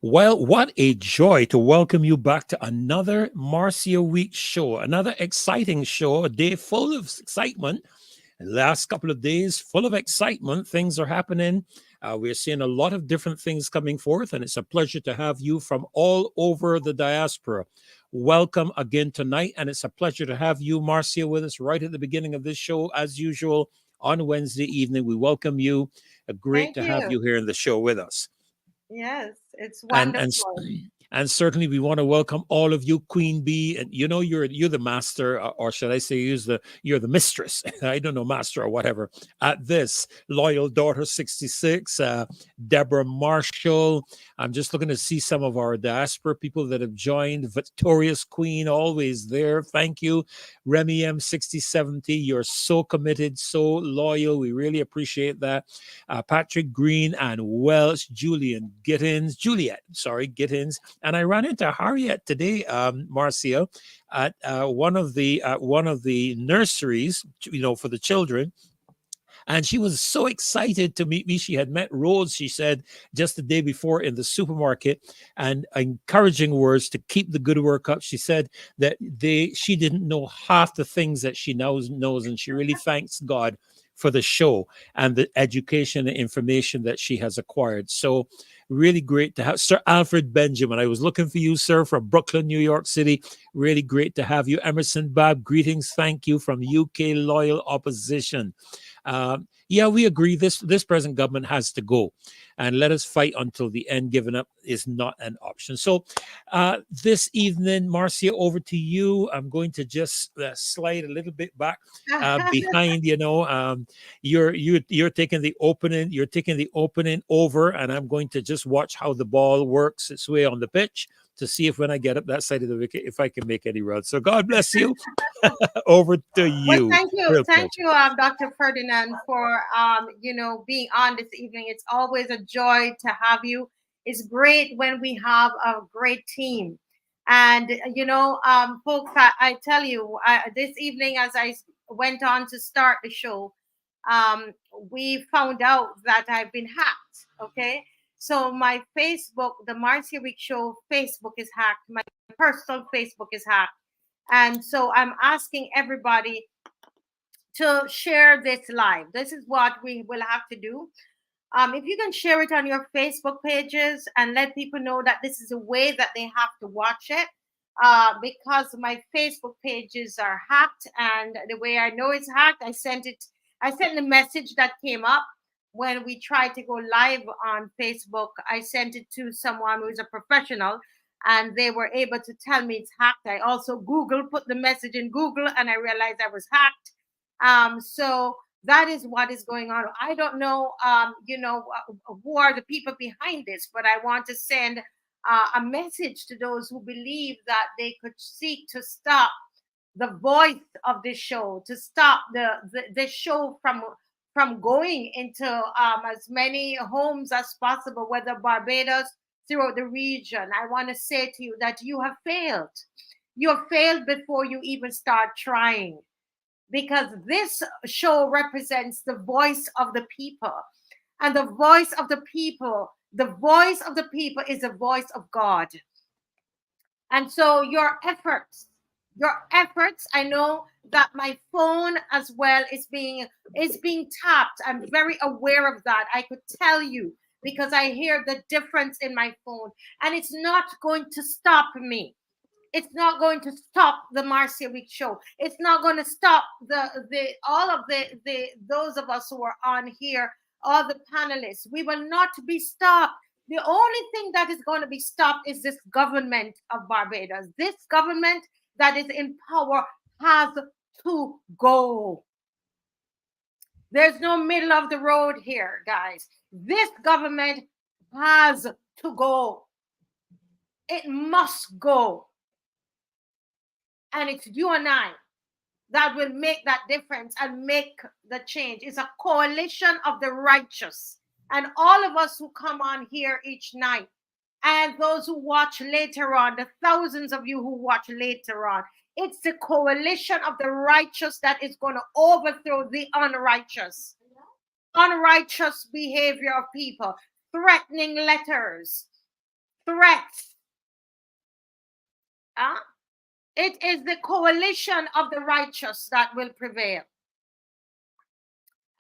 Well, what a joy to welcome you back to another Marcia Week show, another exciting show, a day full of excitement. The last couple of days, full of excitement. Things are happening. We're seeing a lot of different things coming forth, and it's a pleasure to have you from all over the diaspora. Welcome again tonight, and it's a pleasure to have you, Marcia, with us right at the beginning of this show, as usual, on Wednesday evening. We welcome you. Great Thank to have you. you here in the show with us. Yes, it's and and s- wonderful. and certainly we want to welcome all of you, Queen Bee. And you're the master, or should I say you're the mistress. I don't know, master or whatever, at this. Loyal Daughter 66, Deborah Marshall. I'm just looking to see some of our diaspora people that have joined. Victorious Queen, always there, thank you. Remy M 6070, you're so committed, so loyal, we really appreciate that. Patrick Green and Welsh, Juliet, sorry, Gittins. And I ran into Harriet today, Marcia, at one of the nurseries, for the children, and she was so excited to meet me. She had met Rose, she said, just the day before in the supermarket, and encouraging words to keep the good work up. She said that she didn't know half the things that she now knows, and she really thanks God for the show and the education and information that she has acquired. So really great to have Sir Alfred Benjamin. I was looking for you, sir, from Brooklyn, New York City. Really great to have you. Emerson Babb, greetings. Thank you from UK Loyal Opposition. Yeah, we agree. This present government has to go, and let us fight until the end. Giving up is not an option. So, this evening, Marcia, over to you. I'm going to just slide a little bit back behind. You're taking the opening. You're taking the opening over, and I'm going to just watch how the ball works its way on the pitch to see if when I get up that side of the wicket, if I can make any runs. So God bless you. Over to Well, you. Real thank pleasure. you, Dr. Ferdinand, for being on this evening. It's always a joy to have you. It's great when we have a great team, and folks, I tell you, this evening as I went on to start the show, um, we found out that I've been hacked. Okay, so my Facebook, the Marcia Week Show Facebook is hacked. My personal Facebook is hacked. And so I'm asking everybody to share this live. This is what we will have to do. If you can share it on your Facebook pages and let people know that this is a way that they have to watch it, because my Facebook pages are hacked, and the way I know it's hacked, I sent the message that came up when we tried to go live on Facebook. I sent it to someone who is a professional, and they were able to tell me it's hacked. I also put the message in Google, and I realized I was hacked. So that is what is going on. I don't know, who are the people behind this, but I want to send a message to those who believe that they could seek to stop the voice of this show, to stop the show from going into as many homes as possible, whether Barbados, throughout the region. I want to say to you that you have failed. You have failed before you even start trying, because this show represents the voice of the people. And the voice of the people is the voice of God. And so your efforts, I know that my phone as well is being tapped. I'm very aware of that. I could tell you because I hear the difference in my phone, and it's not going to stop me. It's not going to stop the Marcia Week show. It's not going to stop the all of the those of us who are on here, all the panelists. We will not be stopped. The only thing that is going to be stopped is this government of Barbados. This government that is in power has to go. There's no middle of the road here, guys. This government has to go. It must go. And it's you and I that will make that difference and make the change. It's a coalition of the righteous. And all of us who come on here each night, and those who watch later on, the thousands of you who watch later on, it's the coalition of the righteous that is going to overthrow the unrighteous. Unrighteous behavior of people, threatening letters, threats. It is the coalition of the righteous that will prevail.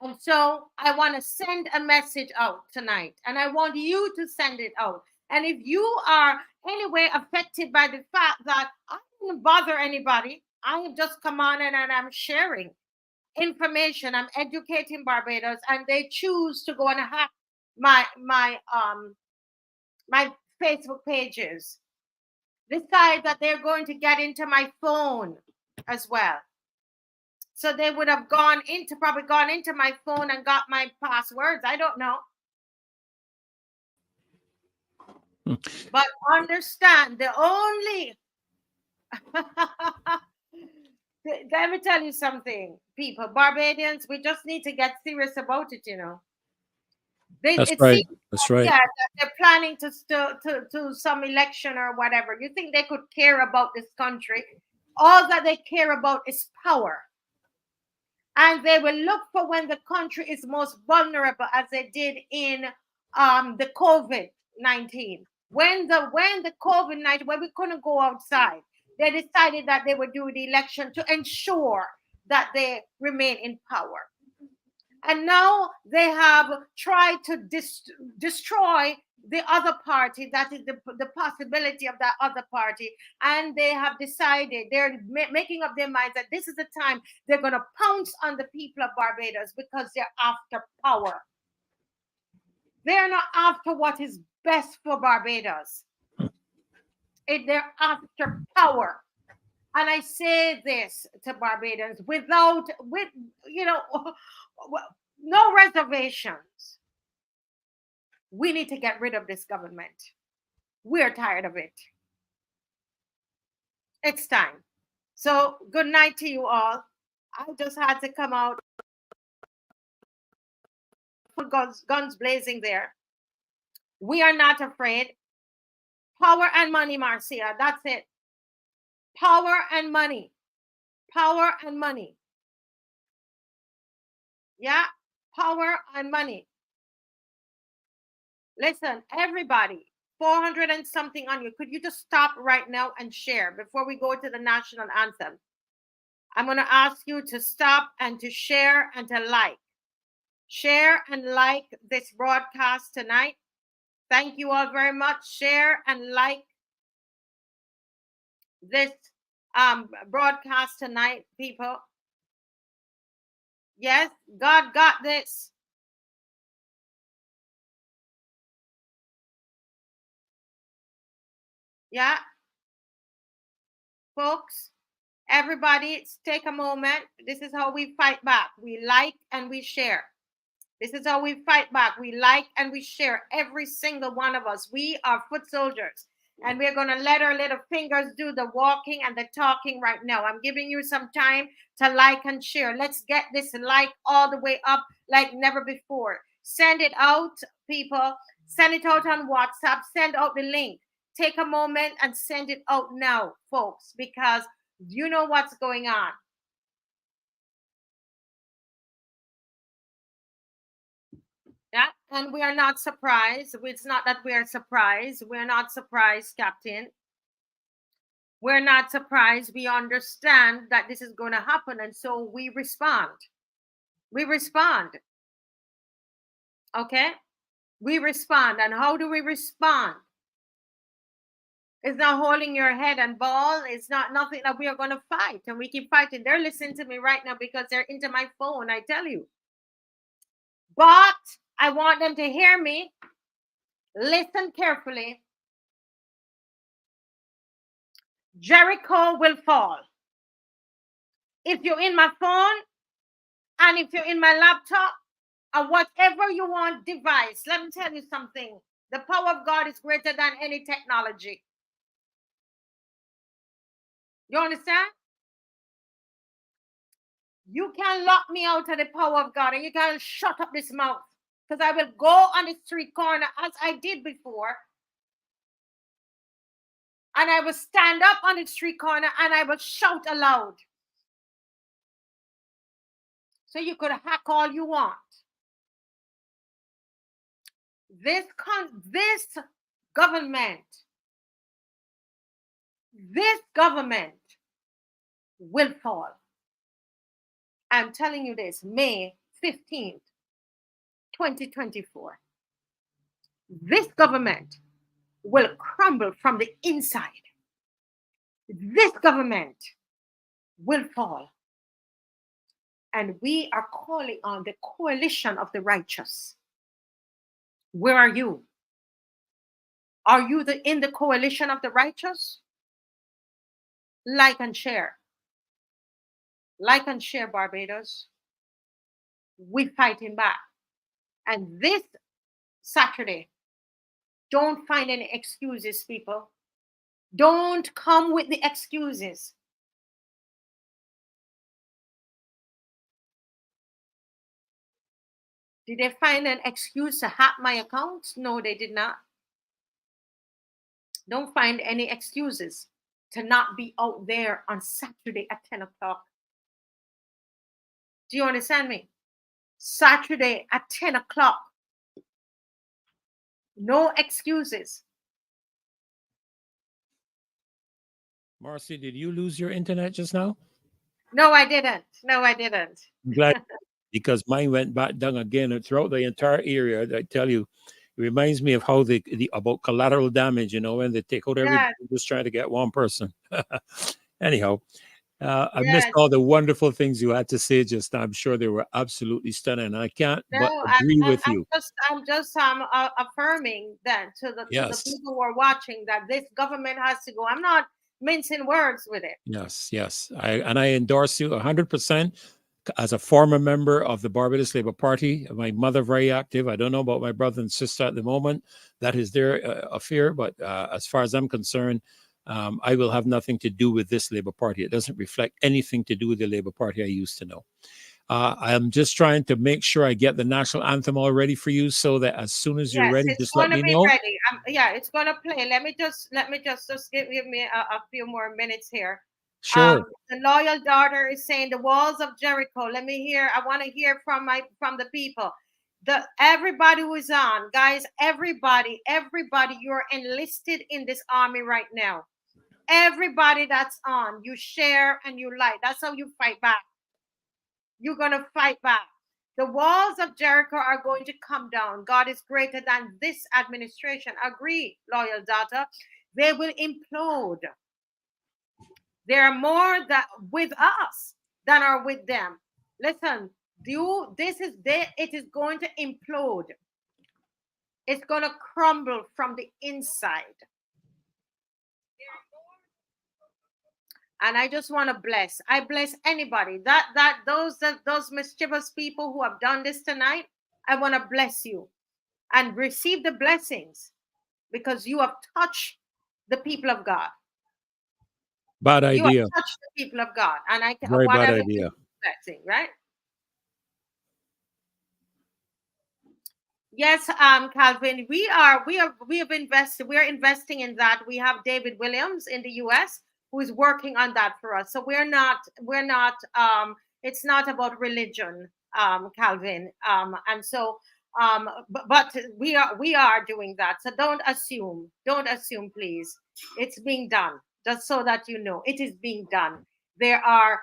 And so I want to send a message out tonight, and I want you to send it out. And if you are anyway affected by the fact that I didn't bother anybody, I have just come on and I'm sharing information, I'm educating Barbados, and they choose to go and hack my Facebook pages, decide that they're going to get into my phone as well. So they would have probably gone into my phone and got my passwords. I don't know. But understand, the only let me tell you something, people, Barbadians, we just need to get serious about it, you know. That's right. That's right. Yeah, they're planning to some election or whatever. You think they could care about this country? All that they care about is power. And they will look for when the country is most vulnerable, as they did in the COVID-19. When the COVID-19, when we couldn't go outside, they decided that they would do the election to ensure that they remain in power. And now they have tried to destroy the other party, that is the possibility of that other party. And they have decided, they're making up their minds that this is the time they're going to pounce on the people of Barbados, because they're after power. They're not after what is best for Barbados. They're after power. And I say this to Barbadians with no reservations. We need to get rid of this government. We're tired of it. It's time. So good night to you all. I just had to come out. Guns blazing there. We are not afraid. Power and money, Marcia. That's it. Power and money. Power and money. Yeah, power and money. Listen, everybody, 400 and something on you. Could you just stop right now and share before we go to the national anthem? I'm going to ask you to stop and to share and to like. Share and like this broadcast tonight. Thank you all very much. Share and like this broadcast tonight, people. Yes, God got this. Yeah. Folks, everybody, take a moment. This is how we fight back. We like and we share. This is how we fight back. We like and we share. Every single one of us. We are foot soldiers. And we're going to let our little fingers do the walking and the talking right now. I'm giving you some time to like and share. Let's get this like all the way up like never before. Send it out, people. Send it out on WhatsApp. Send out the link. Take a moment and send it out now, folks, because you know what's going on. Yeah, and we are not surprised. It's not that we are surprised. We're not surprised, Captain. We're not surprised. We understand that this is going to happen, and so we respond. We respond. Okay? We respond. And how do we respond? It's not holding your head and ball. It's not nothing that we are going to fight, and we keep fighting. They're listening to me right now because they're into my phone, I tell you. But I want them to hear me. Listen carefully. Jericho will fall. If you're in my phone and if you're in my laptop or whatever you want device, let me tell you something. The power of God is greater than any technology. You understand? You can lock me out of the power of God, and you can shut up this mouth, because I will go on the street corner as I did before, and I will stand up on the street corner and I will shout aloud. So you could hack all you want. This government, this government will fall. I'm telling you this, May 15th, 2024. This government will crumble from the inside. This government will fall. And we are calling on the coalition of the righteous. Where are you? Are you in the coalition of the righteous? Like and share. Like and share, Barbados. We fighting back. And this Saturday, don't find any excuses, people. Don't come with the excuses. Did they find an excuse to hack my account? No, they did not. Don't find any excuses to not be out there on Saturday at 10 o'clock. Do you understand me? Saturday at 10 o'clock. No excuses. Marcy, did you lose your internet just now? No, I didn't. No, I didn't. I'm glad, because mine went back down again throughout the entire area. I tell you, it reminds me of how about collateral damage, when they take out everybody, just trying to get one person. Anyhow, I missed all the wonderful things you had to say just now. I'm sure they were absolutely stunning. I can't but agree with you. I'm just affirming that to the people who are watching that this government has to go. I'm not mincing words with it. Yes. I endorse you 100%. As a former member of the Barbados Labour Party, my mother very active. I don't know about my brother and sister at the moment. That is their affair. But as far as I'm concerned, I will have nothing to do with this Labour Party. It doesn't reflect anything to do with the Labour Party I used to know. I'm just trying to make sure I get the national anthem all ready for you, so that as soon as you're ready, just let me know. Ready. It's going to play. Let me just give me a few more minutes here. Sure. The loyal daughter is saying the walls of Jericho. Let me hear. I want to hear from the people. Everybody who is on, guys. Everybody, you're enlisted in this army right now. Everybody that's on, you share and you like. That's how you fight back. You're going to fight back. The walls of Jericho are going to come down. God is greater than this administration. Agree, loyal daughter. They will implode. There are more that with us than are with them. Listen, it is going to implode. It's going to crumble from the inside. And I just want to bless. I bless anybody those mischievous people who have done this tonight. I want to bless you and receive the blessings, because you have touched the people of God. Bad idea. You have touched the people of God, and I can very bad idea. Blessing, right? Yes, Calvin, we have invested. We're investing in that. We have David Williams in the U.S. who is working on that for us. So we're not. It's not about religion, Calvin. And so, but we are doing that. So don't assume, please. It's being done. Just so that you know, it is being done. There are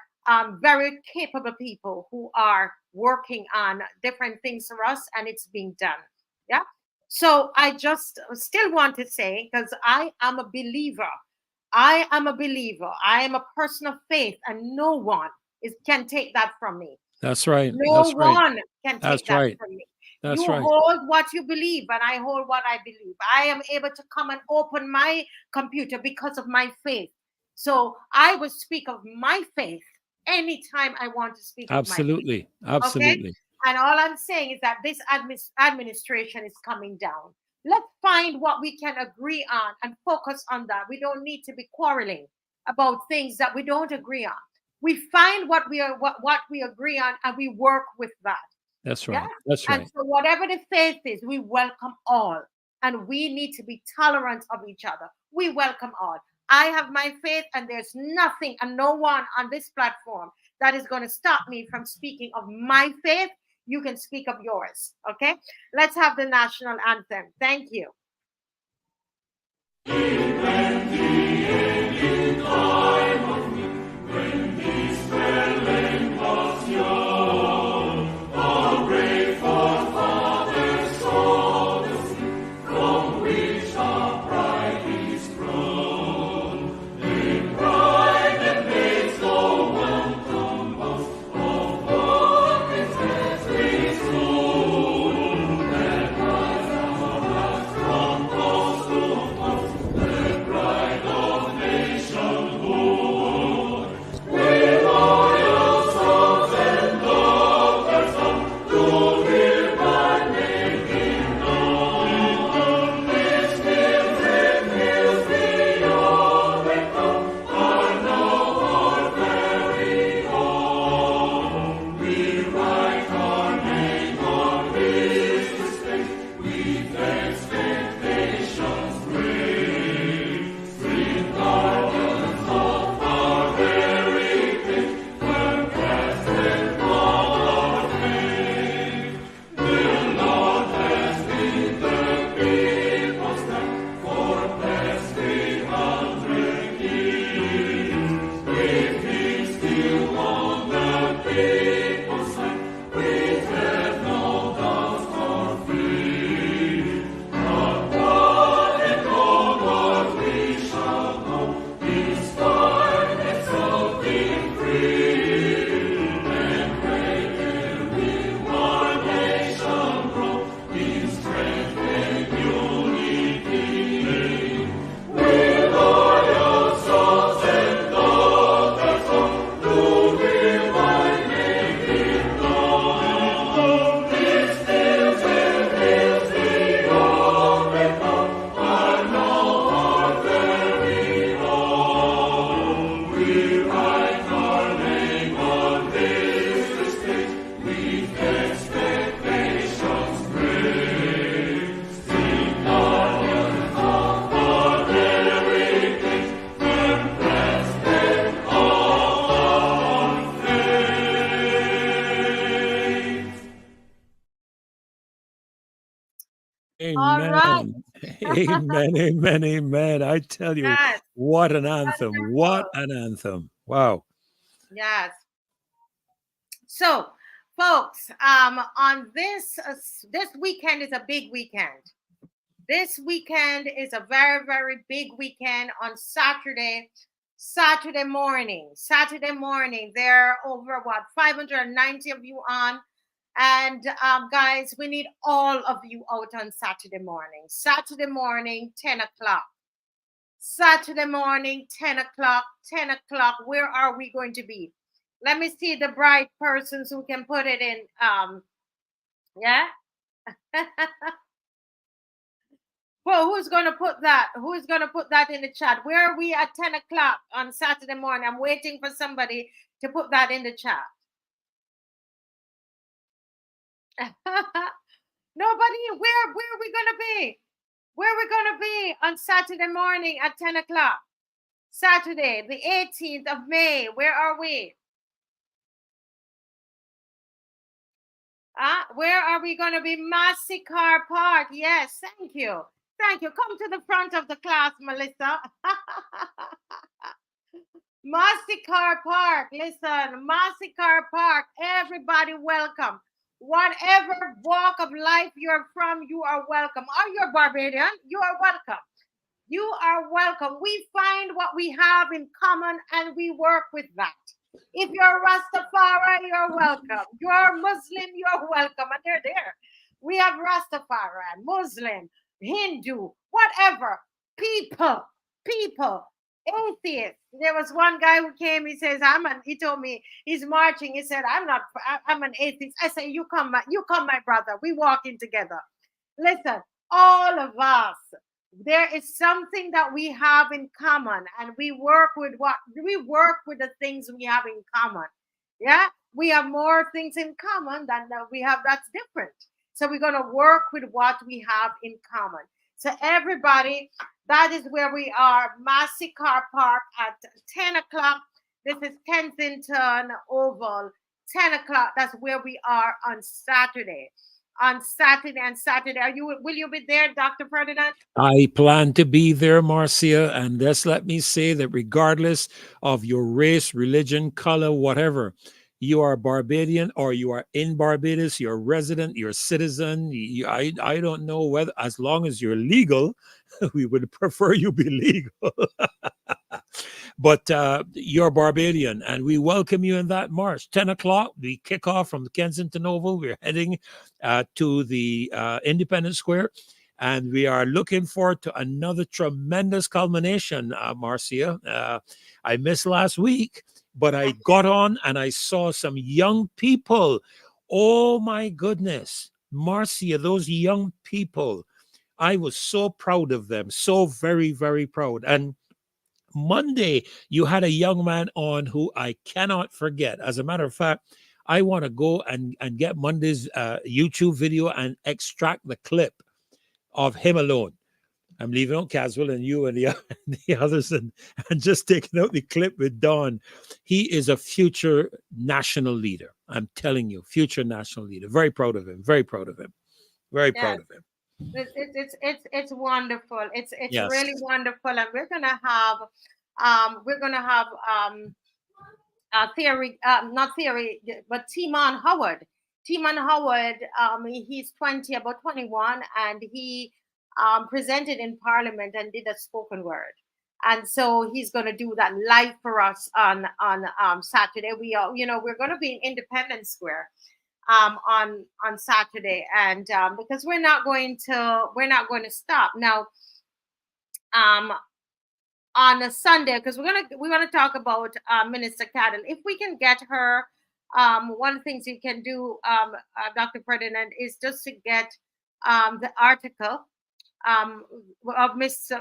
very capable people who are working on different things for us, and it's being done. Yeah. So I just still want to say, because I am a believer. I am a person of faith, and no one can take that from me. That's right. No one can take that from me. That's you right. hold what you believe, and I hold what I believe. I am able to come and open my computer because of my faith. So I will speak of my faith anytime I want to speak of my faith. Absolutely. Okay? And all I'm saying is that this administration is coming down. Let's find what we can agree on and focus on that. We don't need to be quarreling about things that we don't agree on. We find what we agree on, and we work with that. That's right. Yeah? That's right. And so whatever the faith is, we welcome all. And we need to be tolerant of each other. We welcome all. I have my faith, and there's nothing and no one on this platform that is going to stop me from speaking of my faith. You can speak of yours. Okay? Let's have the national anthem. Thank you. Amen, amen, amen. I tell you, Yes, what an anthem. What wonderful. an anthem. Wow. Yes. So, folks, on this weekend is a big weekend. This weekend is a very, very big weekend on Saturday. Saturday morning. Saturday morning. There are over what 590 of you on. And guys, we need all of you out on Saturday morning. Saturday morning, 10 o'clock. Saturday morning, 10 o'clock, 10 o'clock. Where are we going to be? Let me see the bright persons who can put it in. Yeah. Well, who's gonna put that? Who's gonna put that in the chat? Where are we at 10 o'clock on Saturday morning? I'm waiting for somebody to put that in the chat. Nobody. Where are we gonna be? Where are we gonna be on Saturday morning at 10 o'clock? Saturday, the 18th of May. Where are we? Where are we going to be? Massacre Park. Yes, thank you. Thank you. Come to the front of the class, Melissa. Massacre Park. Listen, Massacre Park. Everybody welcome. Whatever walk of life you're from, you are welcome. Are you a Barbadian? You are welcome. You are welcome. We find what we have in common and we work with that. If you're Rastafari, you're welcome. You're Muslim, you're welcome. And they're there. We have Rastafari, Muslim, Hindu, whatever. People, atheists. There was one guy who came, he told me he's marching. He said, I'm an atheist. I said, you come, my brother. We walk in together. Listen, all of us, there is something that we have in common, and we work with the things we have in common. Yeah, we have more things in common than we have that's different. So we're going to work with what we have in common. So everybody, that is where we are. Massacre Park at 10 o'clock. This is Kensington Oval. 10 o'clock. That's where we are on Saturday. On Saturday and Saturday. Will you be there, Dr. Ferdinand? I plan to be there, Marcia. And just let me say that regardless of your race, religion, color, whatever, you are Barbadian or you are in Barbados, you're a resident, you're a citizen. I don't know whether, as long as you're legal, we would prefer you be legal. But you're Barbadian, and we welcome you in that march. 10 o'clock, we kick off from the Kensington Oval. We're heading to the Independence Square, and we are looking forward to another tremendous culmination, Marcia. I missed last week, but I got on and I saw some young people. Oh, my goodness. Marcia, those young people, I was so proud of them, so very, very proud. And Monday, you had a young man on who I cannot forget. As a matter of fact, I want to go and get Monday's YouTube video and extract the clip of him alone. I'm leaving out Caswell and you and the others and just taking out the clip with Don. He is a future national leader. I'm telling you, future national leader. Very proud of him. Very proud of him. Very Yes. proud of him. It's wonderful. It's Yes. really wonderful, and we're gonna have theory, not theory, but Timon Howard. Timon Howard, he's 20, about 21, and he presented in Parliament and did a spoken word. And so he's going to do that live for us on Saturday. We're going to be in Independence Square on Saturday, and because we're not going to stop now. On a Sunday, because we're gonna talk about Minister CADDLE. If we can get her, one of the things you can do, Dr. Ferdinand, is just to get the article of Minister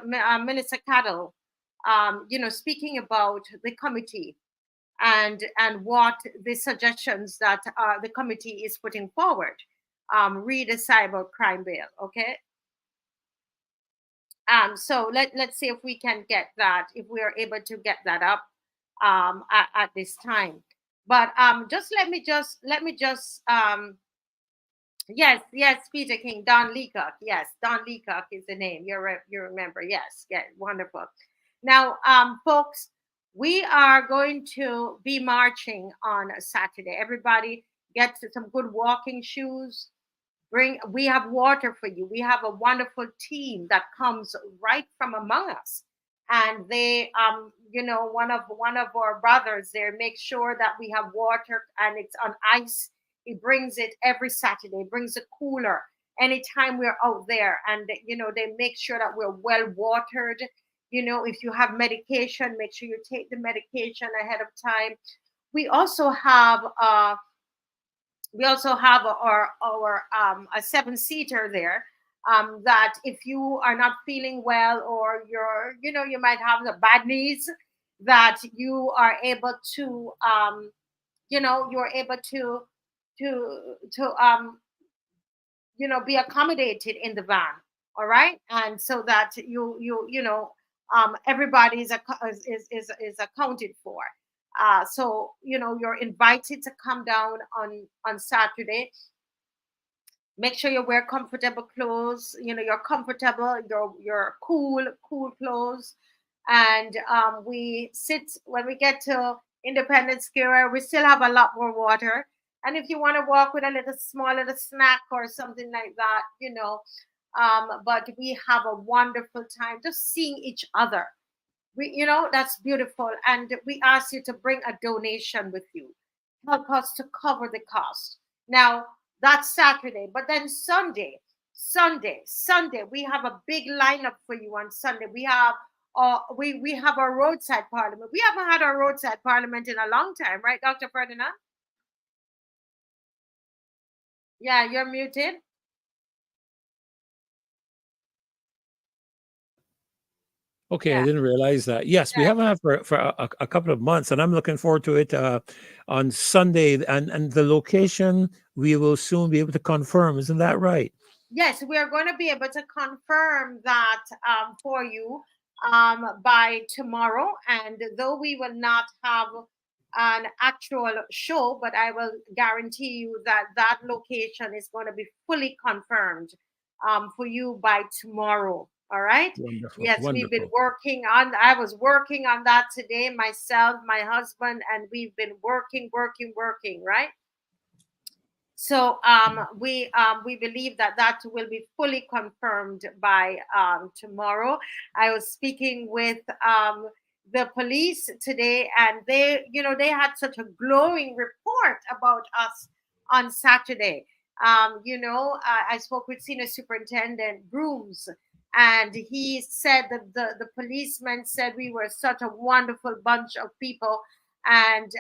CADDLE, speaking about the committee and what the suggestions that the committee is putting forward. Read a cybercrime bill, okay? So let's see if we can get that, if we are able to get that up at this time. But just let me just Yes, yes, Peter King, Don Leacock. Yes, Don Leacock is the name. You remember. Yes, yeah, wonderful. Now, folks, we are going to be marching on Saturday. Everybody gets some good walking shoes. We have water for you. We have a wonderful team that comes right from among us, and they one of our brothers there makes sure that we have water and it's on ice. He brings it every Saturday, brings a cooler anytime we're out there, and they make sure that we're well watered. If you have medication, make sure you take the medication ahead of time. We also have our a seven-seater there, that if you are not feeling well, or you might have the bad knees, that you are able to you're able to be accommodated in the van. All right, and so that everybody is accounted for. So you're invited to come down on Saturday. Make sure you wear comfortable clothes. You're comfortable. You're cool clothes. And we sit when we get to Independence Square. We still have a lot more water. And if you want to walk with a little snack or something like that, but we have a wonderful time just seeing each other. That's beautiful. And we ask you to bring a donation with you. Help us to cover the cost. Now, that's Saturday. But then Sunday, we have a big lineup for you on Sunday. We have our roadside parliament. We haven't had our roadside parliament in a long time, right, Dr. Ferdinand? Yeah, you're muted. Okay, I Yeah. didn't realize that. Yes, we haven't had for a couple of months, and I'm looking forward to it on Sunday. And the location we will soon be able to confirm. Isn't that right? Yes, we are going to be able to confirm that for you by tomorrow. And though we will not have an actual show, but I will guarantee you that that location is going to be fully confirmed for you by tomorrow. All right. Wonderful, Yes, we've been wonderful. I was working on that today, myself, my husband, and we've been working, right? So we believe that that will be fully confirmed by tomorrow. I was speaking with the police today, and they had such a glowing report about us on Saturday. I spoke with Senior Superintendent Brooms, and he said that the policeman said we were such a wonderful bunch of people, and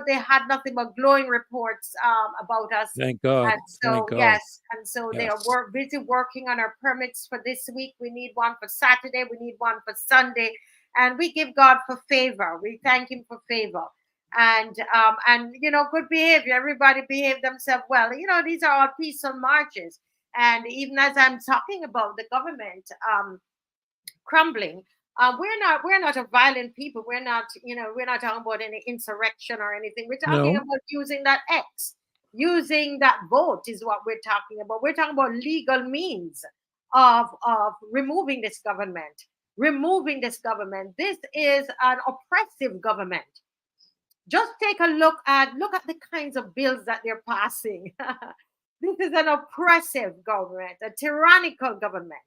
they had nothing but glowing reports about us. Thank God. And Thank so God. yes, and so they are Yes. busy working on our permits for this week. We need one for Saturday, we need one for Sunday, and we give God for favor. We thank him for favor. And good behavior. Everybody behave themselves well. These are all peaceful marches. And even as I'm talking about the government crumbling, we're not a violent people. We're not talking about any insurrection or anything. We're talking No. about using that using that vote is what we're talking about. We're talking about legal means of removing this government. This is an oppressive government. Just take a look at the kinds of bills that they're passing. This is an oppressive government, a tyrannical government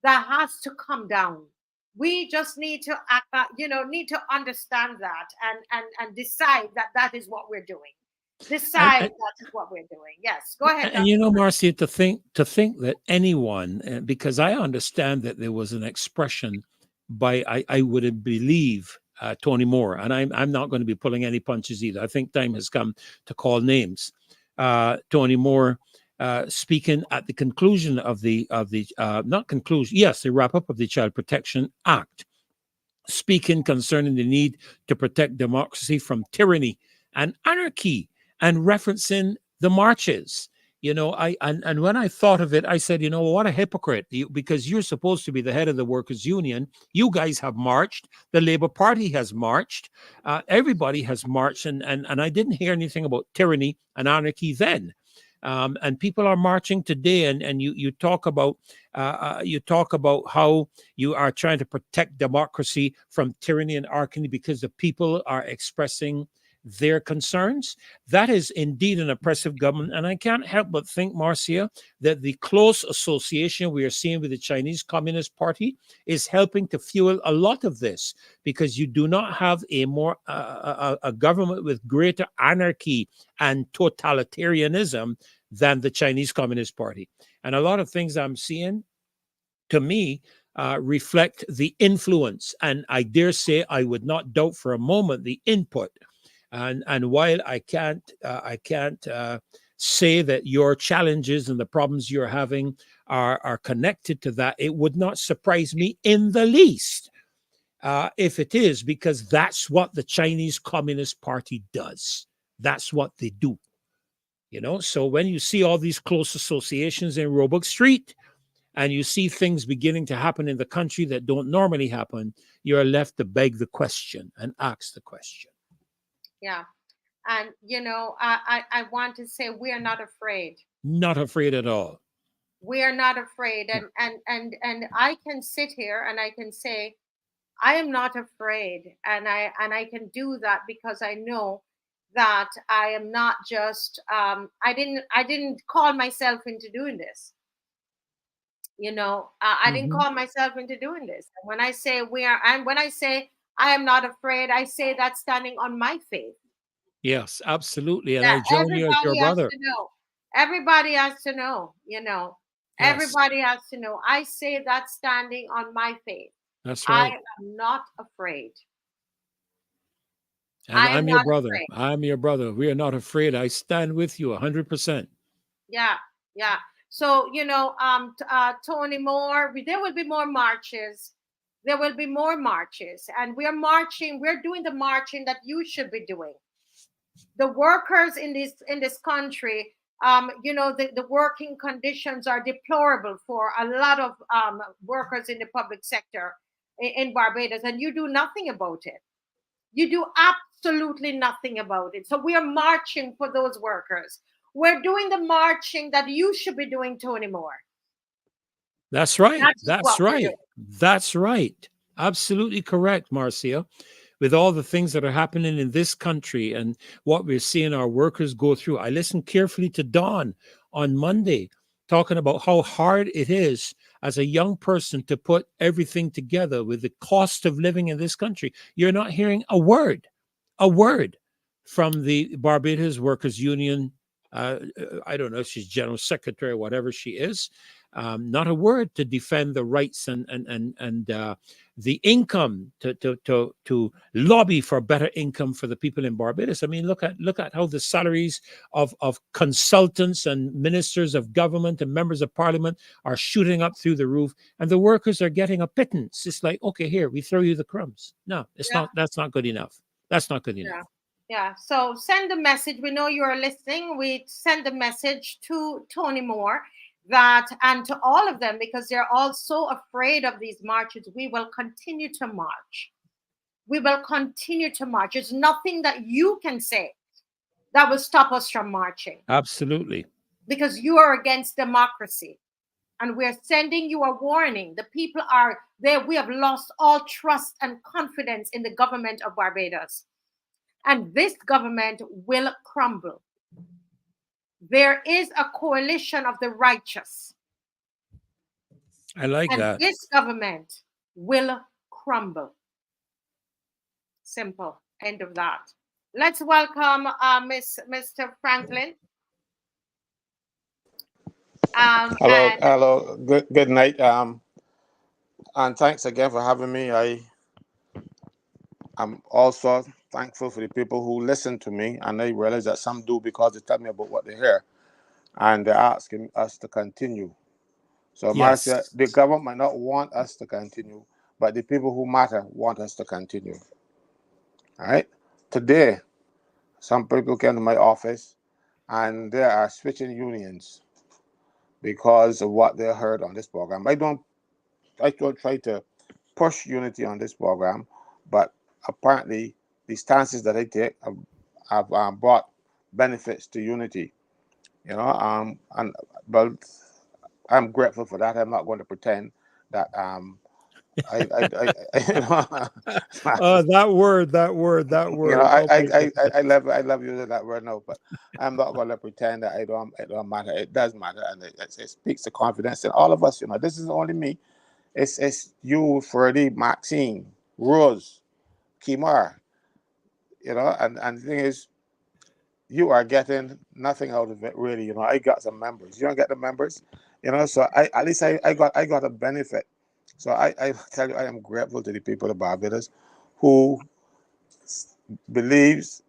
that has to come down. We just need to need to understand that, and decide that that is what we're doing. And, Decide and that is what we're doing. Yes, go ahead, and Doctor. Marcia, to think that anyone, because I understand that there was an expression by I would believe Tony Moore, and I'm not going to be pulling any punches either. I think time has come to call names. Tony Moore speaking at the conclusion of the not conclusion, yes, the wrap up of the Child Protection Act, speaking concerning the need to protect democracy from tyranny and anarchy, and referencing the marches. And when I thought of it, I said, what a hypocrite, because you're supposed to be the head of the workers' union. You guys have marched. The Labour Party has marched. Everybody has marched, and I didn't hear anything about tyranny and anarchy then. And people are marching today, and you talk about how you are trying to protect democracy from tyranny and anarchy because the people are expressing their concerns. That is indeed an oppressive government. And I can't help but think, Marcia, that the close association we are seeing with the Chinese Communist Party is helping to fuel a lot of this, because you do not have a government with greater anarchy and totalitarianism than the Chinese Communist Party. And a lot of things I'm seeing, to me, reflect the influence, and I dare say I would not doubt for a moment the input. And while I can't say that your challenges and the problems you're having are connected to that, it would not surprise me in the least if it is, because that's what the Chinese Communist Party does. That's what they do. So when you see all these close associations in Roebuck Street, and you see things beginning to happen in the country that don't normally happen, you're left to beg the question and ask the question. Yeah. And, I want to say we are not afraid. Not afraid at all. We are not afraid. And I can sit here and I can say, I am not afraid. And I can do that because I know that I am not just, I didn't call myself into doing this. I didn't call myself into doing this. And when I say when I say I am not afraid, I say that standing on my faith. Yes, absolutely. And That I join you as your everybody has brother. to know. Everybody has to know, Yes. Everybody has to know. I say that standing on my faith. That's I right. am not afraid. And I am I'm your not brother. afraid. I'm your brother. We are not afraid. I stand with you 100%. Yeah, yeah. So, Tony Moore, there will be more marches. There will be more marches. And we're marching. We're doing the marching that you should be doing. The workers in this country, the working conditions are deplorable for a lot of workers in the public sector in Barbados, and you do nothing about it. You do absolutely nothing about it. So we are marching for those workers. We're doing the marching that you should be doing, Tony Moore. That's right. That is That's what we're right. doing. That's right. Absolutely correct, Marcia. With all the things that are happening in this country and what we're seeing our workers go through. I listened carefully to Dawn on Monday talking about how hard it is as a young person to put everything together with the cost of living in this country. You're not hearing a word from the Barbados Workers Union. I don't know if she's general secretary or whatever she is. Not a word to defend the rights and the income to lobby for better income for the people in Barbados. I mean, look at how the salaries of consultants and ministers of government and members of parliament are shooting up through the roof, and the workers are getting a pittance. It's like, okay, here, we throw you the crumbs. No, it's not. That's not good enough. That's not good enough. Yeah. So send the message. We know you are listening. We send the message to Tony Moore and to all of them, because they're all so afraid of these marches. We will continue to march. We will continue to march. There's nothing that you can say that will stop us from marching. Absolutely. Because you are against democracy. And we're sending you a warning. The people are there. We have lost all trust and confidence in the government of Barbados. And this government will crumble. There is a coalition of the righteous. I like that. And this government will crumble. Simple. End of that. Let's welcome Mr. Franklin. Hello. Good night. And thanks again for having me. I'm also thankful for the people who listen to me, and I realize that some do because they tell me about what they hear, and they're asking us to continue. So, Yes. Marcia, the government might not want us to continue, but the people who matter want us to continue. All right. Today, some people came to my office, and they are switching unions because of what they heard on this program. I don't try to push unity on this program, but apparently the stances that I take have brought benefits to unity. you know. And but I'm grateful for that. I'm not going to pretend that you know, that you know, word. Oh my goodness. I love using that word now, but I'm not going to pretend that it don't matter. It does matter, and it speaks to confidence in all of us. You know, this is only me. It's you, Freddie, Maxine, Rose, Kimar. You know, and the thing is, you are getting nothing out of it, really. You know, I got some members. You don't get the members, you know. So I at least I got a benefit. So I tell you, I am grateful to the people of Barbados who believes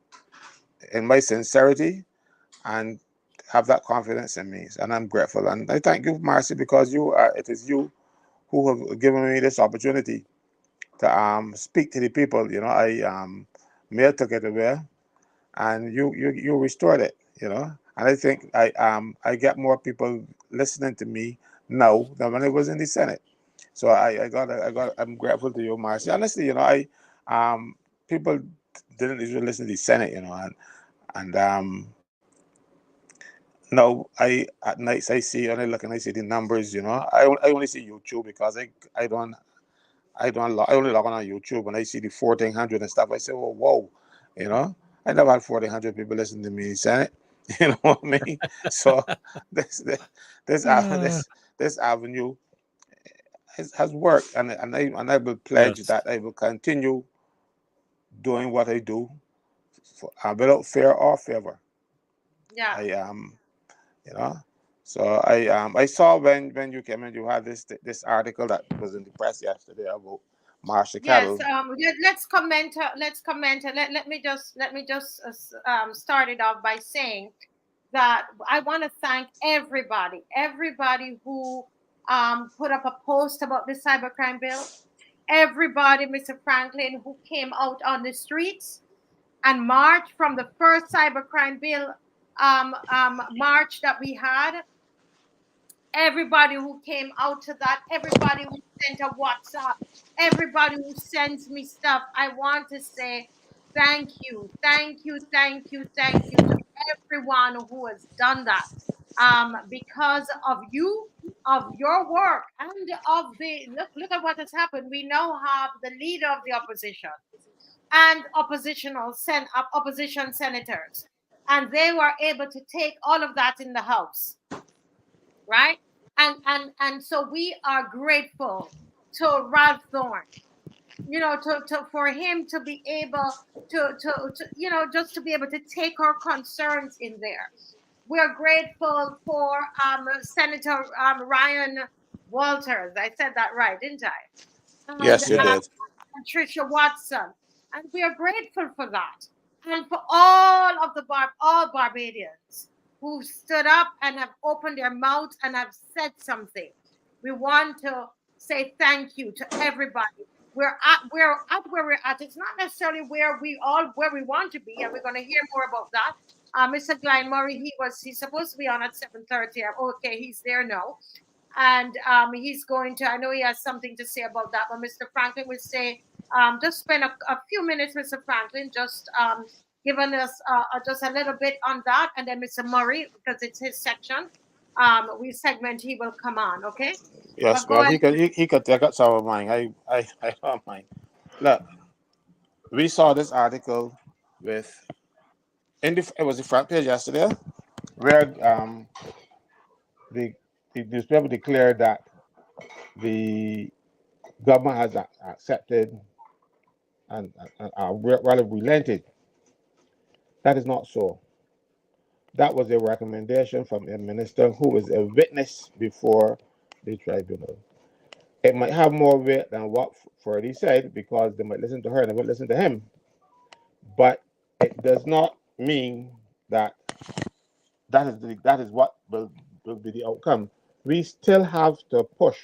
in my sincerity and have that confidence in me. And I'm grateful. And I thank you, Marcy, because it is you who have given me this opportunity to speak to the people. You know, I Mayor took it away and you restored it, you know. And I think I get more people listening to me now than when I was in the Senate. So I'm grateful to you, Marcy. Honestly, you know, people didn't usually listen to the Senate, you know, and no, I at nights I see and I look and I see the numbers, you know. I only see YouTube because I only log on YouTube and I see the 1400 and stuff. I say, well, whoa, you know, I never had 1400 people listen to me in Senate. You know what I mean? So this this this ave- Ah, this avenue has worked, and I will pledge yes. that I will continue doing what I do without fear or favor. Yeah. I you know. So I saw when you came in, you had this article that was in the press yesterday about Marsha Yes, Cattle. let's comment. Let's comment. Let me just start it off by saying that I want to thank everybody who put up a post about the cybercrime bill. Everybody, Mr. Franklin, who came out on the streets and marched from the first cybercrime bill march that we had. Everybody who came out to that, everybody who sent a WhatsApp, everybody who sends me stuff. I want to say thank you, thank you, thank you, thank you to everyone who has done that. Because of you, of your work, and of the look at what has happened. We now have the leader of the opposition and opposition senators, and they were able to take all of that in the House, right? And so we are grateful to Ralph Thorne, for him to be able to just to be able to take our concerns in there. We're grateful for Senator Ryan Walters. I said that right, didn't I? And Yes, you Yes. did. Tricia Watson, and we are grateful for that, and for all of all Barbadians who stood up and have opened their mouths and have said something. We want to say thank you to everybody. We're at where we're at. It's not necessarily where we want to be, and we're going to hear more about that. Mr. Glenn Murray, he's supposed to be on at 7:30. Okay, he's there now, and he's going to. I know he has something to say about that. But Mr. Franklin will say, just spend a few minutes, Mr. Franklin, just giving us just a little bit on that, and then Mr. Murray, because it's his section, he will come on. Okay, Yes, but go well, ahead. he could take up some of mine. I don't mind. Look, we saw this article with it was the front page yesterday, where the the newspaper declared that the government has accepted and rather relented. That is not so. That was a recommendation from a minister who is a witness before the tribunal. It might have more weight than what Freddie said because they might listen to her and they won't listen to him. But it does not mean that that is what will be the outcome. We still have to push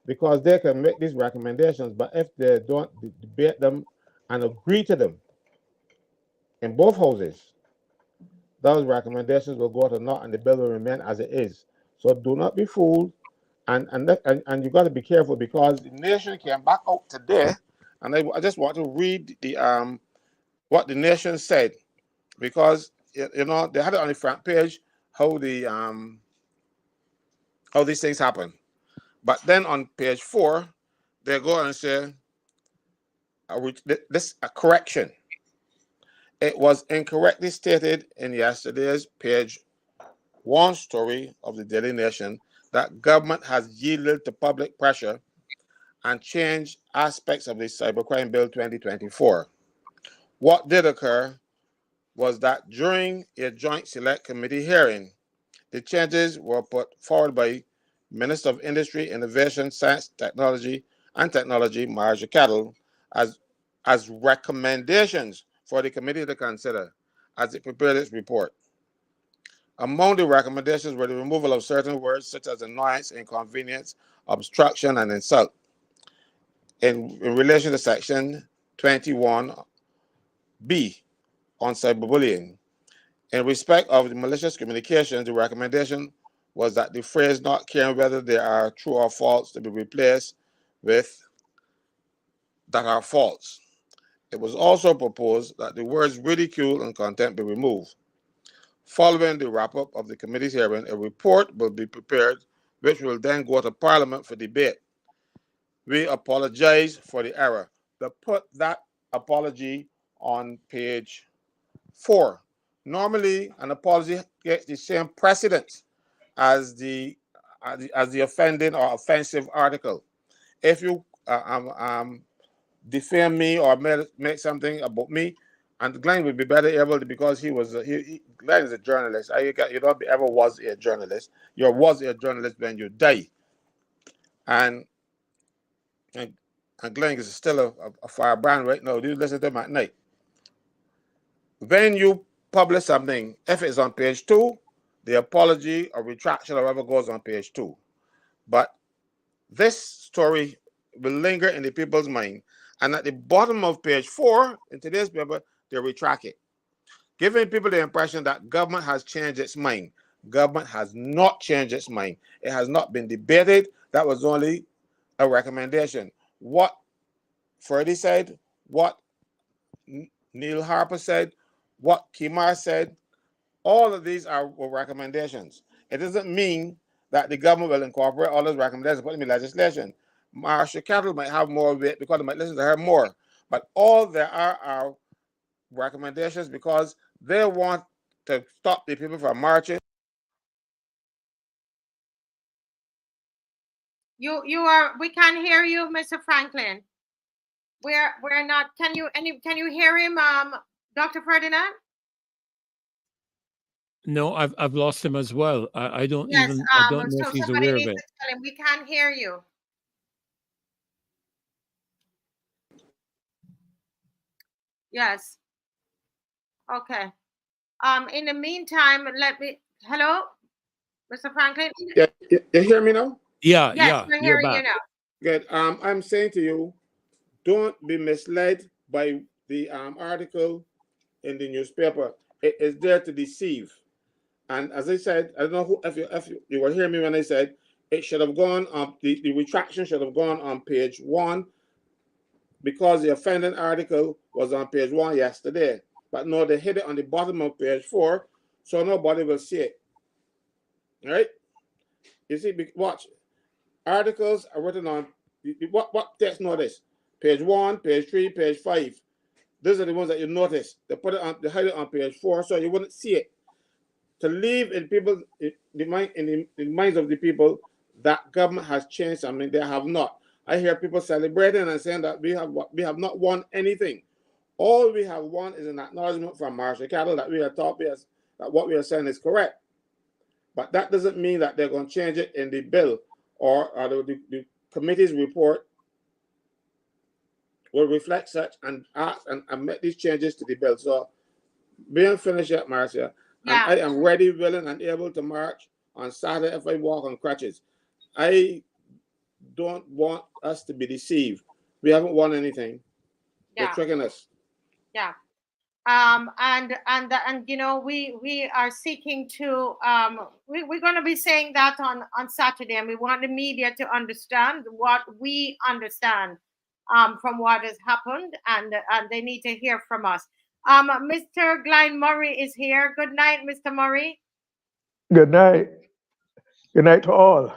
because they can make these recommendations, but if they don't debate them and agree to them in both houses, those recommendations will go to naught and the bill will remain as it is. So do not be fooled, and you got to be careful because the nation came back out today, and I just want to read the what the nation said because you know they had it on the front page. how the how these things happen. But then on page 4, they go and say this a correction. It was incorrectly stated in yesterday's page 1 story of the Daily Nation that government has yielded to public pressure and changed aspects of the Cybercrime Bill 2024. What did occur was that during a joint select committee hearing, the changes were put forward by Minister of Industry, Innovation, Science, Technology, Marcia CADDLE, as recommendations for the committee to consider as it prepared its report. Among the recommendations were the removal of certain words such as annoyance, inconvenience, obstruction, and insult in relation to Section 21B on cyberbullying. In respect of the malicious communications, the recommendation was that the phrase "not caring whether they are true or false" to be replaced with "that are false." It was also proposed that the words ridicule and contempt be removed. Following the wrap-up of the committee's hearing, a report will be prepared, which will then go to Parliament for debate. We apologize for the error. They put that apology on page 4. Normally, an apology gets the same precedence as the offending or offensive article. If you defame me or make something about me, and Glenn would be better able to, because Glenn is a journalist. You don't ever was a journalist. You was a journalist when you die, and Glenn is still a firebrand right now. Do you listen to him at night? When you publish something, if it's on page 2, the apology or retraction or whatever goes on page 2. But this story will linger in the people's mind, and at the bottom of page 4 in today's paper, they retract it, giving people the impression that government has changed its mind. Government has not changed its mind. It has not been debated. That was only a recommendation. What Freddie said, what Neil Harper said, what Kimar said, all of these were recommendations. It doesn't mean that the government will incorporate all those recommendations and put them in legislation. Marcia CADDLE might have more of it because they might listen to her more. But all there are recommendations because they want to stop the people from marching. We can't hear you, Mr. Franklin. We're not. Can you hear him, Dr. Ferdinand? No, I've lost him as well. I don't Yes, even I don't know so if he's somebody aware of needs it. to tell him we can't hear you. Yes. Okay. In the meantime, hello, Mr. Franklin. Yeah, you hear me now? Yeah, Yes, we're you're hearing back. you now. Good. I'm saying to you, don't be misled by the article in the newspaper. It is there to deceive. And as I said, I don't know if you were hearing me when I said it should have gone on, the retraction should have gone on page 1 because the offending article was on page 1 yesterday. But no, they hid it on the bottom of page 4, so nobody will see it. All right? You see, watch. Articles are written on, what text notice? Page 1, page 3, page 5. Those are the ones that you notice. They hide it on page 4 so you wouldn't see it. To leave in the minds of the people that government has changed something, they have not. I hear people celebrating and saying that we have not won anything. All we have won is an acknowledgement from Marcia CADDLE that we are taught that what we are saying is correct. But that doesn't mean that they're going to change it in the bill or the committee's report will reflect such and ask and make these changes to the bill. So being finished yet, Marcia, Yeah. and I am ready, willing, and able to march on Saturday if I walk on crutches. I don't want us to be deceived. We haven't won anything. Yeah. They're tricking us. Yeah. And you know, we are seeking to we're going to be saying that on Saturday, and we want the media to understand what we understand from what has happened, and they need to hear from us. Mr. Glenn Murray is here. Good night, Mr. Murray. Good night. Good night to all.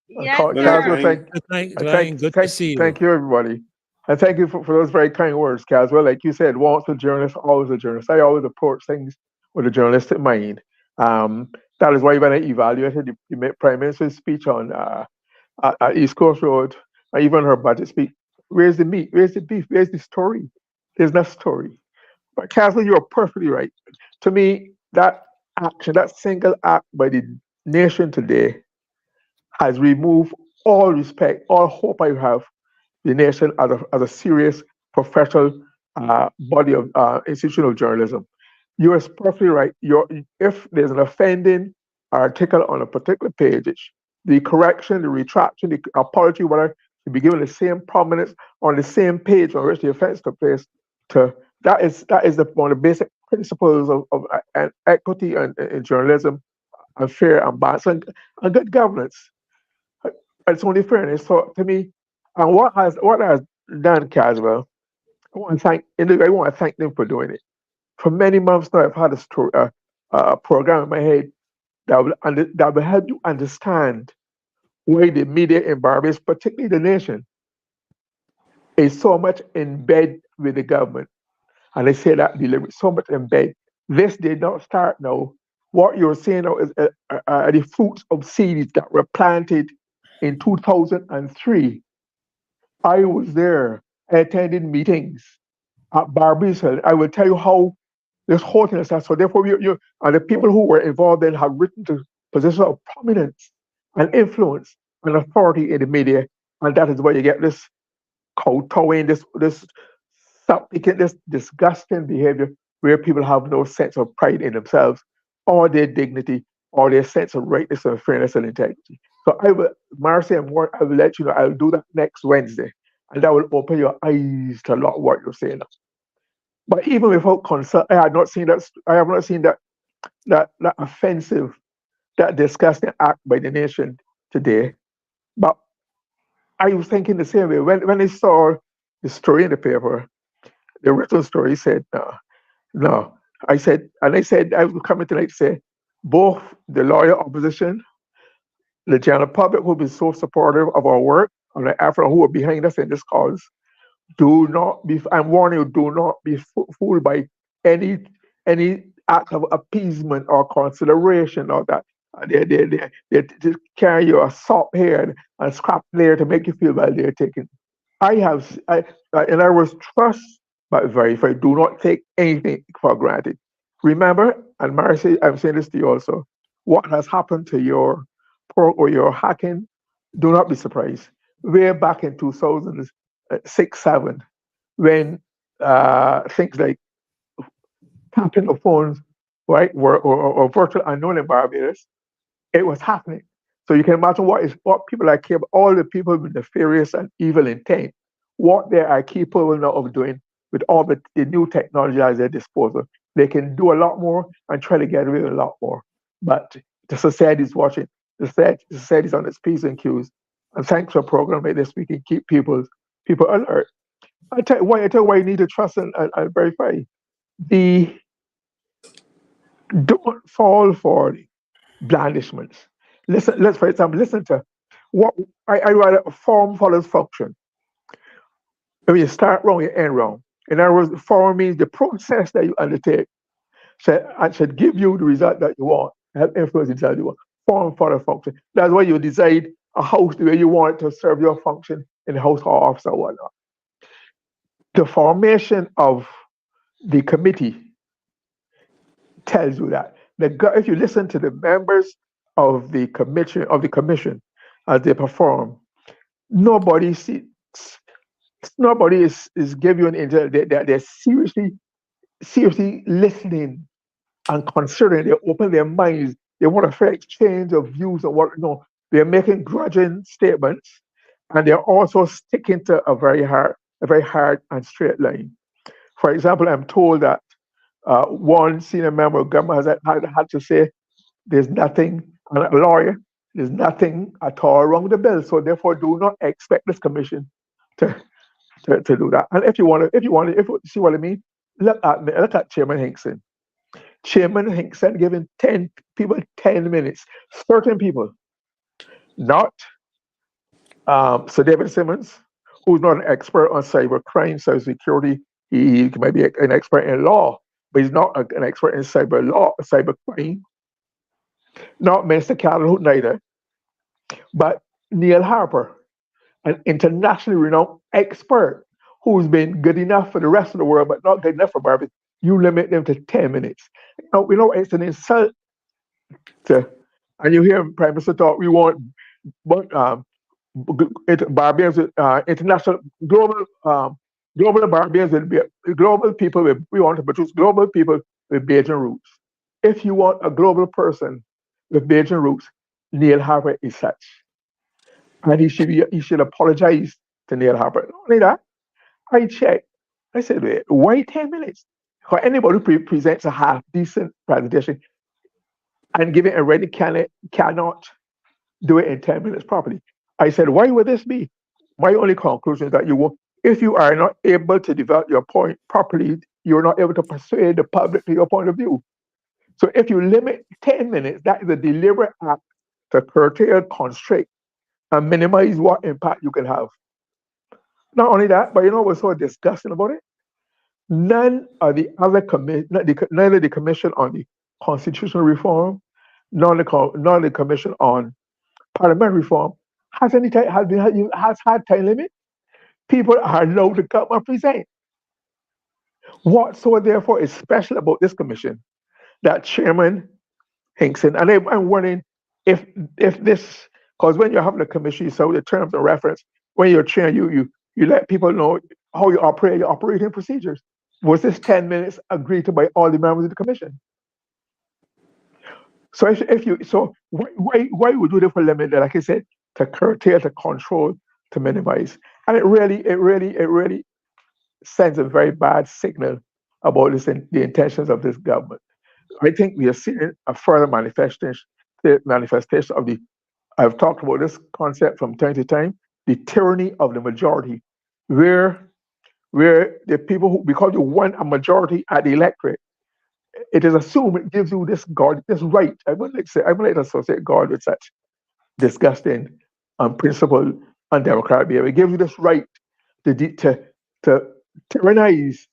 Yes, Well, Good Caswell, sir. night. good night, thank, Glenn. Good to thank, see you. thank you, everybody. And thank you for those very kind words, Caswell. Like you said, once a journalist, always a journalist. I always approach things with a journalistic mind. That is why when I evaluated the Prime Minister's speech on at East Coast Road, and even her budget speech, where's the meat? Where's the beef? Where's the story? There's no story. But Caswell, you are perfectly right. To me, that action, that single act by the nation today has removed all respect, all hope I have the nation as a serious professional body of institutional journalism. You are perfectly right. If there's an offending article on a particular page, the correction, the retraction, the apology, whatever, should be given the same prominence on the same page on which the offense took place. To that is one of the basic principles of equity and journalism and fair and balance and good governance. It's only fairness. So to me, and what has done Caswell, I want to thank them for doing it. For many months now, I've had a program in my head that will help you understand why the media in Barbados, particularly the nation, is so much in bed with the government. And I say that deliberately, so much in bed. This did not start now. What you're saying now is the fruits of seeds that were planted in 2003. I was there. I attended meetings at Barbados Hill. I will tell you how this whole thing is started. So therefore, you and the people who were involved then have risen to positions of prominence and influence and authority in the media, and that is why you get this kowtowing, this supplicant, this disgusting behavior where people have no sense of pride in themselves or their dignity or their sense of rightness and fairness and integrity. So I will, Marcy and Warren, I will let you know, I'll do that next Wednesday. And that will open your eyes to a lot of what you're saying now. But even without concern, I have not seen that offensive, that disgusting act by the nation today. But I was thinking the same way. When I saw the story in the paper, the written story said, no, no. I was coming tonight to say, both the lawyer opposition, the general public who have been so supportive of our work, and the African who are behind us in this cause, I'm warning you, do not be fooled by any act of appeasement or consideration or that. They just carry you a soft here and scrap there to make you feel well they're taking. In other words, trust but verify. Do not take anything for granted. Remember, and Marcy, I'm saying this to you also, what has happened to your or your hacking, do not be surprised. Way back in 2006, 7, when things like tapping of phones, right, or virtual unknown in Barbados, it was happening. So you can imagine what people are capable, all the people with nefarious and evil intent, what they are capable now of doing with all the new technology at their disposal. They can do a lot more and try to get away with a lot more. But the society is watching. The society is on its P's and Q's. And thanks for a program like this, we can keep people alert. I tell you why you need to trust and verify. Don't fall for the blandishments. Let's for example, listen to what I write a form follows function. When you start wrong, you end wrong. In other words, form means the process that you undertake should give you the result that you want, help influence the result you want. Form follows function. That's why you decide a house the way you want it to serve your function in the house or office or whatnot. The formation of the committee tells you that. If you listen to the members of the commission as they perform, nobody is giving you an intel. They're seriously listening and considering. They open their minds. They want a fair exchange of views and what they're making grudging statements, and they're also sticking to a very hard and straight line. For example, I'm told that one senior member of government has had to say there's nothing, and a lawyer, there's nothing at all wrong with the bill. So therefore, do not expect this commission to do that. And if you see what I mean, look at Chairman Hinkson. Chairman Hinkson giving 10 people 10 minutes. Certain people, not Sir David Simmons, who's not an expert on cybercrime, cybersecurity. He might be an expert in law, but he's not an expert in cyber law, cybercrime. Not Minister CADDLE neither, but Neil Harper, an internationally renowned expert who's been good enough for the rest of the world, but not good enough for Barbie. You limit them to 10 minutes. It's an insult to, and you hear Prime Minister talk, we want Barbarians, international, global Barbarians will be global people. We want to produce global people with Bajan roots. If you want a global person with Bajan roots, Neil Harper is such, and he should apologize to Neil Harper. Not only that, I checked. I said, wait, why 10 minutes? For anybody who presents a half decent presentation and give it a ready cannot do it in 10 minutes properly. I said, why would this be? My only conclusion is that if you are not able to develop your point properly, you're not able to persuade the public to your point of view. So if you limit 10 minutes, that is a deliberate act to curtail, constrict, and minimize what impact you can have. Not only that, but what's so disgusting about it? None of the other neither the Commission on the Constitutional Reform, nor the Commission on Parliamentary Reform has had time limit. People are allowed to come and present. What so therefore is special about this commission that Chairman Hinkson, and I'm wondering if this, because when you're having a commission, you saw the terms of reference. When you're chairing, you let people know how you operate, your operating procedures. Was this 10 minutes agreed to by all the members of the commission? So why would you do for limit, like I said, to curtail, to control, to minimize? And it really sends a very bad signal about the intentions of this government. I think we are seeing a further manifestation of I've talked about this concept from time to time, the tyranny of the majority, where the people who, because you want a majority at the electorate, it is assumed it gives you this right. I would like to associate God with such disgusting, unprincipled, undemocratic behavior. It gives you this right to tyrannize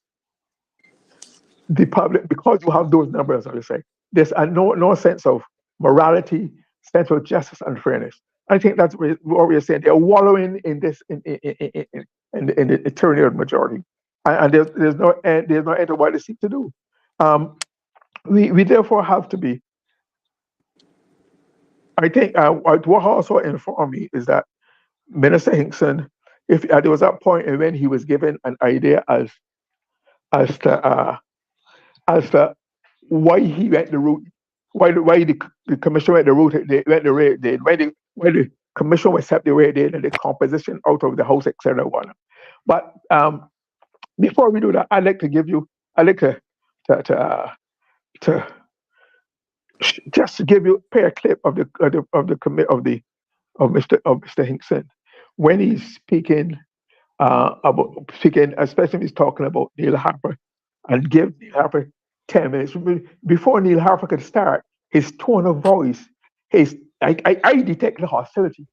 the public because you have those numbers, as I say. There's no sense of morality, sense of justice and fairness. I think that's what we're saying. They're wallowing in this in the tyranny of the majority, and there's no end to what they seek to do. We therefore have to be. I think what also informed me is that Minister Hinkson, if there was that point when he was given an idea as to why he went the route, why the commission went the route they went the way it did, why the commission was set the way it did, and the composition out of the House, etc. But before we do that, I'd like to just to give you a clip of Mr. Hinkson when he's speaking especially when he's talking about Neil Harper, and give Neil Harper 10 minutes. Before Neil Harper could start, his tone of voice, I detected hostility.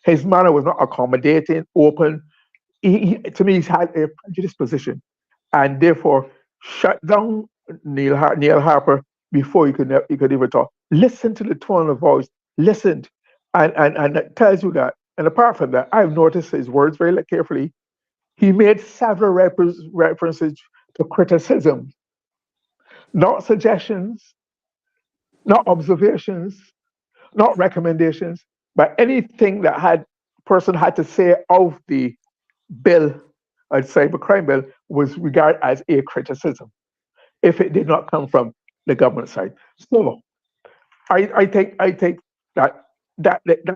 His manner was not accommodating, open. To me, he's had a prejudiced position, and therefore shut down Neil Harper before he could even talk. Listen to the tone of voice. Listen, and it tells you that. And apart from that, I've noticed his words very carefully. He made several references to criticism, not suggestions, not observations, not recommendations, but anything that person had to say of the bill, a cybercrime bill, was regarded as a criticism if it did not come from the government side. So I think that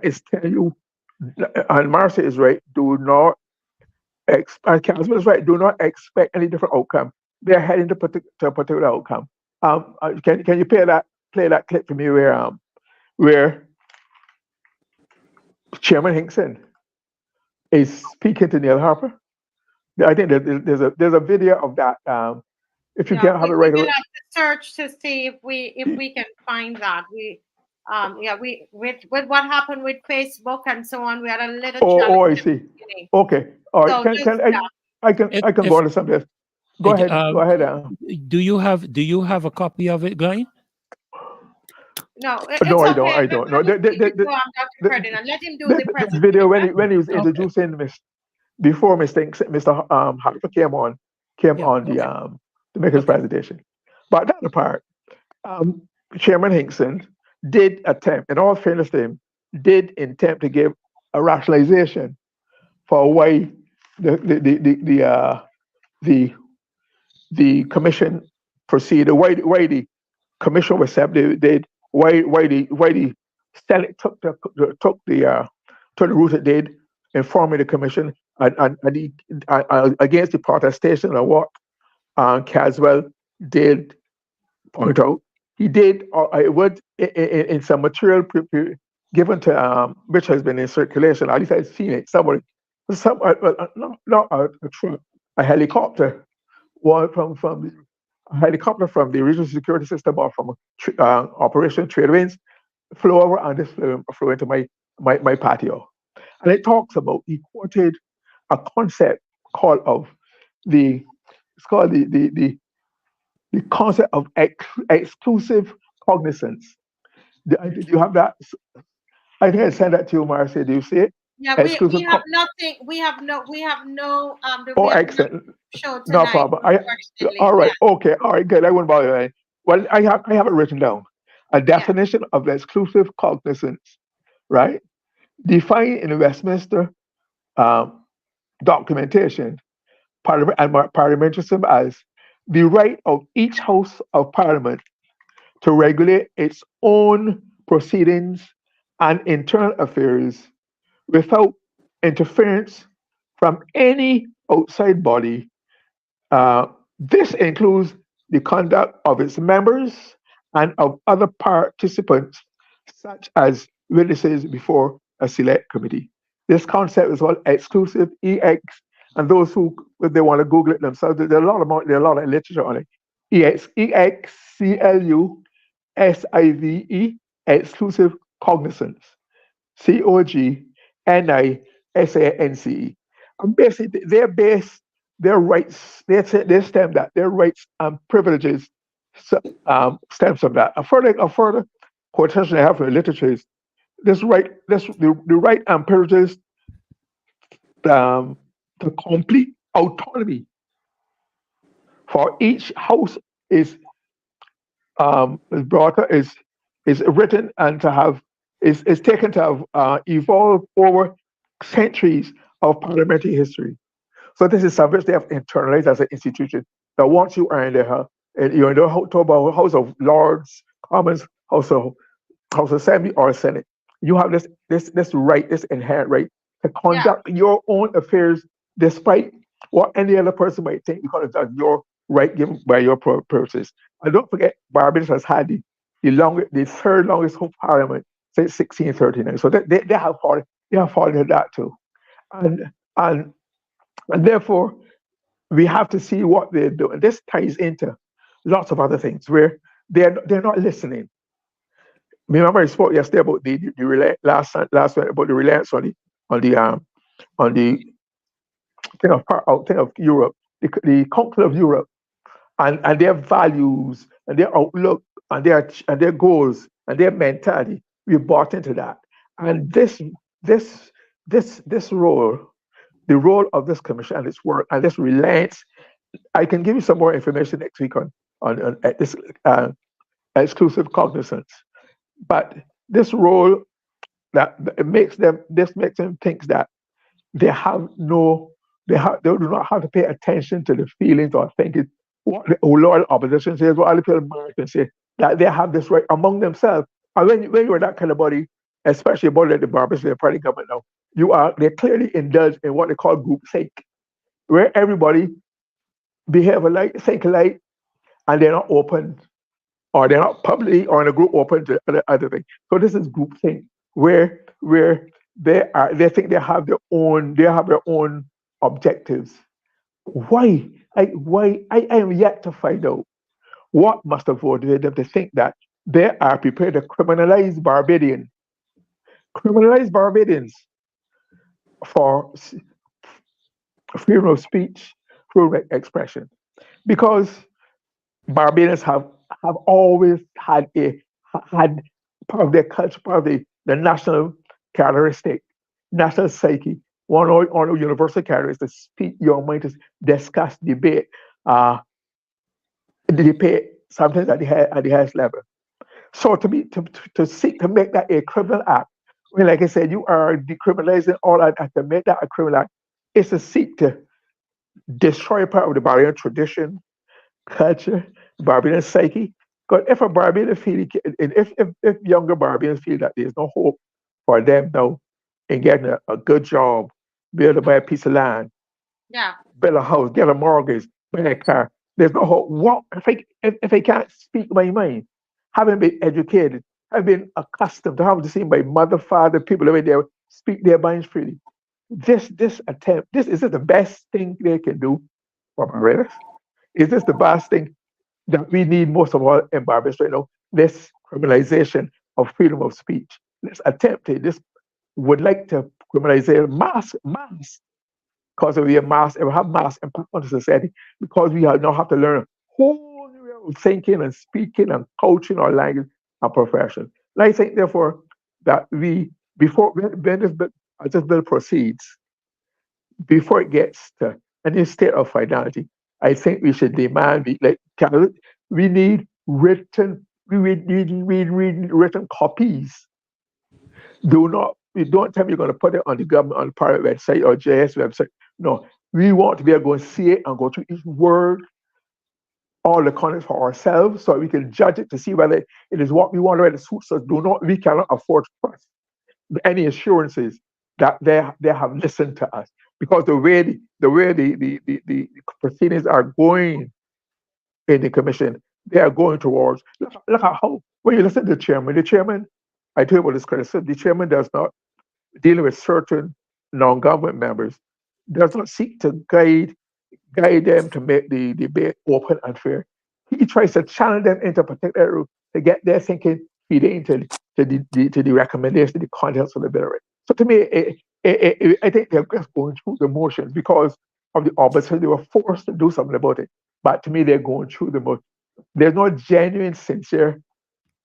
is telling you, and Marcia is right. Do not Councilman is right. Do not expect any different outcome. They're heading to a particular outcome. Can you play that clip for me where Chairman Hinkson is speaking to Neil Harper? I think there's a video of that If you Yeah, can't have it we right will away. have to search to see if we can find that. Yeah, we with what happened with Facebook and so on, we had a little Oh, challenge I at the see. beginning. Okay. All right. So just Can yeah, I can go If on to something else. Go ahead. Go ahead. do you have a copy of it, Glenn? no, No, it's I don't. okay. I don't. No. I will speak to Dr. The, Ferdinand. Let him do the this video presentation. when he was Okay. introducing before Mr. Harper came Yeah. on Okay. to make his Okay. presentation. But that apart, Chairman Hinkson did attempt, in all fairness to him, did attempt to give a rationalization for why the the commission proceeded, why the commission was set they did, why the Senate took the route it did, informing the commission against the protestation of what Caswell did point out. He did it would in some material given to which has been in circulation. At least I've seen it. Not a truck, a helicopter, one from a helicopter from the regional security system or from Operation Trade Winds flew over and this flew into my patio. And it talks about, he quoted a concept called of the, it's called the concept of exclusive cognizance. Did you have that? I think I sent that to you, Marcia. Do you see it? Yeah, we Exclusive. have nothing. We have no. We have no. Oh, We have no excellent. show No tonight, problem. unfortunately. All right. Yeah. Okay. All right. Good. I wouldn't bother you. Well, I have it written down. A Yeah. definition of exclusive cognizance, right? Defined in Westminster documentation, parliamentarism as the right of each House of Parliament to regulate its own proceedings and internal affairs without interference from any outside body. This includes the conduct of its members and of other participants, such as witnesses before a select committee. This concept is called exclusive EX, and those who if they want to Google it themselves, there's a lot of literature on it. EXCLUSIVE, exclusive cognizance. COGNISANCE. And basically, their rights, they stem that their rights and privileges stems from that. A further quotation I have from the literature is the right and privileges to complete autonomy for each house is brought is written and to have is taken to have evolved over centuries of parliamentary history. So this is something they have internalized as an institution that once you are in the you're in the talk about House of Lords, Commons, House of Assembly or Senate, you have this right, this inherent right to Yeah. conduct your own affairs despite what any other person might think, because that's your right given by your purposes. And don't forget, Barbados has had the third longest home parliament since 1639. So they have followed that too, and and and therefore we have to see what they're doing. This ties into lots of other things where they're not listening. Remember, I spoke yesterday about the last night about the reliance on the thing of Europe, the Council of Europe, and their values and their outlook and their goals and their mentality. We bought into that, and this role, the role of this commission and its work and this reliance. I can give you some more information next week on this exclusive cognizance, but this role that it makes them this makes them think that they have no they do not have to pay attention to the feelings or thinking what the loyal opposition says, what other people Americans say, that they have this right among themselves. And when you're that kind of body, especially a body like the Barbers, the party government now, they clearly indulge in what they call group think, where everybody behave alike, think alike, and they're not open or they're not publicly or in a group open to other things. So this is group think, where they think they have their own objectives I am yet to find out what must have motivated them to think that they are prepared to criminalize Barbadians for freedom of speech, freedom of expression, because Barbadians have always had part of their culture, part of the national characteristic, national psyche. One of universal characteristics to speak your mind, to discuss, debate, uh, debate sometimes at the highest level. So to seek to make that a criminal act, when, like I said, you are decriminalizing all that, and to make that a criminal act, is to seek to destroy part of the Barbarian tradition, culture, Barbarian psyche. Because if a Barbarian feel, if younger Barbarians feel that there's no hope for them now in getting a good job, be able to buy a piece of land, Yeah. build a house, get a mortgage, buy a car, there's no hope. What if I can't speak my mind? Having been educated, I've been accustomed to having to see my mother, father, people over there speak their minds freely. Is this the best thing they can do for Barbados? Is this the best thing that we need most of all in Barbados right now? This criminalization of freedom of speech. Let's attempt it. This would like to criminalize mass, because we are mass, it will have mass impact on the society, because we now have to learn a whole new way of thinking and speaking and coaching our language and profession. And I think, therefore, that when this bill proceeds, before it gets to any state of finality, I think we should demand, we need written, written copies. Don't tell me you're going to put it on the government, on the private website or JS website. No, we want to be able to go and see it and go through each word, all the content for ourselves, so we can judge it to see whether it is what we want, whether it suits us. We cannot afford to trust any assurances that they have listened to us, because the way the proceedings are going in the commission, they are going towards, look at how, when you listen to the chairman, I told you about this criticism, the chairman does not, dealing with certain non-government members, does not seek to guide them to make the debate open and fair. He tries to channel them into a particular route to get their thinking feeding into the recommendation, the contents of the bill. So to me, I think they're just going through the motions because of the opposition. They were forced to do something about it. But to me, they're going through the motions. There's no genuine, sincere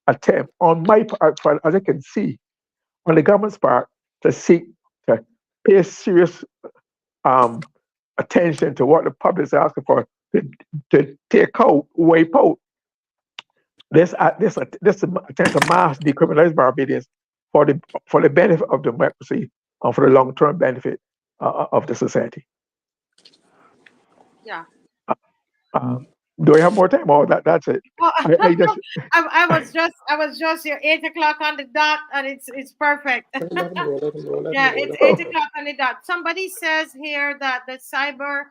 attempt on my part, as I can see, on the government's part, to seek to pay serious attention to what the public is asking for, to wipe out this attempt to mass decriminalize Barbadians for the benefit of democracy and for the long-term benefit of the society. Yeah. Do I have more time? Oh, that's it. Well, I just I was just here 8 o'clock on the dot, and it's perfect. Let him go, let him go, let Yeah, him go, it's let him 8 o'clock on the dot. Somebody says here that the cyber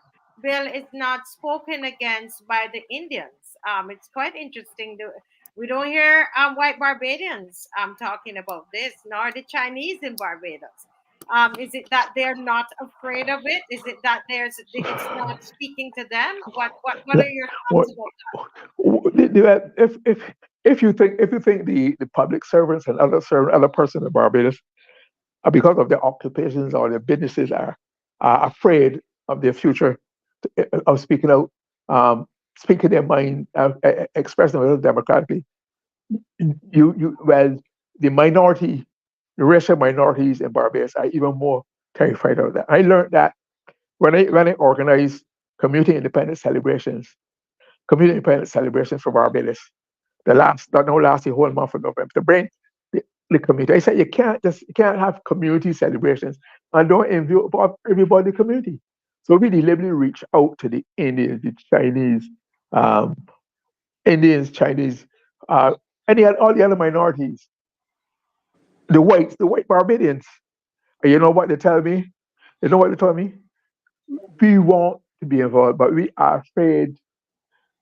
bill is not spoken against by the Indians. It's quite interesting. We don't hear white Barbadians talking about this, nor the Chinese in Barbados. Is it that they're not afraid of it? Is it that it's not speaking to them? What are your what, thoughts about if you think the public servants and other persons in Barbados, because of their occupations or their businesses, are afraid of their future, of speaking out, speaking their mind, expressing themselves democratically, well, the racial minorities in Barbados are even more terrified of that. I learned that when I organized community independence celebrations for Barbados, the whole month of November, to bring the community. I said you can't have community celebrations and don't involve everybody in the community. So we deliberately reach out to the Indians, the Chinese, Chinese, all the other minorities, the white Barbadians. And you know what they tell me? You know what they tell me? We want to be involved, but we are afraid.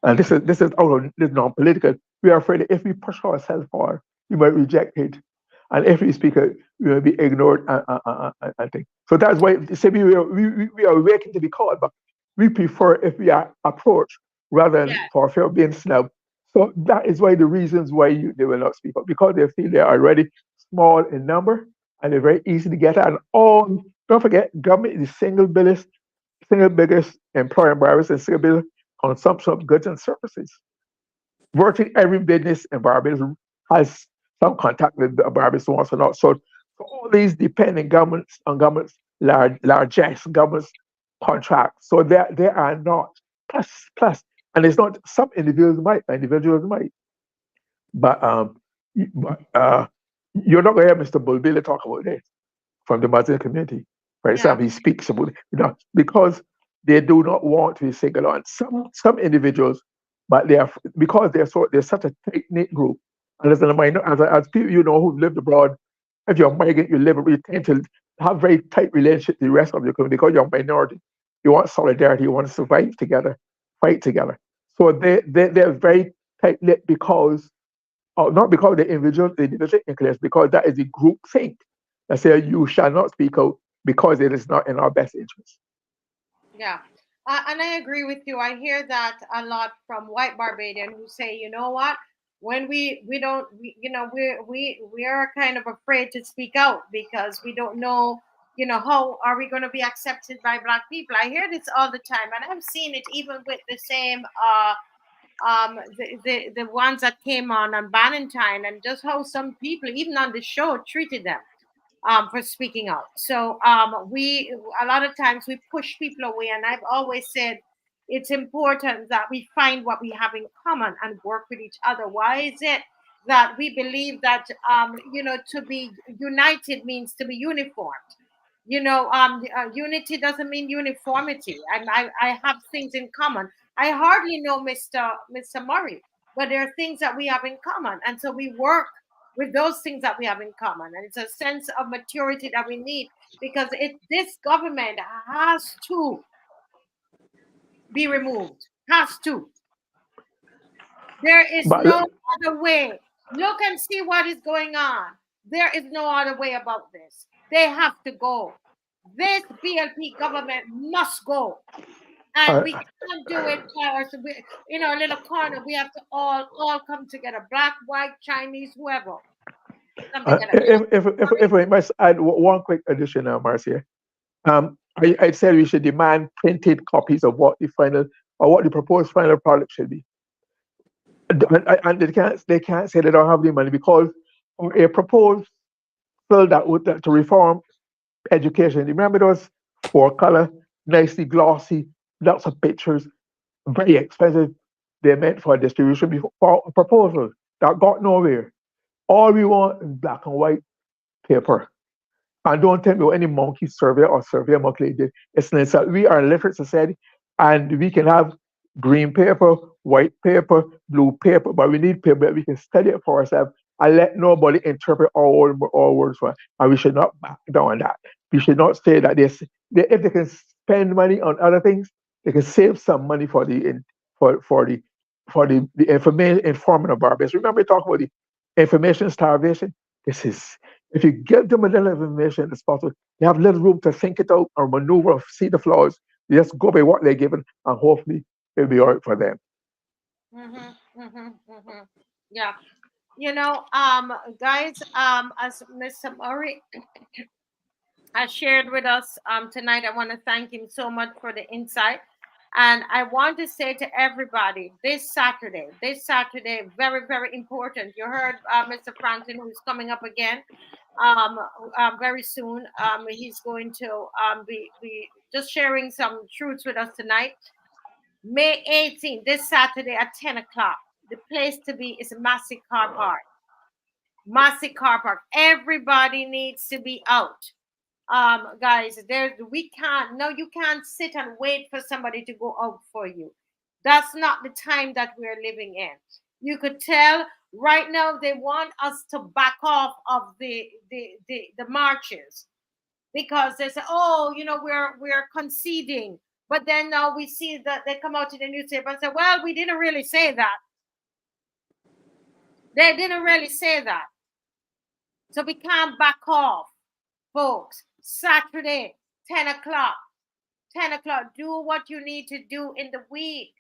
And this is non-political. We are afraid that if we push ourselves forward, we might reject it, and if we speak it, we will be ignored and things. So that's why we are waiting to be called. But we prefer if we are approached rather than Yes. for fear of being snubbed. So that is why the reasons why they will not speak up, because they feel they are already small in number and they're very easy to get at. And all, don't forget, government is the single biggest employer in Barbados and single biggest consumption of goods and services. Virtually every business in Barbados has some contact with Barbados once or not. So all these depend on governments largesse, governments contracts. So they are not plus, and it's not some individuals might, but you're not going to hear Mr. Bulbila talk about this from the Muslim community. For Yeah. example, he speaks about because they do not want to be singled on. Some individuals, but they are because they're such a tight knit group. And as people who lived abroad, if you're migrant, you tend to have very tight relationship with the rest of your community because you're a minority. You want solidarity. You want to survive together, fight together. So they're very tight knit because not because of the individual inclination, because that is the group thing. That say you shall not speak out because it is not in our best interest. Yeah. And I agree with you. I hear that a lot from white Barbadian who say, you know what, when we don't, we are kind of afraid to speak out because we don't know, how are we going to be accepted by Black people. I hear this all the time, and I've seen it even with the same the ones that came on Valentine, and just how some people even on the show treated them for speaking out. So we a lot of times we push people away, and I've always said it's important that we find what we have in common and work with each other. Why is it that we believe that to be united means to be uniformed? Unity doesn't mean uniformity, and I have things in common. I hardly know Mr. Murray, but there are things that we have in common, and so we work with those things that we have in common. And it's a sense of maturity that we need, because this government has to be removed. Has to. There is But no other way. Look and see what is going on. There is no other way about this. They have to go. This BLP government must go. And uh, we can't do it in our little corner. We have to all come together. Black, white, Chinese, whoever. Come together. if I must add one quick addition, Marcia, I said we should demand printed copies of what the proposed final product should be. And they can't say they don't have the money because a proposed bill to reform education. Remember those four color, nicely glossy, lots of pictures, very expensive. They meant for distribution before a proposal that got nowhere. All we want is black and white paper. And don't tell me what any monkey survey or survey monkey did. We are a literate society, and we can have green paper, white paper, blue paper, but we need paper that we can study it for ourselves and let nobody interpret our words for us. And we should not back down on that. We should not say that if they can spend money on other things, they can save some money for the information informing of Barbados. Remember, we talked about the information starvation. This is if you give them a little information as possible, they have little room to think it out or maneuver or see the flaws. They just go by what they're given, and hopefully it'll be all right for them. Yeah. Guys, as Mr. Murray has shared with us tonight, I want to thank him so much for the insight. And I want to say to everybody, this Saturday, very, very important. You heard Mr. Franklin, who's coming up again very soon. He's going to be just sharing some truths with us tonight. May 18th, this Saturday at 10 o'clock. The place to be is Massey Car Park. Massey Car Park. Everybody needs to be out. Guys, you can't sit and wait for somebody to go out for you. That's not the time that we're living in. You could tell right now they want us to back off of the marches, because they say, oh, we're conceding. But then now we see that they come out in the newspaper and say, well, we didn't really say that. They didn't really say that. So we can't back off, folks. Saturday, 10 o'clock. 10 o'clock. Do what you need to do in the week.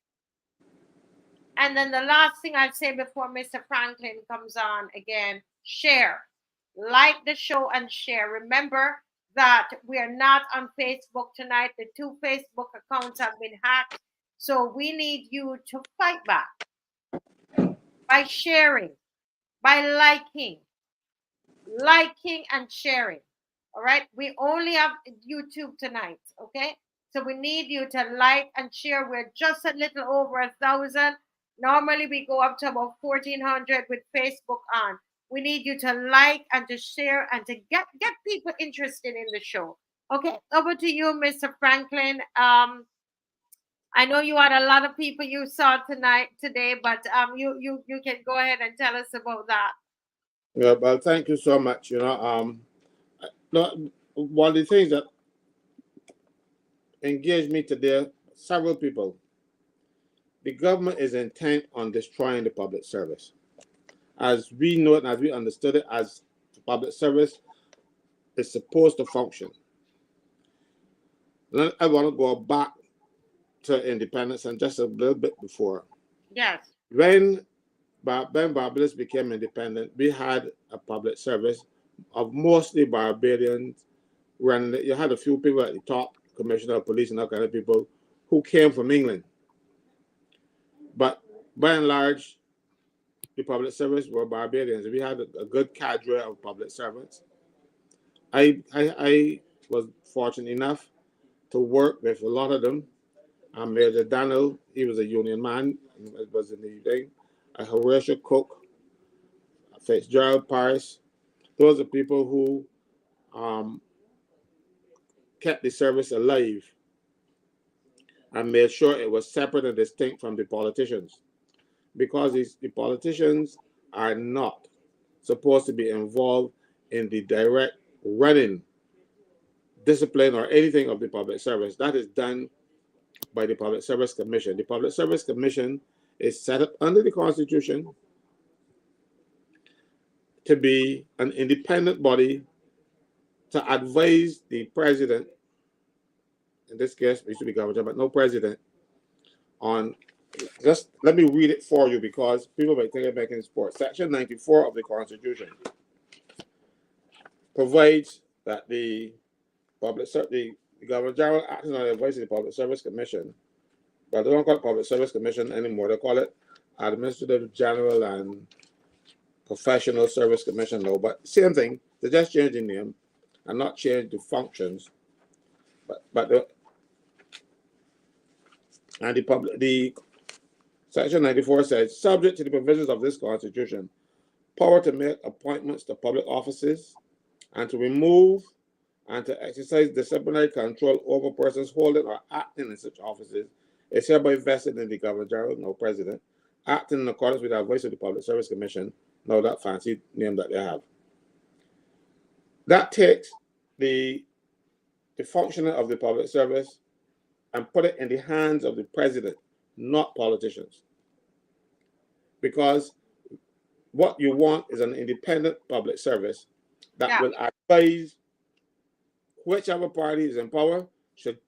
And then the last thing I'd say before Mr. Franklin comes on again, share. Like the show and share. Remember that we are not on Facebook tonight. The 2 Facebook accounts have been hacked. So we need you to fight back by sharing, by liking and sharing. All right. We only have YouTube tonight. Okay. So we need you to like and share. We're just a little over 1,000. Normally we go up to about 1,400 with Facebook on. We need you to like and to share and to get people interested in the show. Okay. Over to you, Mr. Franklin. I know you had a lot of people you saw today, but you can go ahead and tell us about that. Yeah, well, thank you so much. One of the things that engaged me today, several people, the government is intent on destroying the public service. As we know it and as we understood it, as public service is supposed to function. I want to go back to independence and just a little bit before. Yes. When Barbados became independent, we had a public service of mostly Barbadians. When you had a few people at the top, commissioner of police and that kind of people, who came from England. But by and large, the public service were Barbadians. We had a good cadre of public servants. I was fortunate enough to work with a lot of them. Major Daniel, he was a union man, it was in the thing. Horatio Cook, Fitzgerald Paris. Those are people who kept the service alive and made sure it was separate and distinct from the politicians. Because the politicians are not supposed to be involved in the direct running, discipline, or anything of the public service. That is done by the Public Service Commission. The Public Service Commission is set up under the Constitution to be an independent body to advise the president, in this case, it used to be governor, but no president, on, just let me read it for you because people might think I'm making sport. Section 94 of the Constitution provides that the Governor General acts on the advice of the Public Service Commission, but they don't call it Public Service Commission anymore. They call it Administrative General and Professional Service Commission now, but same thing. They just change the name and not change the functions. But the Section 94 says, subject to the provisions of this Constitution, power to make appointments to public offices and to remove and to exercise disciplinary control over persons holding or acting in such offices is hereby vested in the Governor General, no president, acting in accordance with the advice of the Public Service Commission, now that fancy name that they have. That takes the functioning of the public service and put it in the hands of the president, not politicians. Because what you want is an independent public service that will advise whichever party is in power should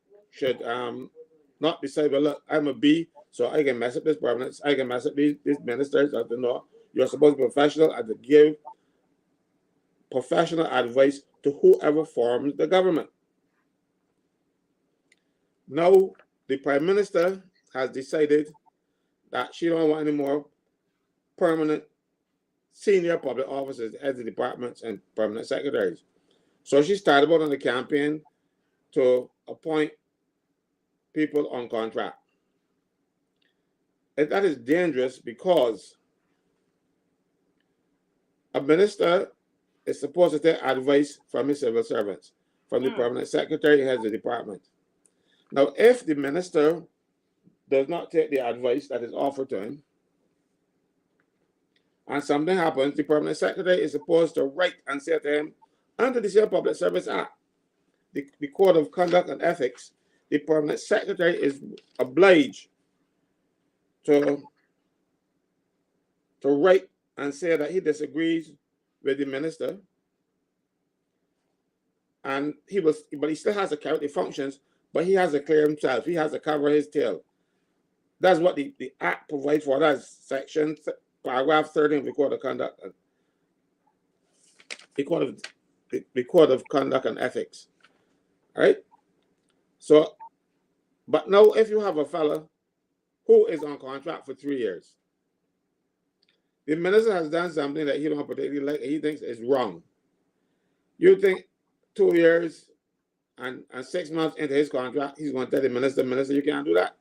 not decide, well, look, I'm a B, so I can mess up this permanence, I can mess up these ministers. No, you're supposed to be professional and to give professional advice to whoever forms the government. Now, the Prime Minister has decided that she don't want any more permanent senior public officers, heads of departments, and permanent secretaries. So she started out on the campaign to appoint people on contract. And that is dangerous because a minister is supposed to take advice from his civil servants, from the permanent secretary, heads of department. Now, if the minister does not take the advice that is offered to him, and something happens, the permanent secretary is supposed to write and say to him, under the same Public Service Act, the Code of Conduct and Ethics, the permanent secretary is obliged to write and say that he disagrees with the minister, and but he still has to carry the functions, but he has to clear himself. He has to cover his tail. That's what the Act provides for. That's section paragraph 13 of the Code of Conduct. The Code of Conduct and Ethics. All right? So, but now if you have a fella who is on contract for 3 years, the minister has done something that he don't particularly like, he thinks is wrong. You think 2 years and 6 months into his contract, he's going to tell the minister, you can't do that.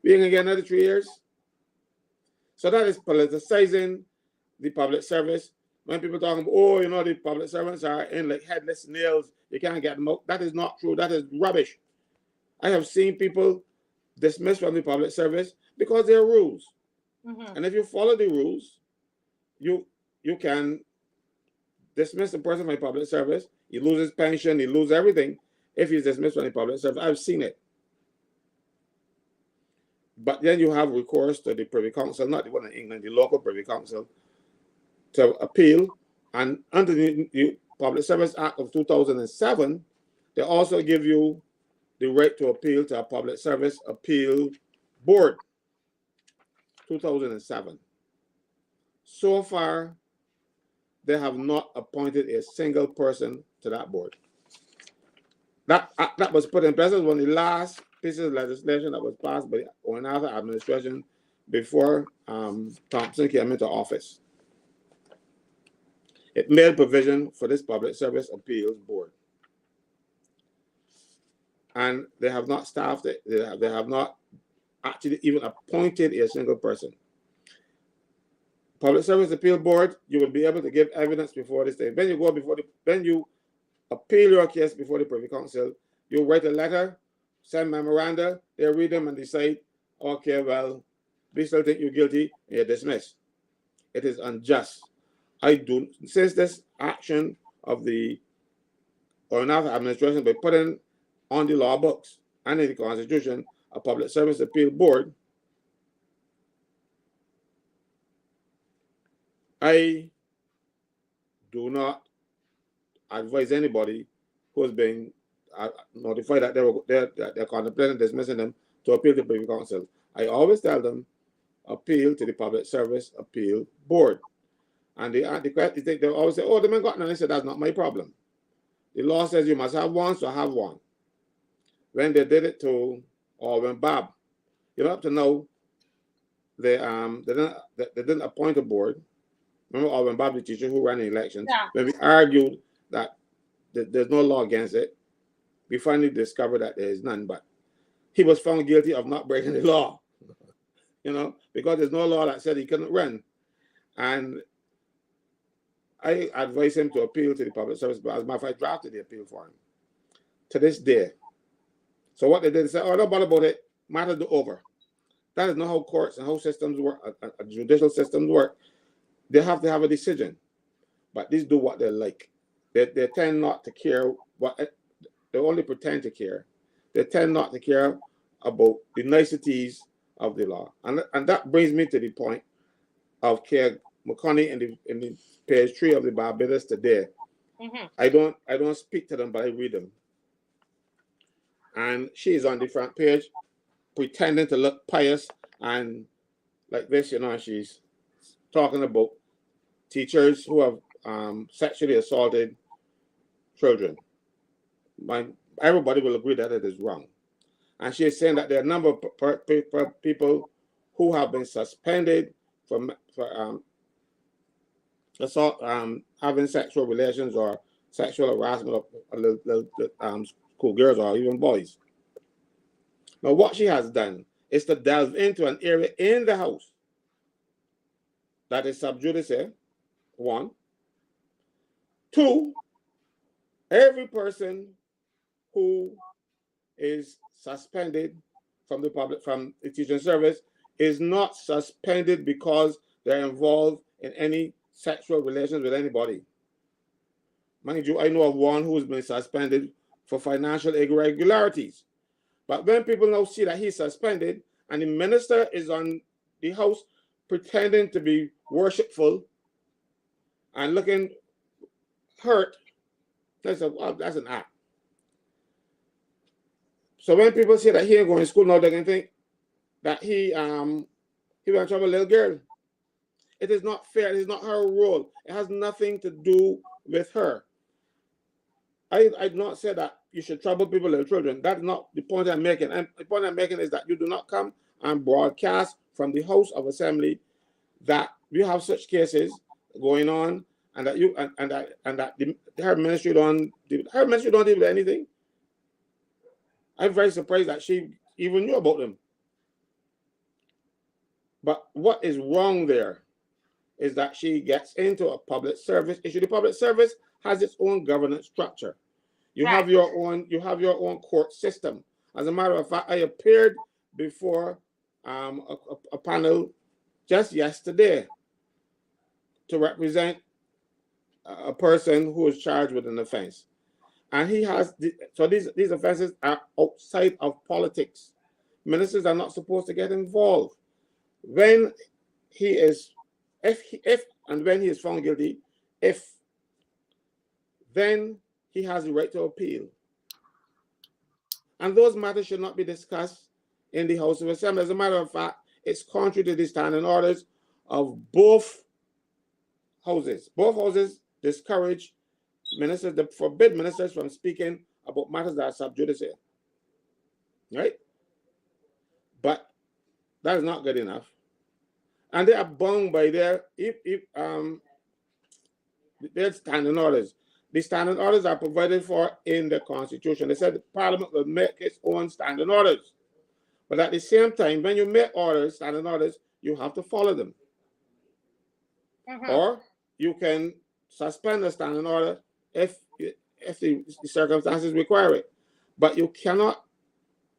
We ain't going to get another 3 years. So that is politicizing the public service. When people talk about, oh, you know, the public servants are in like headless nails, you can't get them out. That is not true. That is rubbish. I have seen people dismissed from the public service because there are rules. Mm-hmm. And if you follow the rules, you can dismiss a person from the public service. He loses pension, he loses everything if he's dismissed from the public service. I've seen it. But then you have recourse to the Privy Council, not the one in England, the local Privy Council, to appeal. And under the Public Service Act of 2007, they also give you the right to appeal to a Public Service Appeal Board. 2007. So far, they have not appointed a single person to that board. That was put in place as one of the last pieces of legislation that was passed by the Owenatha administration before Thompson came into office. It made provision for this Public Service Appeals Board. And they have not staffed it. They have not actually even appointed a single person. Public Service Appeal Board, you will be able to give evidence before this thing. When you go before when you appeal your case before the Privy Council, you write a letter, send memoranda, they read them and decide, okay, well, we still think you're guilty, and you're dismissed. It is unjust. Since this action of the Owenatha administration by putting on the law books and in the Constitution a Public Service Appeal Board, I do not advise anybody who has been notified that they're contemplating dismissing them to appeal to the Privy Council. I always tell them, appeal to the Public Service Appeal Board. And they always say, oh, they haven't got none. I said, that's not my problem. The law says you must have one, so have one. When they did it to Alvin Bob, up to now, they didn't appoint a board. Remember Alvin Bob, the teacher who ran the elections? Yeah. When we argued that there's no law against it, we finally discovered that there is none, but he was found guilty of not breaking the law, because there's no law that said he couldn't run. And I advised him to appeal to the Public Service, but as a matter of fact, I drafted the appeal for him to this day. So what they did is say, oh, don't bother about it, matter's over. That is not how courts and how systems work, judicial systems work. They have to have a decision, but these do what they like. They tend not to care they only pretend to care. They tend not to care about the niceties of the law. And that brings me to the point of Care McConney in the page 3 of the Barbados today. Mm-hmm. I don't speak to them, but I read them. And she's on the front page pretending to look pious and like this, she's talking about teachers who have sexually assaulted children. Everybody will agree that it is wrong. And she is saying that there are a number of people who have been suspended for assault, having sexual relations or sexual harassment of schoolgirls or even boys. Now, what she has done is to delve into an area in the house that is sub judice, 1. 2, every person who is suspended from the teaching service is not suspended because they're involved in any sexual relations with anybody. Mind you, I know of one who's been suspended for financial irregularities. But when people now see that he's suspended and the minister is on the house pretending to be worshipful and looking hurt, they say, well, that's an act. So when people say that he ain't going to school now, they can think that he went to trouble a little girl. It is not fair. It is not her role. It has nothing to do with her. I do not say that you should trouble people, little children. That's not the point I'm making. And the point I'm making is that you do not come and broadcast from the House of Assembly that we have such cases going on, and that you and that her ministry don't deal with anything. I'm very surprised that she even knew about them. But what is wrong there is that she gets into a public service issue. The public service has its own governance structure. You have your own court system. As a matter of fact, I appeared before a panel just yesterday to represent a person who is charged with an offense. And he has, so these offenses are outside of politics. Ministers are not supposed to get involved. When he is, if and when he is found guilty, then he has the right to appeal. And those matters should not be discussed in the House of Assembly. As a matter of fact, it's contrary to the standing orders of both houses. Both houses discourage ministers, they forbid ministers from speaking about matters that are sub judice. Right? But that is not good enough. And they are bound by their standing orders. The standing orders are provided for in the Constitution. They said the Parliament will make its own standing orders. But at the same time, when you make orders, standing orders, you have to follow them. Or you can suspend a standing order if the circumstances require it. But you cannot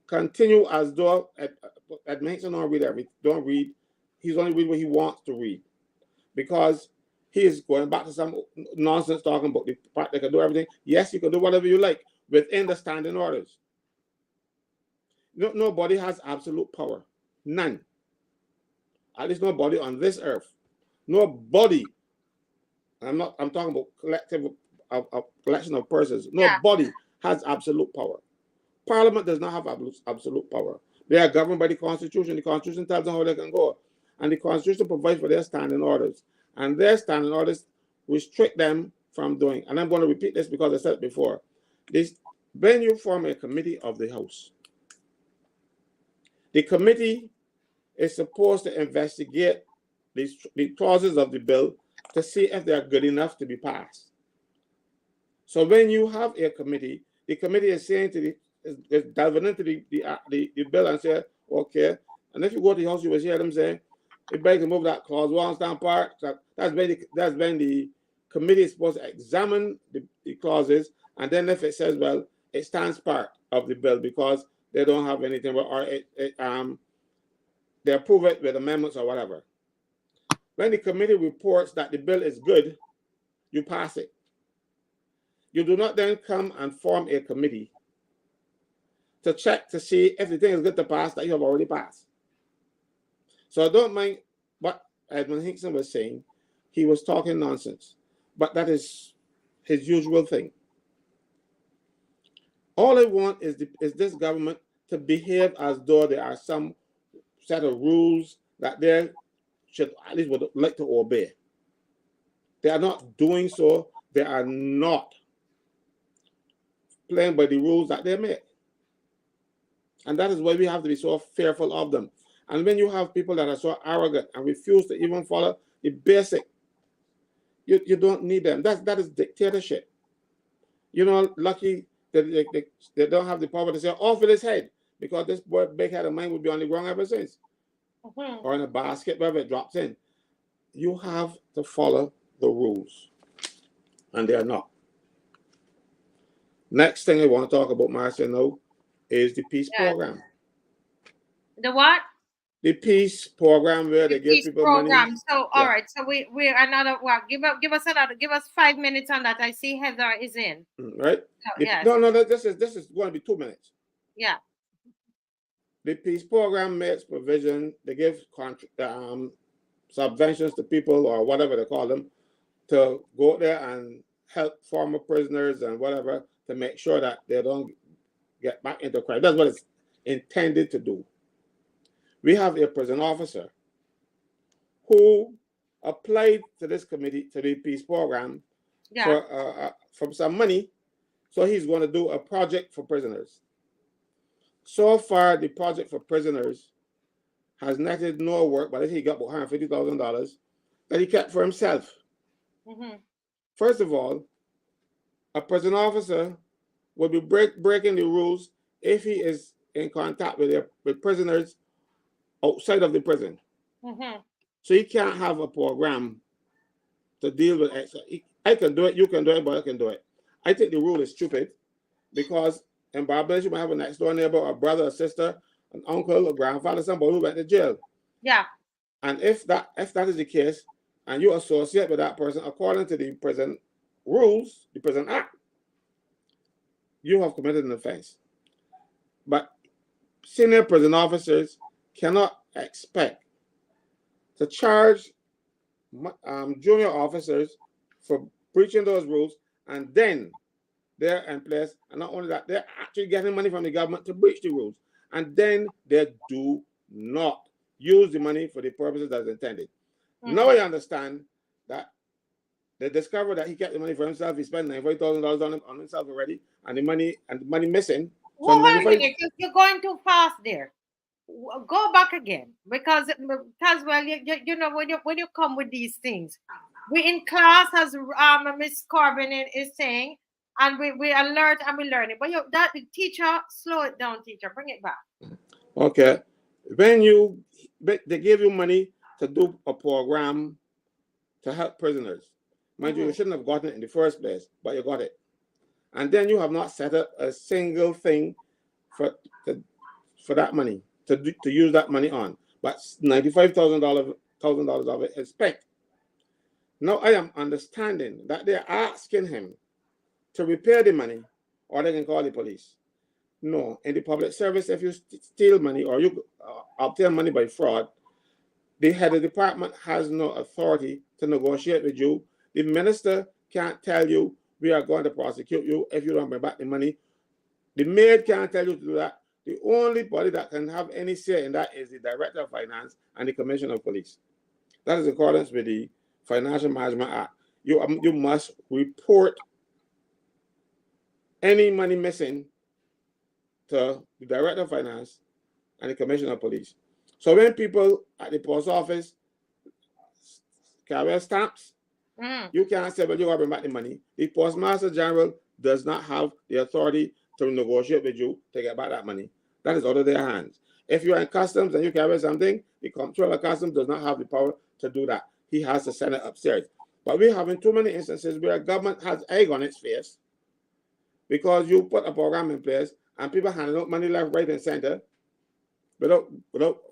continue as though Ed Hinkson don't read. He's only read what he wants to read, because he is going back to some nonsense talking about the part they can do everything. Yes, you can do whatever you like within the standing orders. Nobody has absolute power. None. At least nobody on this earth. Nobody. I'm talking about a collection of persons. Nobody has absolute power. Parliament does not have absolute power. They are governed by the Constitution. The Constitution tells them how they can go. And the Constitution provides for their standing orders. And their standing orders restrict them from doing. And I'm going to repeat this because I said it before. When you form a committee of the House, the committee is supposed to investigate the clauses of the bill to see if they are good enough to be passed. So when you have a committee, the committee is saying is delving into the bill and say, okay. And if you go to the House, you will hear them say, it better to move that clause 1 stand part. That's when the committee is supposed to examine the clauses, and then if it says, well, it stands part of the bill because they don't have anything, or they approve it with amendments or whatever. When the committee reports that the bill is good, you pass it. You do not then come and form a committee to check to see if the thing is good to pass that you have already passed. So I don't mind what Edmund Hinkson was saying. He was talking nonsense, but that is his usual thing. All I want is this government to behave as though there are some set of rules that they should at least would like to obey. They are not doing so. They are not playing by the rules that they make. And that is why we have to be so fearful of them. And when you have people that are so arrogant and refuse to even follow the basic, you don't need them. That is dictatorship. Lucky that they don't have the power to say, off with his head, because this boy big head of mine would be on the ground ever since. Or in a basket, wherever it drops in. You have to follow the rules. And they are not. Next thing I want to talk about, Marcia, now, is the peace program. The what? The peace program where they give people money. So all right, so we're another. Well, give us 5 minutes on that. I see Heather is in. Right. So, yes. No. This is going to be 2 minutes. Yeah. The peace program makes provision. They give subventions to people or whatever they call them to go there and help former prisoners and whatever to make sure that they don't get back into crime. That's what it's intended to do. We have a prison officer who applied to this committee, to the peace program, for some money. So he's going to do a project for prisoners. So far, the project for prisoners has netted no work, but I think he got about $150,000 that he kept for himself. First of all, a prison officer will be breaking the rules if he is in contact with prisoners outside of the prison. So he can't have a program to deal with it. I can do it, you can do it, but I can do it. I think the rule is stupid because in Barbados, you might have a next door neighbor, a brother, a sister, an uncle, a grandfather, somebody who went to jail. Yeah. And if that is the case, and you associate with that person according to the prison rules, the prison act, you have committed an offense. But senior prison officers cannot expect to charge junior officers for breaching those rules, and then they're in place. And not only that, they're actually getting money from the government to breach the rules. And then they do not use the money for the purposes that's intended. Now I understand that they discovered that he kept the money for himself. He spent $95,000 on himself already, and the money missing. Well, wait a minute, you're going too fast there. Go back again, because well, you know, when you come with these things, we in class, as Miss Corbin is saying, and we alert and we learn it. But that teacher, slow it down, teacher, bring it back. Okay, when they give you money to do a program to help prisoners, mind you shouldn't have gotten it in the first place, but you got it, and then you have not set up a single thing for that money to use that money on, but $95,000 of it is spent. Now I am understanding that they're asking him to repay the money, or they can call the police. No, in the public service, if you steal money or you obtain money by fraud, the head of the department has no authority to negotiate with you. The minister can't tell you, we are going to prosecute you if you don't bring back the money. The maid can't tell you to do that. The only body that can have any say in that is the Director of Finance and the Commissioner of Police. That is in accordance with the Financial Management Act. You must report any money missing to the Director of Finance and the Commissioner of Police. So when people at the post office carry stamps, you can't say, well, you got to bring back the money. The Postmaster General does not have the authority to negotiate with you to get back that money. That is out of their hands. If you're in customs and you carry something, the Comptroller of Customs does not have the power to do that. He has to send it upstairs. But we're having too many instances where government has egg on its face because you put a program in place and people handing out money left, right, and center without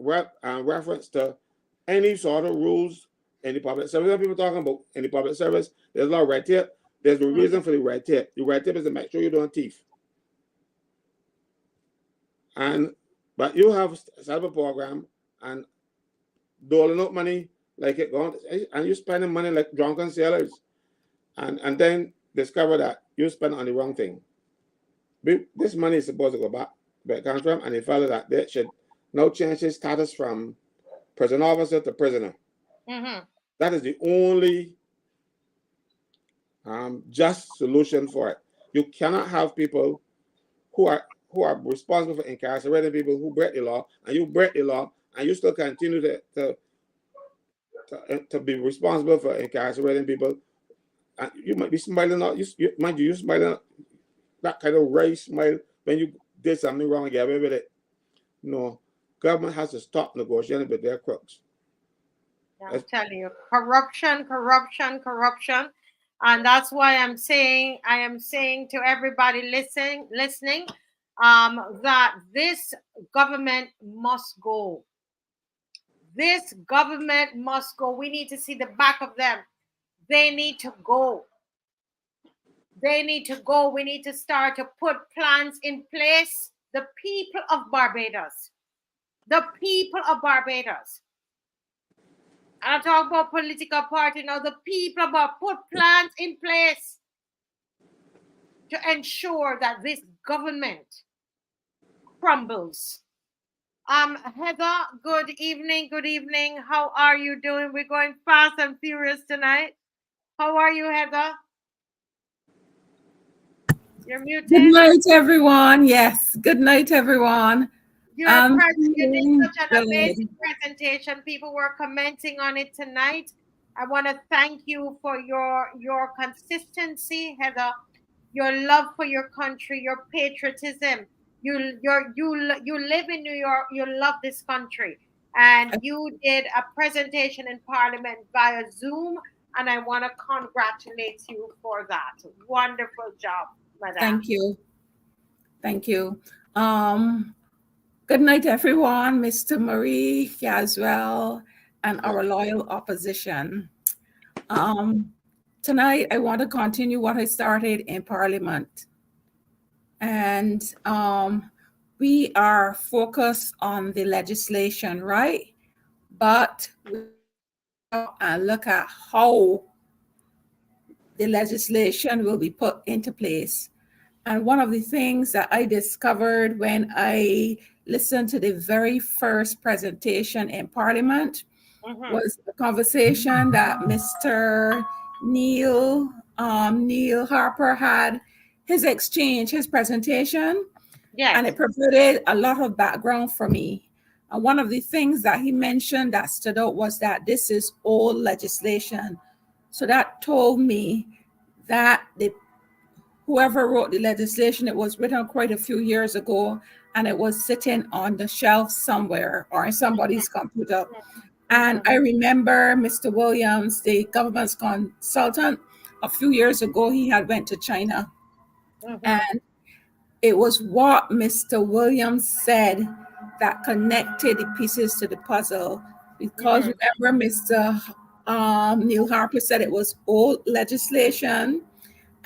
reference to any sort of rules in the public service. When people talking about in the public service, there's a lot of red tape. There's a reason for the red tape. The red tape is to make sure you don't thief. But you have set up a program and doling out money like it going, and you spending money like drunken sailors, and then discover that you spent on the wrong thing. This money is supposed to go back where it comes from, and they felt that they should now change his status from prison officer to prisoner. That is the only just solution for it. You cannot have people who are responsible for incarcerating people who break the law, and you break the law, and you still continue to be responsible for incarcerating people. And you might be smiling out. You smiling that kind of race smile when you did something wrong and get away with it. No, government has to stop negotiating with their crooks. I'm telling you, corruption, and that's why I am saying to everybody listening, that this government must go. This government must go. We need to see the back of them. They need to go. They need to go. We need to start to put plans in place. The people of Barbados. The people of Barbados. I'm talking about political party now. The people about put plans in place to ensure that this government crumbles. Heather, good evening. Good evening. How are you doing? We're going fast and furious tonight. How are you, Heather? You're Good muted. night, everyone. Yes, good night, everyone. You did Feeling such an good. amazing presentation. People were commenting on it tonight. I want to thank you for your consistency, Heather, your love for your country, your patriotism. You live in New York. You love this country, and you did a presentation in Parliament via Zoom. And I want to congratulate you for that. Wonderful job, madam. Thank you. Thank you. Good night, everyone. Mr. Marie, Caswell, and our loyal opposition. Tonight, I want to continue what I started in Parliament. And we are focused on the legislation, right? But we look at how the legislation will be put into place. And one of the things that I discovered when I listened to the very first presentation in Parliament was the conversation that Mr. Neil Harper had, his presentation. Yes. And it provided a lot of background for me. And one of the things that he mentioned that stood out was that this is old legislation. So that told me that whoever wrote the legislation, it was written quite a few years ago, and it was sitting on the shelf somewhere or in somebody's computer. And I remember Mr. Williams, the government's consultant, a few years ago, he had went to China. And it was what Mr. Williams said that connected the pieces to the puzzle. Because remember, Mr. Neil Harper said it was old legislation.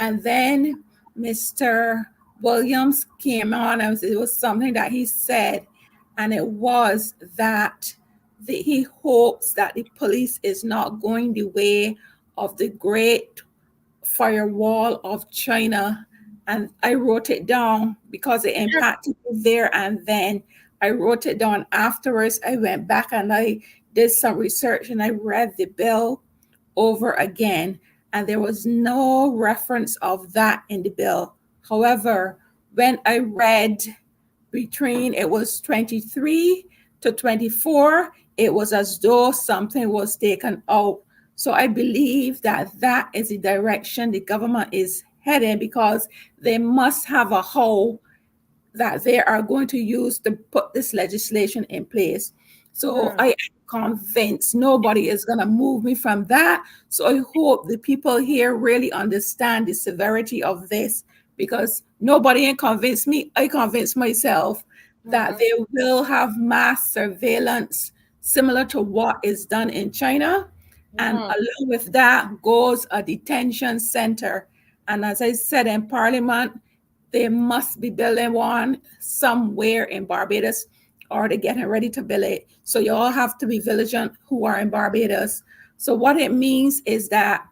And then Mr. Williams came on, and it was something that he said, and it was that he hopes that the police is not going the way of the great firewall of China. And I wrote it down because it impacted me there. And then I wrote it down afterwards. I went back and I did some research and I read the bill over again. And there was no reference of that in the bill. However, when I read between it was 23 to 24, it was as though something was taken out. So I believe that that is the direction the government is heading, because they must have a how that they are going to use to put this legislation in place. So I am convinced nobody is going to move me from that. So I hope the people here really understand the severity of this, because nobody can convince me. I convince myself that they will have mass surveillance similar to what is done in China. And along with that goes a detention center. And as I said in Parliament, they must be building one somewhere in Barbados, or they're getting ready to build it. So you all have to be vigilant who are in Barbados. So what it means is that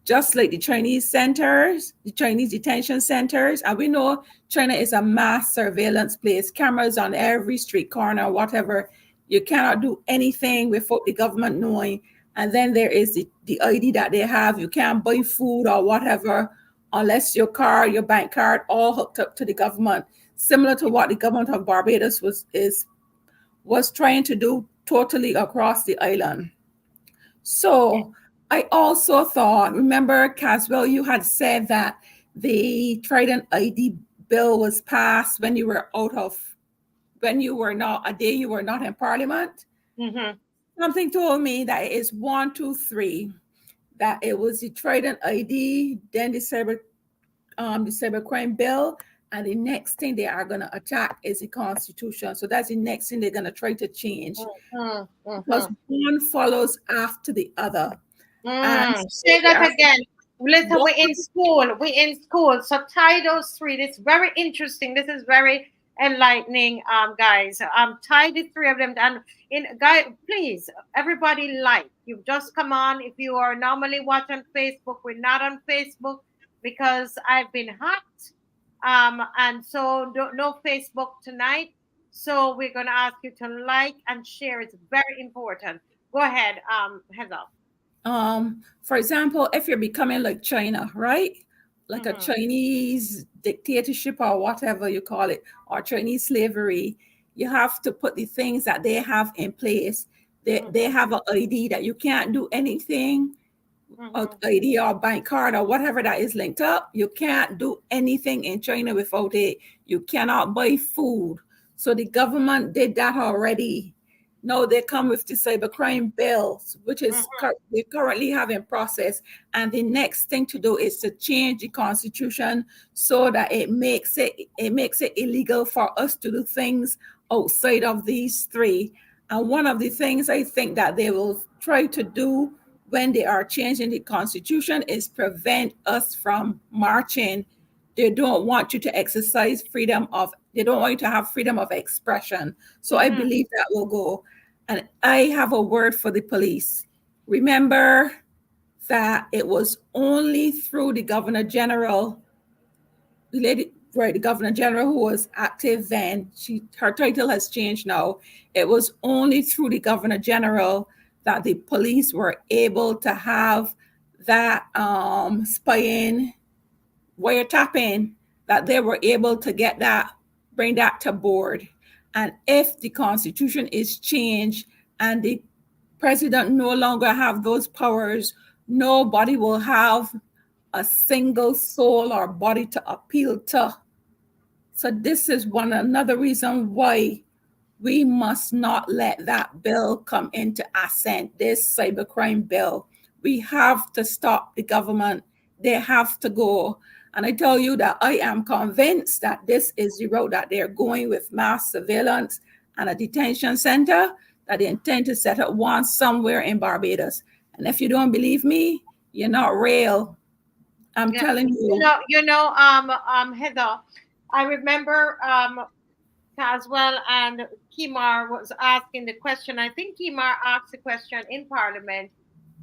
just like the Chinese centers, the Chinese detention centers, and we know China is a mass surveillance place, cameras on every street corner, whatever. You cannot do anything without the government knowing. And then there is the ID that they have. You can't buy food or whatever unless your card, your bank card, all hooked up to the government, similar to what the government of Barbados was trying to do totally across the island. So I also thought, remember, Caswell, you had said that the Trident ID bill was passed when you were not in Parliament. Something told me that it is 1, 2, 3, that it was the Trident ID, then the cybercrime bill, and the next thing they are going to attack is the Constitution. So that's the next thing they're going to try to change, because one follows after the other. Say that again. Listen, we're in school. So tie those three. This is very interesting. This is very enlightening, guys. Tie the three of them. And please, everybody, you've just come on. If you are normally watching Facebook, we're not on Facebook because I've been hacked. And so no Facebook tonight. So we're going to ask you to like and share. It's very important. Go ahead, Heather. For example, if you're becoming like China, right? Like a Mhm. Chinese dictatorship or whatever you call it, or Chinese slavery, you have to put the things that they have in place. They have an ID that you can't do anything, an ID or bank card or whatever that is linked up. You can't do anything in China without it. You cannot buy food. So the government did that already. No, they come with the cybercrime bills, which is they currently have in process. And the next thing to do is to change the constitution so that it makes it illegal for us to do things outside of these three. And one of the things I think that they will try to do when they are changing the constitution is prevent us from marching. They don't want you to exercise freedom of, they don't want you to have freedom of expression. So I believe that will go. And I have a word for the police. Remember that it was only through the Governor General, the Governor General who was active then, her title has changed now. It was only through the Governor General that the police were able to have that spying, wiretapping, that they were able to get that, bring that to board. And if the constitution is changed and the president no longer have those powers, nobody will have a single soul or body to appeal to. So this is another reason why we must not let that bill come into assent, this cybercrime bill. We have to stop the government. They have to go. And I tell you that I am convinced that this is the road that they're going with mass surveillance and a detention center that they intend to set up one somewhere in Barbados. And if you don't believe me, you're not real. I'm telling you. Heather, I remember Caswell and Kimar was asking the question. I think Kimar asked the question in Parliament.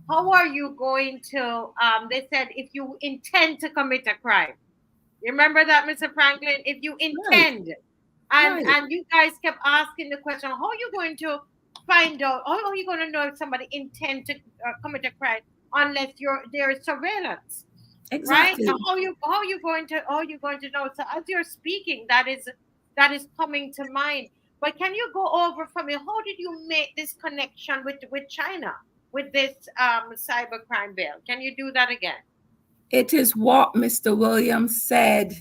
How are you going to, they said, if you intend to commit a crime? You remember that, Mr. Franklin? If you intend. Right. And you guys kept asking the question, how are you going to find out, how are you going to know if somebody intend to commit a crime unless there is surveillance? Exactly. Right? How are you going to know? So as you're speaking, that is coming to mind. But can you go over for me? How did you make this connection with China with this cybercrime bill? Can you do that again? It is what Mr. Williams said.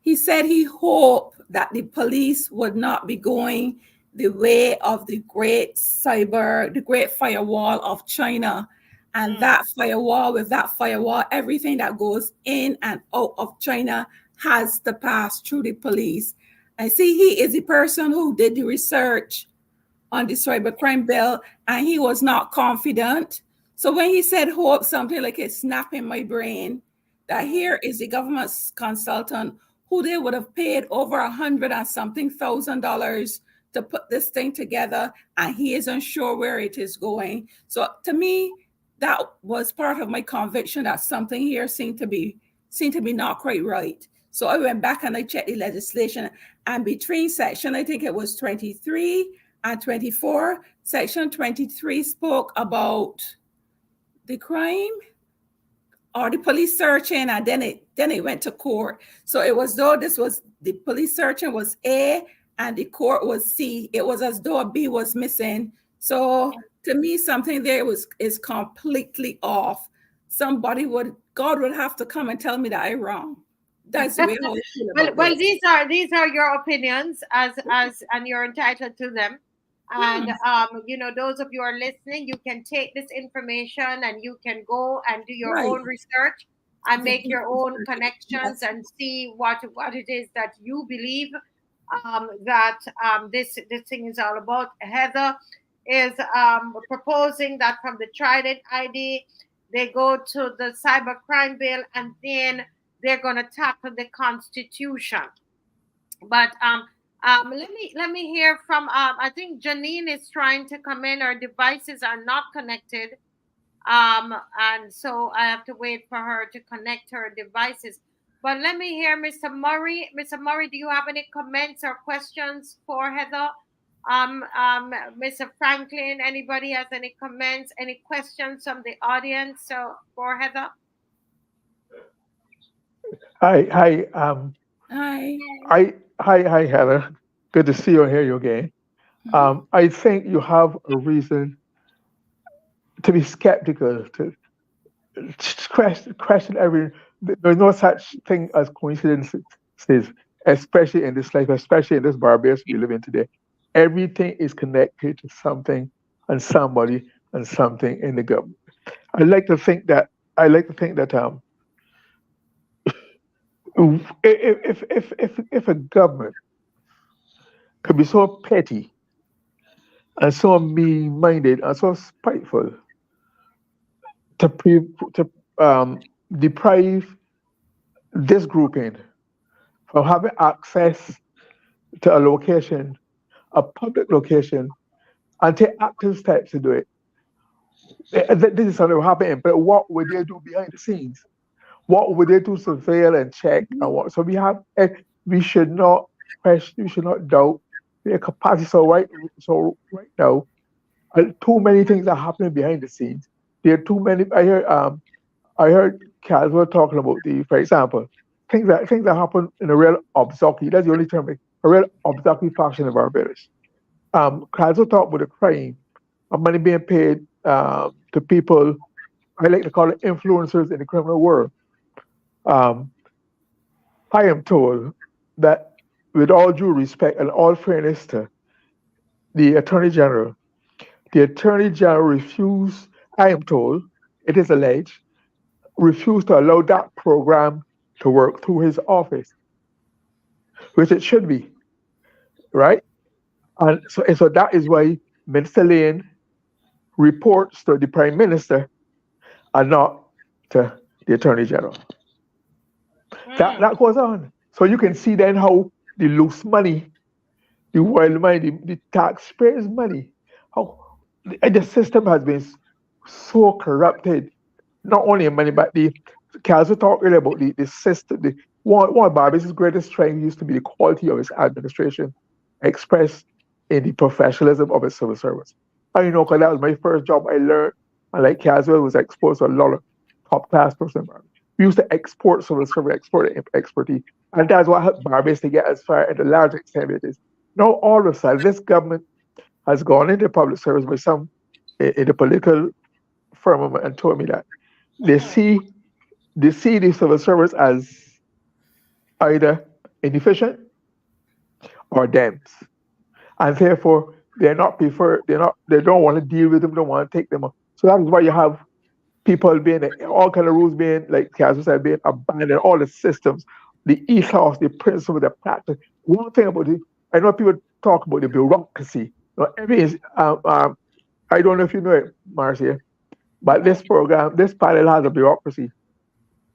He said he hoped that the police would not be going the way of the great firewall of China. And that firewall, everything that goes in and out of China has to pass through the police. I see he is the person who did the research on the cybercrime bill, and he was not confident. So when he said hope, something like it snapped in my brain that here is the government's consultant who they would have paid over $100 and something thousand to put this thing together, and he isn't sure where it is going. So to me, that was part of my conviction that something here seemed to be not quite right. So I went back and I checked the legislation, and between section, I think it was 23 and 24, section 23 spoke about the crime or the police searching, and then it went to court. So it was though this was the police searching was A and the court was C. It was as though B was missing. So to me, something there is completely off. God would have to come and tell me that I'm wrong. That's the way I feel about well, this. these are your opinions and you're entitled to them. And those of you who are listening, you can take this information and you can go and do your own research and make your own connections and see what it is that you believe that this thing is all about. Heather is proposing that from the Trident ID, they go to the cybercrime bill, and then they're going to tackle the Constitution. But let me hear from. I think Janine is trying to come in. Her devices are not connected, and so I have to wait for her to connect her devices. But let me hear Mr. Murray. Mr. Murray, do you have any comments or questions for Heather? Mr. Franklin, anybody has any comments, any questions from the audience? So for Heather. Hi, Hi. hi, Heather. Good to see you and hear you again. I think you have a reason to be skeptical, to question every. There's no such thing as coincidences, especially in this life, especially in this barbarous we live in today. Everything is connected to something and somebody and something in the government. I like to think that. If a government could be so petty and so mean-minded and so spiteful to deprive this grouping from having access to a location, a public location, and take active steps to do it. This is something that will happen, but what would they do behind the scenes? What would they do to surveil and check and what? So we should not question, we should not doubt their capacity. So right now, too many things are happening behind the scenes. There are too many. I heard Caswell talking about for example, things that happen in a real obscurity. That's the only term. A real obscurity faction of Barbados. Caswell talked about the crime of money being paid to people. I like to call it influencers in the criminal world. I am told that, with all due respect and all fairness to the Attorney General refused, I am told, it is alleged, refused to allow that program to work through his office, which it should be, right? And so that is why Minister Lane reports to the Prime Minister and not to the Attorney General. That goes on. So you can see then how the loose money, the wild money, the taxpayers' money, how the system has been so corrupted. Not only in money, but Castle talked earlier about the system. One of Barbados' greatest strength used to be the quality of its administration, expressed in the professionalism of its civil service. I know, because that was my first job. I learned, and like Caswell was exposed to a lot of top-class person. We used to export civil service, export expertise, and that's what helped Barbados to get as far as the large extent it is. Now, all of a sudden, this government has gone into public service with some in the political firmament and told me that they see the civil service as either inefficient or dense, and therefore they don't want to deal with them, don't want to take them on. So that's why you have people being, all kind of rules being, like Castle said, being abandoned, all the systems, the ethos, the principle, the practice. One thing about it, I know people talk about the bureaucracy. Everything is, I don't know if you know it, Marcia, but this panel has a bureaucracy.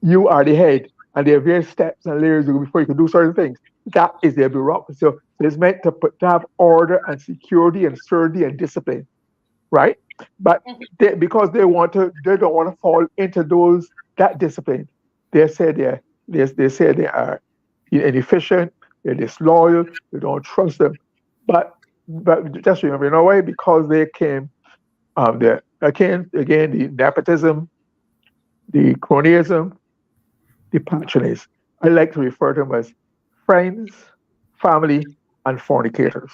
You are the head, and there are various steps and layers before you can do certain things. That is their bureaucracy. So it's meant to have order and security and certainty and discipline, right? But because they don't want to fall into that discipline, they say they are inefficient, they're disloyal, they don't trust them. But just remember, you know why? Because they came, the nepotism, the cronyism, the patronage. I like to refer to them as friends, family, and fornicators.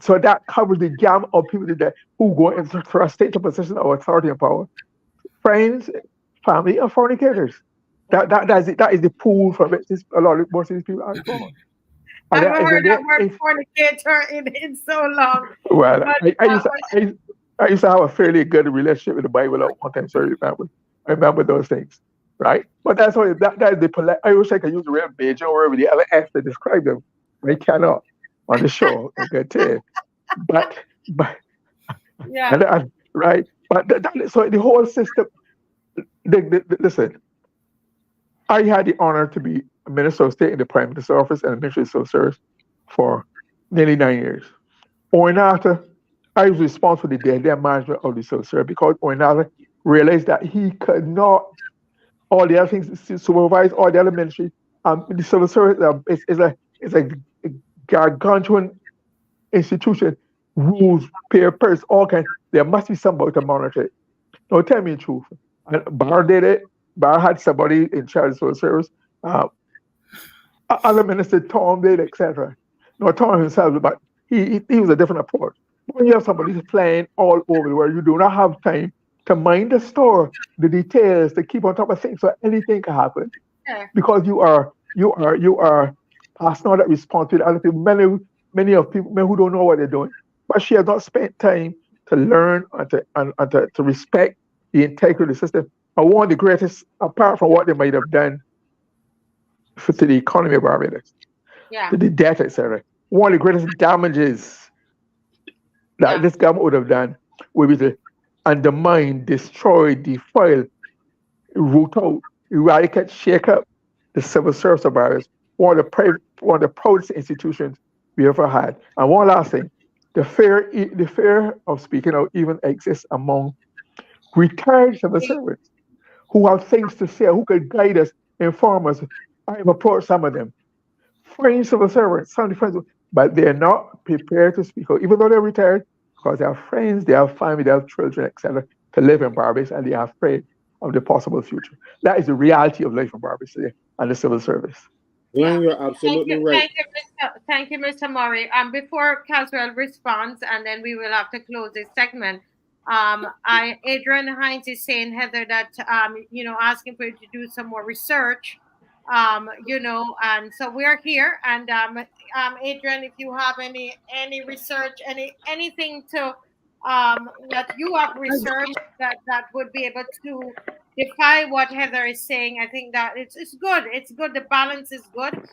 So that covers the gamut of people who go into a state of position of authority and power. Friends, family, and fornicators. That is the pool from which most of these people are from. I haven't heard that word fornicator in so long. Well, I used to have a fairly good relationship with the Bible at one time, so I remember those things, right? But that's why that is the polite. I wish I could use the real major word with the other S to describe them. I cannot on the show. I can tell you. But yeah, right. But so the whole system. Listen, I had the honor to be a Minister of State in the Prime Minister's office and a Ministry of Civil Service for nearly 9 years. Oinata, I was responsible for the day-to-day management of the civil service because Oinata realized that he could not all the other things, supervise all the other ministry. The civil service is a gargantuan institution, rules, papers, all kinds. There must be somebody to monitor it. No, tell me the truth. And Barr did it. Barr had somebody in charge of civil service. Other minister, Tom did, etc. No, Tom himself, but he was a different approach. When you have somebody who's flying all over the world, you do not have time to mind the store, the details, to keep on top of things, so anything can happen. Sure. Because you are passing on that responsibility to other people. Many of people who don't know what they're doing, but she has not spent time to learn and to respect the integrity of the system. And one of the greatest, apart from what they might have done to the economy of Barbados, Yeah. to the debt, etc. One of the greatest damages that this government would have done would be to undermine, destroy, defile, root out, eradicate, shake up the civil service of Barbados. One of the proudest institutions we ever had. And one last thing, the fear of speaking out even exists among retired civil servants who have things to say, who could guide us, inform us. I've approached some of them, fine civil servants, some friends, but they're not prepared to speak out, even though they're retired, because they have friends, they have family, they have children, etc., to live in Barbados, and they are afraid of the possible future. That is the reality of life in Barbados today and the civil service. Glenn, you're absolutely right. Thank you, Mr. Murray. Before Caswell responds, and then we will have to close this segment. Adrian Hines is saying, Heather, that asking for you to do some more research. And so we're here. And Adrian, if you have any research, anything to that you have researched that would be able to defy what Heather is saying, I think that it's good. It's good. The balance is good.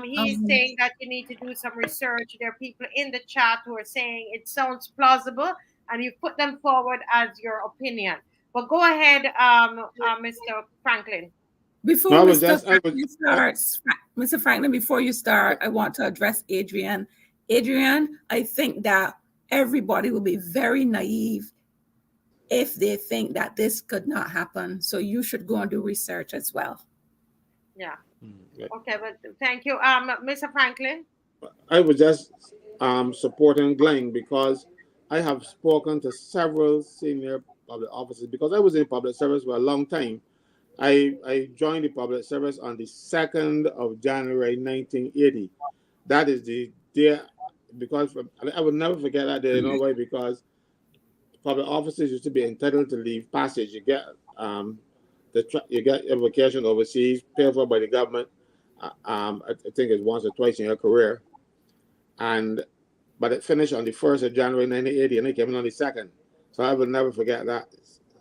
He's saying that you need to do some research. There are people in the chat who are saying it sounds plausible, and you put them forward as your opinion. But go ahead, Mr. Franklin. Before Mr. Franklin, before you start, I want to address Adrian. Adrian, I think that everybody will be very naive if they think that this could not happen. So you should go and do research as well. Yeah. Okay, but thank you. Mr. Franklin? I was just supporting Glenn because I have spoken to several senior public officers because I was in public service for a long time. I joined the public service on the 2nd of January 1980. That is the day, because I would never forget that day, why? Because public officers used to be entitled to leave passage. You get you get a vacation overseas paid for by the government. I think it's once or twice in your career, but it finished on the 1st of January 1980, and it came in on the 2nd. So I will never forget that.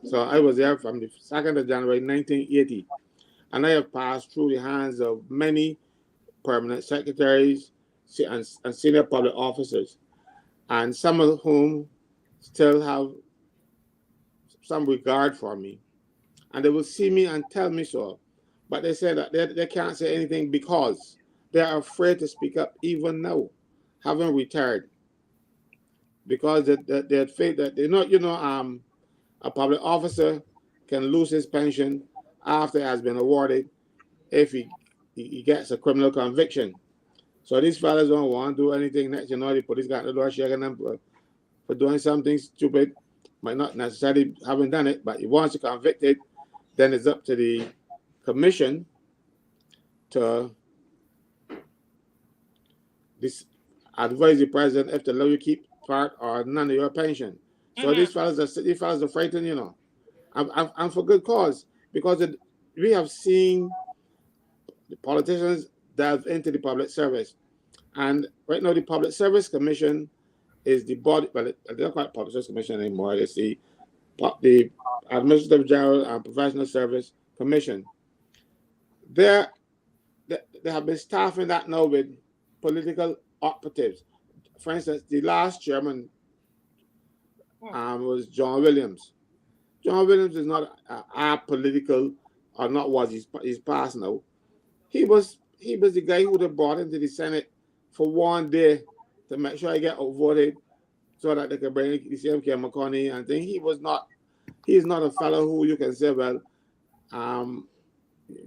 So I was there from the 2nd of January 1980, and I have passed through the hands of many permanent secretaries and senior public officers, and some of whom still have some regard for me, and they will see me and tell me so. But they say that they can't say anything because they are afraid to speak up even now, having retired, because they're afraid that a public officer can lose his pension after it has been awarded if he gets a criminal conviction. So these fellas don't want to do anything next. The police got the door shaking them for doing something stupid, might not necessarily haven't done it, but once you're convicted, then it's up to the commission to advise the president if to allow you keep part or none of your pension. So these fellas are frightened, and for good cause, because we have seen the politicians delve into the public service, and right now the Public Service Commission is the body. Well, they don't call it Public Service Commission anymore. It's the Administrative General and Professional Service Commission. They have been staffing that now with political operatives. For instance, the last chairman was John Williams. John Williams is not apolitical, or not was. He's passed now. He was the guy who would have brought into the Senate for one day to make sure I get outvoted so that they could bring the CMK McConney and thing. He is not a fellow who you can say, well,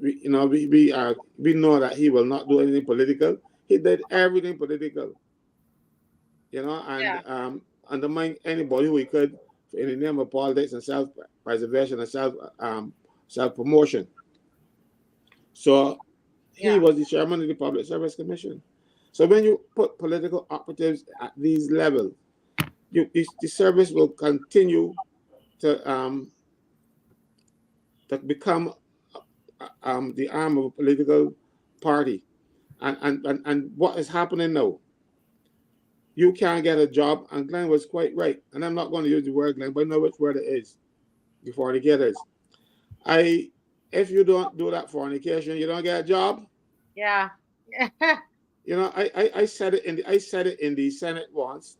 we know that he will not do anything political. He did everything political, and Yeah. undermine anybody who he could in the name of politics and self-preservation and self-promotion. So he Yeah. was the chairman of the Public Service Commission. So when you put political operatives at these levels, the service will continue to become the arm of a political party. And what is happening now? You can't get a job, and Glenn was quite right. And I'm not going to use the word Glenn, but I know which word it is. The fornicators. If you don't do that fornication, you don't get a job. Yeah. I said it in the Senate once,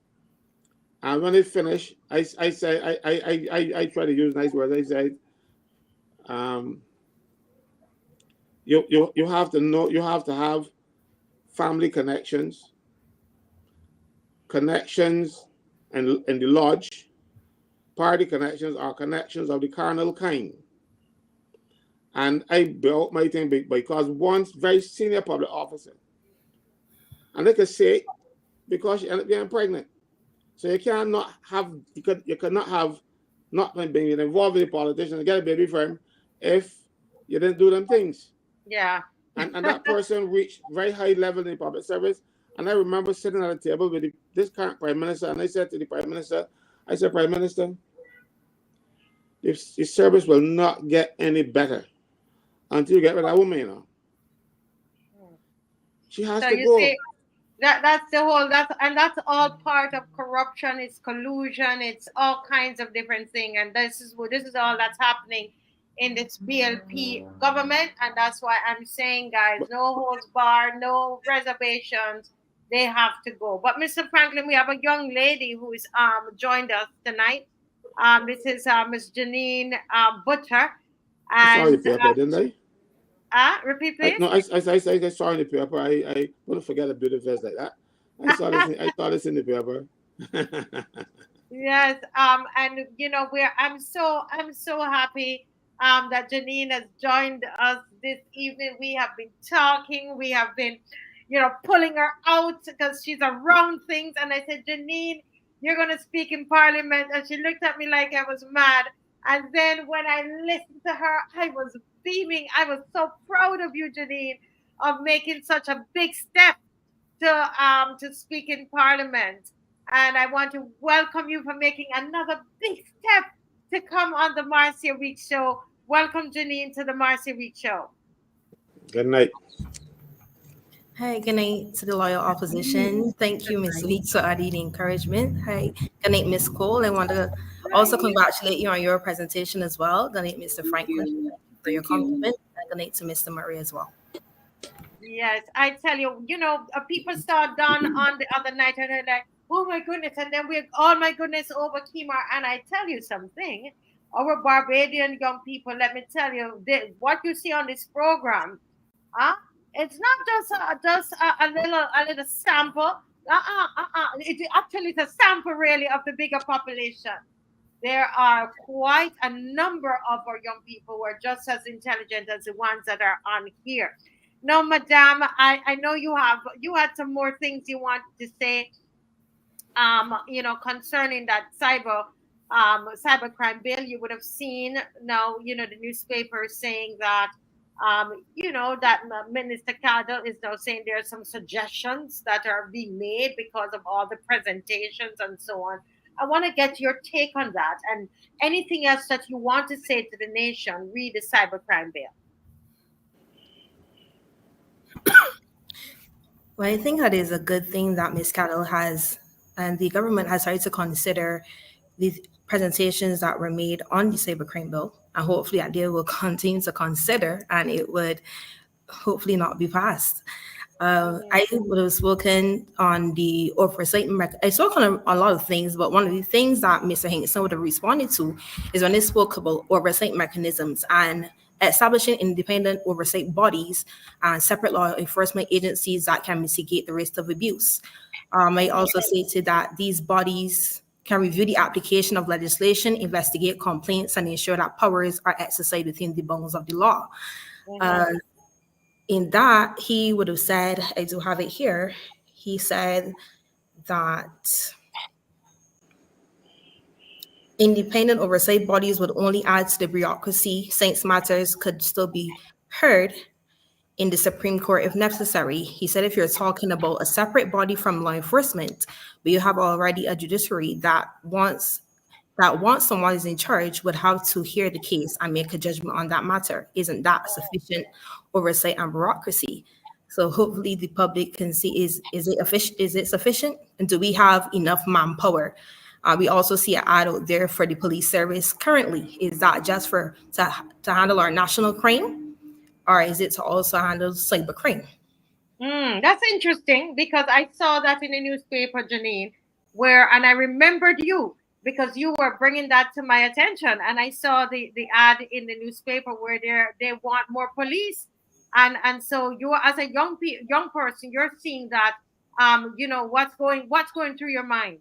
and when it finished, I said I try to use nice words. I said, you have to know, you have to have family connections in the lodge, party connections, or connections of the carnal kind. And I built my thing because one very senior public officer, and they could say because she ended up getting pregnant. So you cannot have, you cannot have not being involved with a politician and get a baby for him if you didn't do them things. Yeah. And that person reached very high level in the public service. And I remember sitting at a table with this current prime minister, and I said to the prime minister, Prime Minister, the service will not get any better until you get rid of that woman, She has So to you go. see, that's the whole, that's all part of corruption. It's collusion. It's all kinds of different things, and this is all that's happening in this BLP government, and that's why I'm saying, guys, no holds barred, no reservations. They have to go. But Mr. Franklin, we have a young lady who is joined us tonight. This is Miss Janine Butcher, I saw the and paper, didn't I? repeat, please. I saw in the paper. I wouldn't forget a beautiful face like that. I saw this in the paper. Yes, and I'm so happy that Janine has joined us this evening. We have been talking, we have been, pulling her out because she's around things. And I said, Janine, you're gonna speak in Parliament, and she looked at me like I was mad. And then when I listened to her, I was beaming. I was so proud of you, Janine, of making such a big step to speak in Parliament. And I want to welcome you for making another big step to come on the Marcia Week Show. Welcome, Janine, to the Marcia Week Show. Good night. Hi, good night to the loyal opposition. Thank you, Ms. Weeks, for adding the encouragement. Hi, good night, Ms. Cole. I want to also congratulate you on your presentation as well. Good night, Mr. Franklin, for your compliment. And good night to Mr. Murray as well. Yes, I tell you, people saw Don on the other night and they're like, oh my goodness. And then my goodness, over Kimar. And I tell you something, our Barbadian young people, let me tell you, what you see on this program, it's not just a little sample. Actually, it's a sample really of the bigger population. There are quite a number of our young people who are just as intelligent as the ones that are on here. Now, Madame, I know you had some more things you wanted to say, concerning that cybercrime bill. You would have seen now, the newspaper saying that, that Minister CADDLE is now saying there are some suggestions that are being made because of all the presentations and so on. I want to get your take on that, and anything else that you want to say to the nation. Read the cybercrime bill. Well, I think that is a good thing that Ms. CADDLE has, and the government has started to consider these presentations that were made on the cybercrime bill, and hopefully that they will continue to consider, and it would hopefully not be passed. I would have spoken on the oversight. I spoke on a lot of things, but one of the things that Mr. Hinkson would have responded to is when they spoke about oversight mechanisms and establishing independent oversight bodies and separate law enforcement agencies that can mitigate the risk of abuse. I also stated that these bodies can review the application of legislation, investigate complaints, and ensure that powers are exercised within the bounds of the law. In that, he would have said, I do have it here, he said that independent oversight bodies would only add to the bureaucracy since matters could still be heard in the Supreme Court if necessary. He said if you're talking about a separate body from law enforcement, but you have already a judiciary that once someone is in charge would have to hear the case and make a judgment on that matter. Isn't that sufficient oversight and bureaucracy? So hopefully the public can see, is it sufficient? And do we have enough manpower? We also see an ad out there for the police service currently. Is that just to handle our national crime, or is it to also handle cybercrime? That's interesting because I saw that in the newspaper, Janine, and I remembered you because you were bringing that to my attention, and I saw the ad in the newspaper where they want more police, and so you as a young person, you're seeing that, what's going through your mind.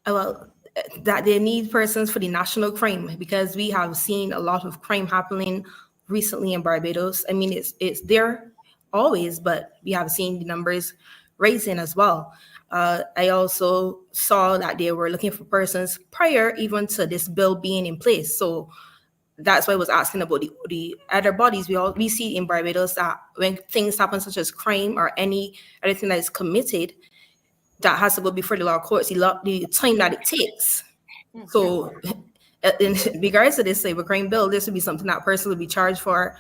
Well, that they need persons for the national crime, because we have seen a lot of crime happening recently in Barbados. I mean, it's there always, but we have seen the numbers rising as well. I also saw that they were looking for persons prior even to this bill being in place. So that's why I was asking about the other bodies. We see in Barbados that when things happen, such as crime or any other thing that is committed, that has to go before the law courts, the time that it takes. So in regards to this cybercrime bill, this would be something that person would be charged for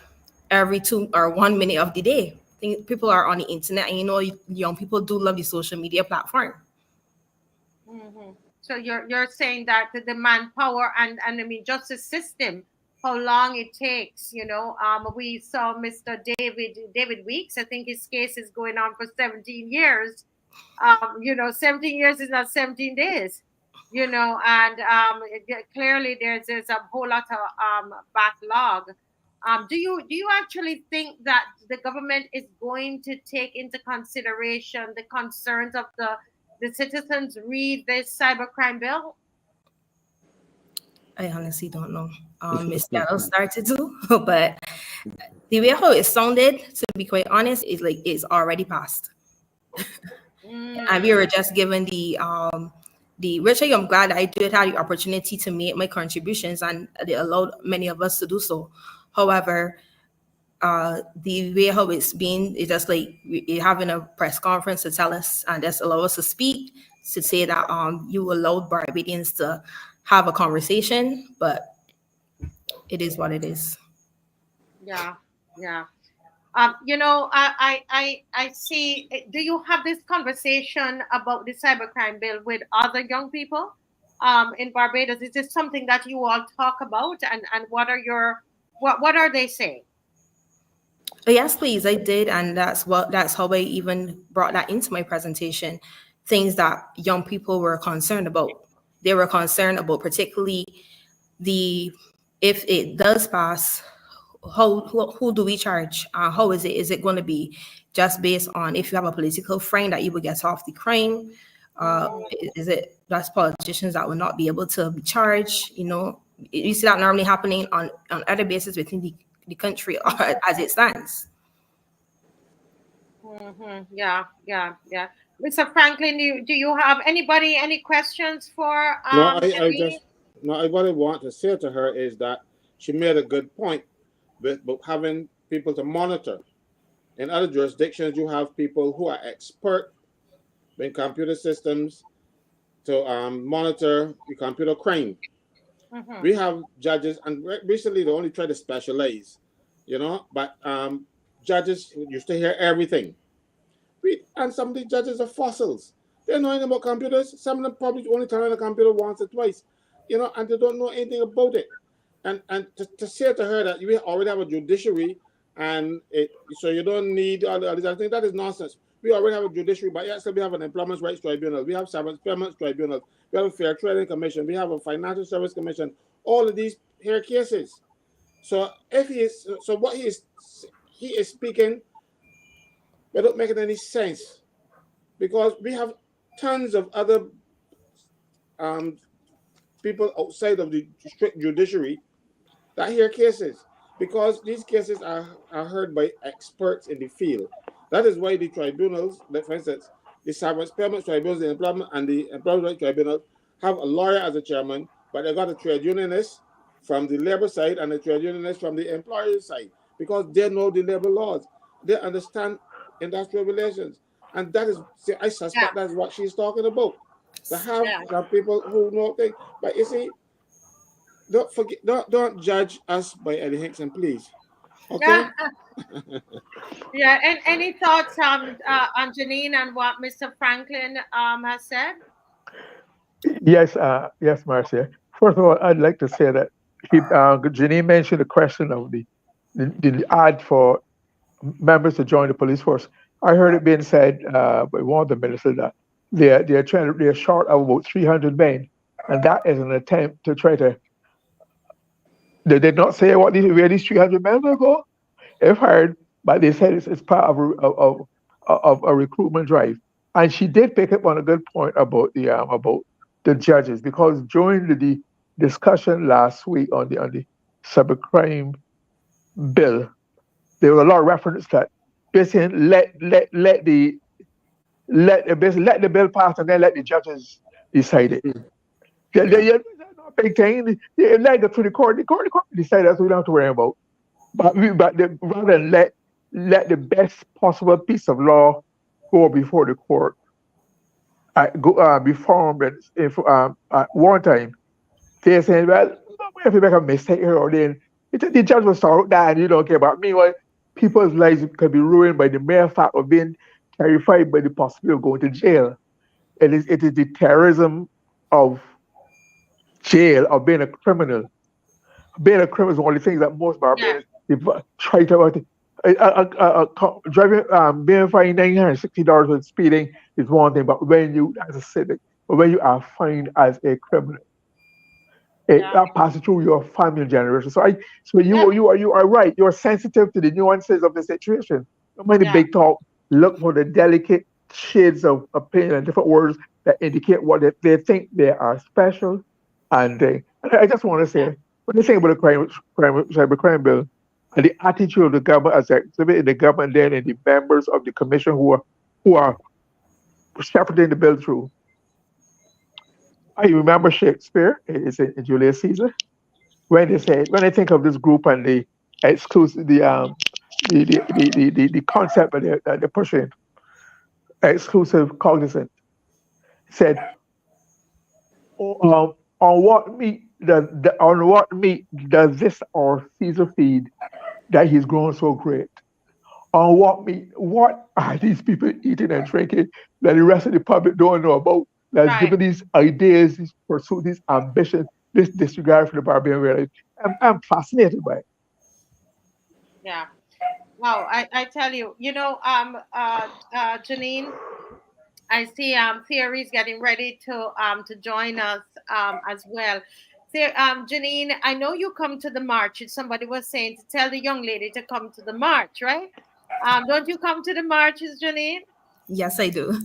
every 2 or 1 minute of the day. I think people are on the internet, and young people do love the social media platform. So you're saying that the manpower and the justice system, how long it takes, we saw Mr. David Weeks. I think his case is going on for 17 years. 17 years is not 17 days, and clearly there's a whole lot of backlog. Do you actually think that the government is going to take into consideration the concerns of the citizens read this cybercrime bill? I honestly don't know. Ms. CADDLE started to, but the way how it sounded, to be quite honest, is like it's already passed. And we were just given which I am glad I did have the opportunity to make my contributions, and they allowed many of us to do so. However, the way how it's been, it's just like we're having a press conference to tell us and just allow us to speak, to say that you allowed Barbadians to have a conversation, but it is what it is. Yeah. I see. Do you have this conversation about the cybercrime bill with other young people in Barbados? Is this something that you all talk about, and what are they saying? Yes, please, I did, and that's how I even brought that into my presentation. Things that young people were concerned about. They were concerned about particularly if it does pass, who do we charge? How is it? Is it going to be just based on if you have a political friend that you will get off the crime? Is it that's politicians that will not be able to be charged? You see that normally happening on other bases within the country as it stands. Yeah. Mr. Franklin, do you have any questions for No, Janine? what I want to say to her is that she made a good point with having people to monitor. In other jurisdictions, you have people who are expert in computer systems to monitor the computer crime. We have judges, and recently they only try to specialize, but judges used to hear everything. And some of the judges are fossils. They know anything about computers. Some of them probably only turn on a computer once or twice, and they don't know anything about it. And to say to her that you already have a judiciary and so you don't need all these other things, that is nonsense. We already have a judiciary, but yes, we have an employment rights tribunal. We have several employment tribunals. We have a fair trading commission. We have a financial service commission. All of these hear cases. So what he is speaking, they don't make any sense, because we have tons of other people outside of the strict judiciary that hear cases. because these cases are heard by experts in the field. That is why the tribunals, like for instance, the cyber tribunals, the employment and the employment rights tribunal have a lawyer as a chairman, but they got a trade unionist from the labor side and a trade unionist from the employer side because they know the labor laws. They understand industrial relations. And that is, see, I Yeah, suspect that's what she's talking about. To have yeah, some people who know things. But you see, don't forget, don't judge us by Eddie Hickson, please. yeah, Okay? yeah. And any thoughts, on Janine and what Mr. Franklin has said? Yes, yes, Marcia. First of all, I'd like to say that Janine mentioned the question of the ad for members to join the police force. I heard it being said by one of the ministers that they're short of about 300 men, and that is an attempt to try to. They did not say where these 300 men will go if hired, but they said it's part of a recruitment drive. And she did pick up on a good point about the judges because during the discussion last week on the cybercrime bill, there was a lot of reference that basically let the bill pass and then let the judges decide it. That's not a big thing. They let it to the court decide that's what we don't have to worry about. But rather than let the best possible piece of law go before the court, be formed at one time, they're saying, well, if you make a mistake here or then, the judge will sort that and you don't care about me. Well, people's lives can be ruined by the mere fact of being terrified by the possibility of going to jail. It is the terrorism of jail, of being a criminal. Being a criminal is one of the things that most Yeah, Barbadians try to. Driving, being fined $960 with speeding is one thing, but when you as a civic, but when you are fined as a criminal, yeah, that passes through your family generation. So yeah, you are right. You're sensitive to the nuances of the situation. No many yeah, big talk. Look for the delicate shades of opinion and different words that indicate what they think they are special. And I just want to yeah, say, when they think about the cybercrime bill, and the attitude of the government as exhibited in the government, then and the members of the commission who are shepherding the bill through. I remember Shakespeare, it's in Julius Caesar, when they think of this group and the exclusive the concept that they're pushing, exclusive cognizant, said, on what meat does this our Caesar feed that he's grown so great? On what are these people eating and drinking that the rest of the public don't know about? That's right. given these ideas, these pursuits, these ambitions, this disregard for the barbarian reality. I'm fascinated by it. Yeah. Wow. I tell you, Janine, I see Theory's getting ready to join us as well. Janine, I know you come to the march. Somebody was saying to tell the young lady to come to the march, right? Don't you come to the marches, Janine? Yes, I do.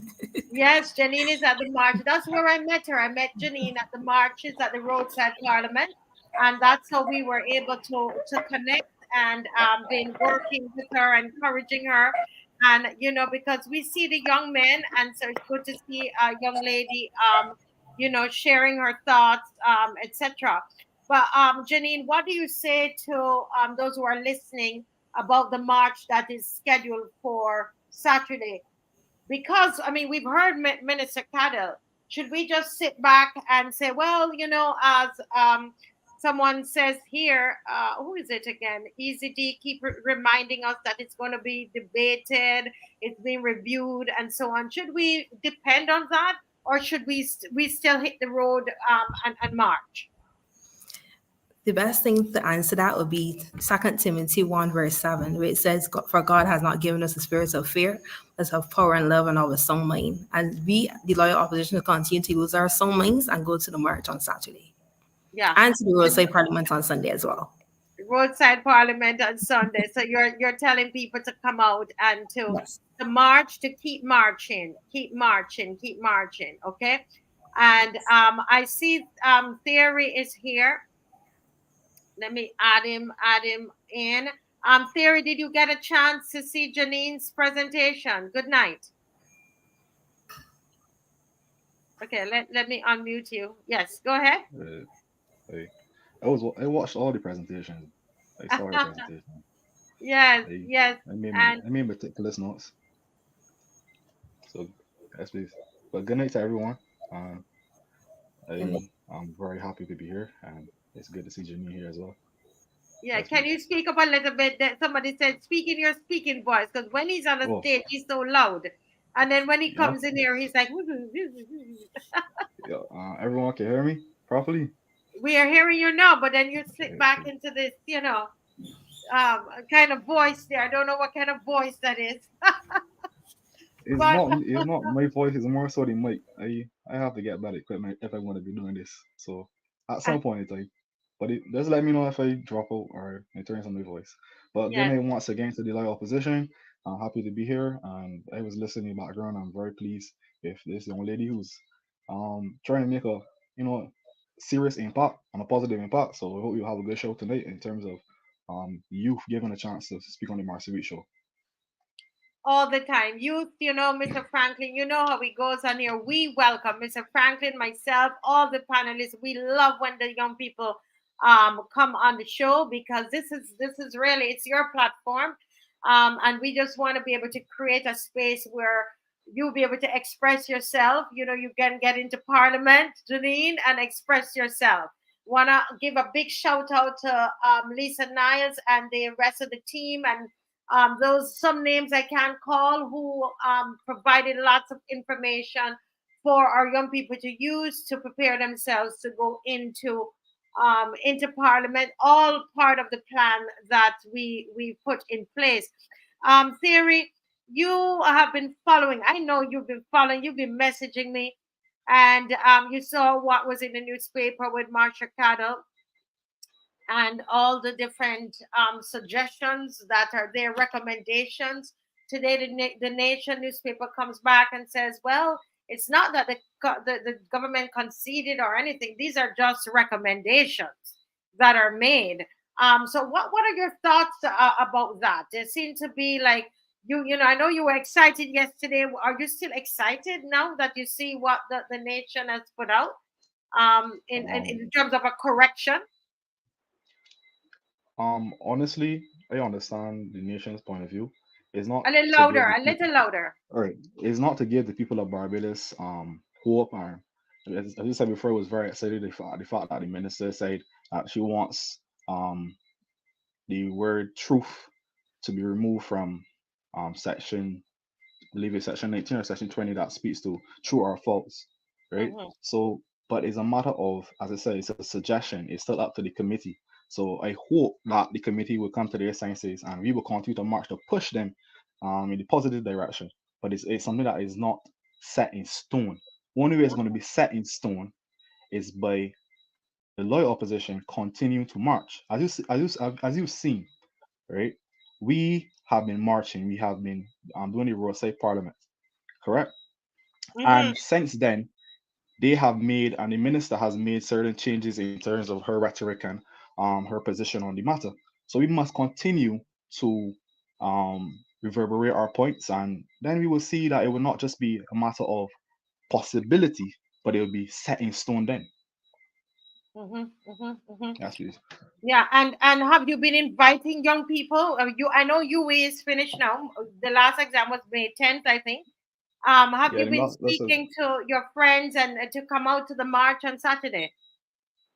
Yes, Janine is at the march. That's where I met her. I met Janine at the marches at the roadside parliament, and that's how we were able to connect and been working with her, encouraging her, and because we see the young men, and so it's good to see a young lady, sharing her thoughts, etc. But Janine, what do you say to those who are listening about the march that is scheduled for Saturday? Because I mean, we've heard Minister Caddle. Should we just sit back and say, well, as someone says here, who is it again? Easy D keep reminding us that it's going to be debated, it's being reviewed, and so on. Should we depend on that, or should we still hit the road and march? The best thing to answer that would be 2 Timothy 1 verse 7, where it says, "For God has not given us a spirit of fear, but of power and love and of a sound mind." And we, the loyal opposition, will continue to use our sound minds and go to the march on Saturday. Yeah. And to the roadside parliament on Sunday as well. Roadside parliament on Sunday. So you're telling people to come out and Yes. to march, to keep marching, keep marching, keep marching. Okay. And I see Theory is here. Let me add him in. Theory, did you get a chance to see Janine's presentation? Good night. Okay, let me unmute you. Yes, go ahead. I, I watched all the presentations. I saw her presentation. Yes, I yes, and I made meticulous notes. So that's please. But good night to everyone. Uh, I'm very happy to be here, and it's good to see Janine here as well. yeah, Yes, can please. you speak up a little bit? That somebody said, speak in your speaking voice, because when he's on the Oh, stage, he's so loud, and then when he yeah, comes in here, he's like, yeah. Everyone can hear me properly. we are hearing you now, but then you slip Okay, back okay. into this, kind of voice there. I don't know what kind of voice that is, but It's not my voice. It's more so the mic. I have to get better equipment if I want to be doing this. So at uh, some point in time, but it does let me know if I drop out or I turn on my voice. But good yes, night once again to the loyal opposition. I'm happy to be here, and I was listening in the background. I'm very pleased with this young lady who's trying to make a serious impact and a positive impact. So I hope you have a good show tonight in terms of youth given a chance to speak on the Marcy Week show. all the time. Youth, Mr. Franklin, you know how it goes on here. We welcome Mr. Franklin, myself, all the panelists. We love when the young people come on the show, because this is really, it's your platform. And we just want to be able to create a space where you'll be able to express yourself. You can get into parliament, Janine, and express yourself. Want to give a big shout out to Lisa Niles and the rest of the team, and those some names I can't call, who provided lots of information for our young people to use to prepare themselves to go into Parliament. All part of the plan that we put in place. Theory, you have been following. I know you've been following. You've been messaging me, and you saw what was in the newspaper with Marsha Caddle and all the different suggestions that are their recommendations. Today, the Nation newspaper comes back and says, well, it's not that the government conceded or anything. These are just recommendations that are made. So what are your thoughts about that? There seem to be like, I know you were excited yesterday. Are you still excited now that you see what the Nation has put out in Um, terms of a correction? Honestly, I understand the nation's point of view. It's not A little to give louder, the a people, little louder. all right, it's not to give the people of Barbados hope, or as you said before, I was very excited the fact that the minister said that she wants the word truth to be removed from section, I believe it's section 19 or section 20, that speaks to true or false, right? Hmm. So, but it's a matter of, as I said, it's a suggestion. It's still up to the committee. So I hope that the committee will come to their senses and we will continue to march to push them in the positive direction. But it's something that is not set in stone. Only way it's going to be set in stone is by the loyal opposition continuing to march. As you've seen, right? We have been marching. We have been doing the roadside parliament, correct? Hmm. And since then, they have made, and the minister has made certain changes in terms of her rhetoric and her position on the matter. So we must continue to reverberate our points, and then we will see that it will not just be a matter of possibility, but it will be set in stone then. Hmm. Hmm. Hmm. Yes, please. Yeah, and have you been inviting young people? I know UA is finished now. The last exam was May 10th, I think. Have Yeah, you been that's a, speaking to your friends and to come out to the march on Saturday?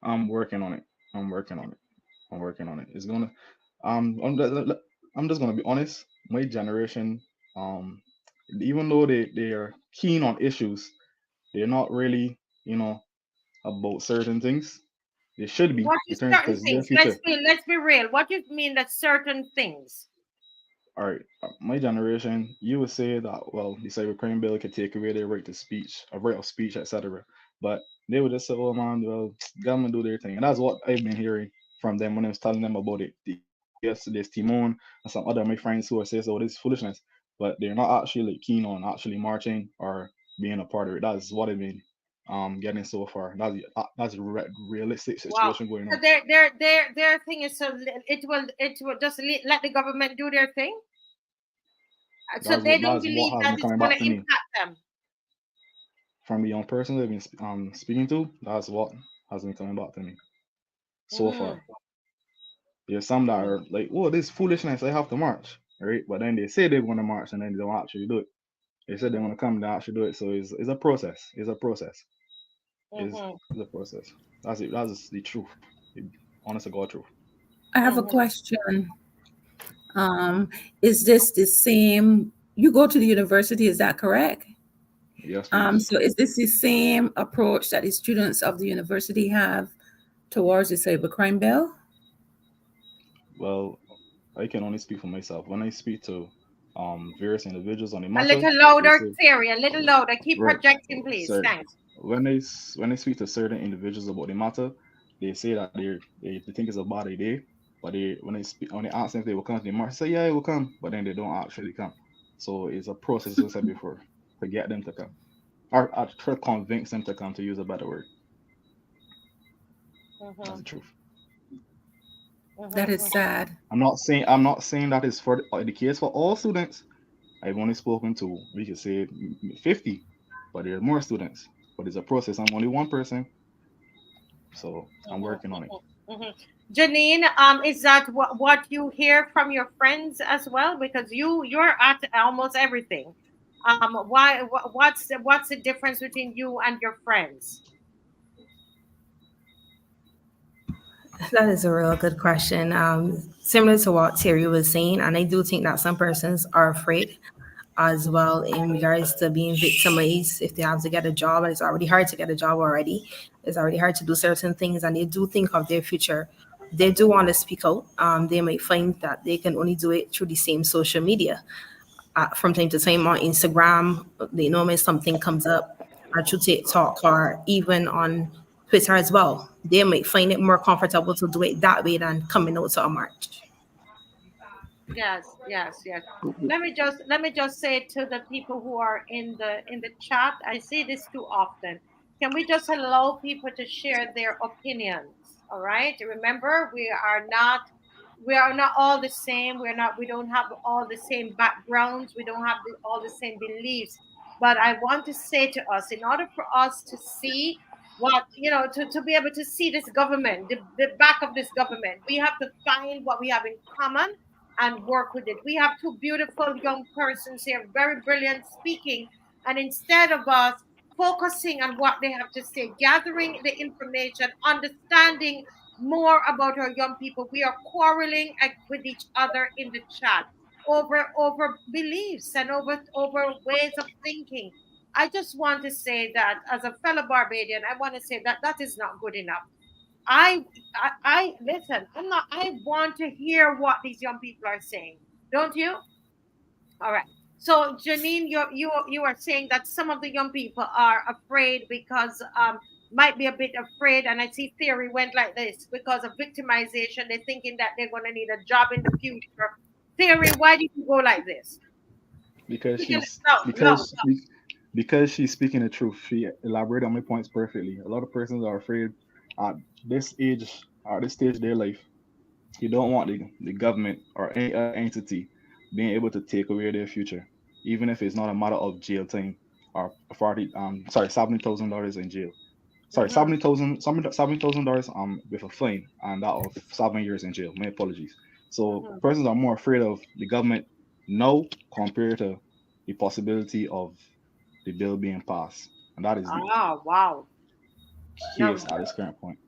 I'm working on it. I'm working on it. I'm working on it. It's gonna I'm just gonna be honest. My generation, um, even though they are keen on issues, they're not really, about certain things. They should be What in is terms certain because their things? future. Let's be real. What do you mean that certain things? All right, my generation, you would say that well, the cybercrime bill could take away their right to speech, a right of speech, etc. But they would just say, "Oh man, well, government do their thing," and that's what I've been hearing from them when I was telling them about it. Yes, there's Timon and some other of my friends who are saying, "Oh, this is foolishness," but they're not actually like keen on actually marching or being a part of it. That's what I mean. getting so far. That's a realistic Wow. situation going So on. their thing is, so it will just let the government do their thing. So they don't That's what believe has that been it's coming going back to to me impact them. from the young person I've been speaking to. That's what has been coming back to me so Mm, far. There's some that mm, are like, "Oh, this foolishness. I have to march," right? But then they say they're going to march and then they don't actually do it. They said they want to come, they actually do it. So it's a process. It's a process. mhm, It's a process. That's it. That's the truth. The honest to God truth. I have a mhm. question. Is this the same? You go to the university, is that correct? Yes, please. So is this the same approach that the students of the university have towards the cybercrime bill? Well, I can only speak for myself. When I speak to various individuals on the A matter, little they louder, say, Terry. A little louder. Keep right, projecting, please. sir. Thanks. When I speak to certain individuals about the matter, they say that they think it's a bad idea, but when they ask them if they will come to the march, they say yeah, it will come, but then they don't actually come. So it's a process, as I said before, to get them to come, or to convince them to come, to use a better word. That's Mhm, the truth. That mhm, is sad. I'm not saying that is for the case for all students. I've only spoken to, we could say, 50, but there are more students. But it's a process. I'm only one person, so I'm mhm, working on it. mhm, mhm. Janine, is that what you hear from your friends as well? Because you're at almost everything. What's the difference between you and your friends? That is a real good question. Similar to what Terry was saying, and I do think that some persons are afraid as well in regards to being victimized if they have to get a job, and it's already hard to get a job already. It's already hard to do certain things, and they do think of their future. They do want to speak out. They might find that they can only do it through the same social media. From time to time on Instagram, they know when something comes up, or through TikTok, or even on Twitter as well. They might find it more comfortable to do it that way than coming out to a march. Yes, yes, yes. Let me just say to the people who are in the chat, I see this too often. Can we just allow people to share their opinions? All right. Remember, we are not all the same. We don't have all the same backgrounds. We don't have all the same beliefs. But I want to say to us, in order for us to see to be able to see this government, the back of this government, we have to find what we have in common and work with it. We have two beautiful young persons here, very brilliant speaking. And instead of us focusing on what they have to say, gathering the information, understanding more about our young people, we are quarreling with each other in the chat over beliefs and over ways of thinking. I just want to say that as a fellow Barbadian, I want to say that that is not good enough. I listen. I'm not. I want to hear what these young people are saying. Don't you? All right. So Janine, you are saying that some of the young people are afraid because might be a bit afraid, and I see theory went like this because of victimization. They're thinking that they're going to need a job in the future. Theory, why did you go like this? Because Speak a she's little loud, because because she's speaking the truth. She elaborated on my points perfectly. A lot of persons are afraid at this age, at this stage of their life. You don't want the government or any other entity being able to take away their future, even if it's not a matter of jail time or 40 $70,000 in jail. Sorry, loud. 70,000 dollars with a fine and that of 7 years in jail. My apologies. So Hmm. persons are more afraid of the government now compared to the possibility of the bill being passed, and that is the Ah, wow. Now case at this current point.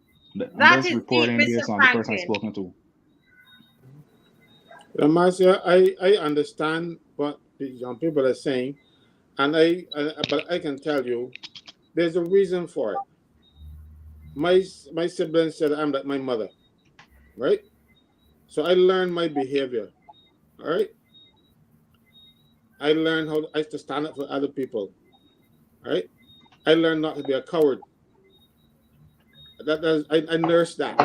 I'm that just is deep, reporting Mr. based on the person I've Franklin. spoken to. Marcia, I understand what the young people are saying, and but I can tell you, there's a reason for it. My siblings said I'm like my mother, right? So I learned my behavior. All right, I learned how I to stand up for other people. All right, I learned not to be a coward. I nursed that.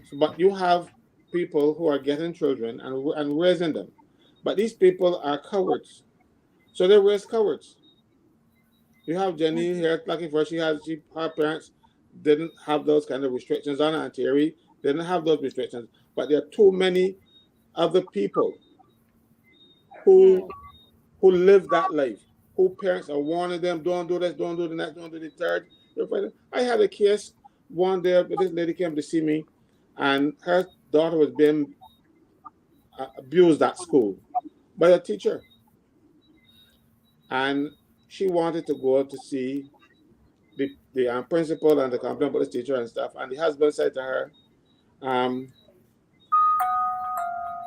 So, but you have people who are getting children and raising them, but these people are cowards. So they raise cowards. You have Jenny here, lucky for her parents didn't have those kind of restrictions on her, and Terry didn't have those restrictions. But there are too many other people who live that life, who parents are warning them, don't do this, don't do the next, don't do the third. I had a case one day, but this lady came to see me, and her daughter was being abused at school by a teacher. And she wanted to go to see the principal and the complaint about the teacher and stuff. And the husband said to her, um,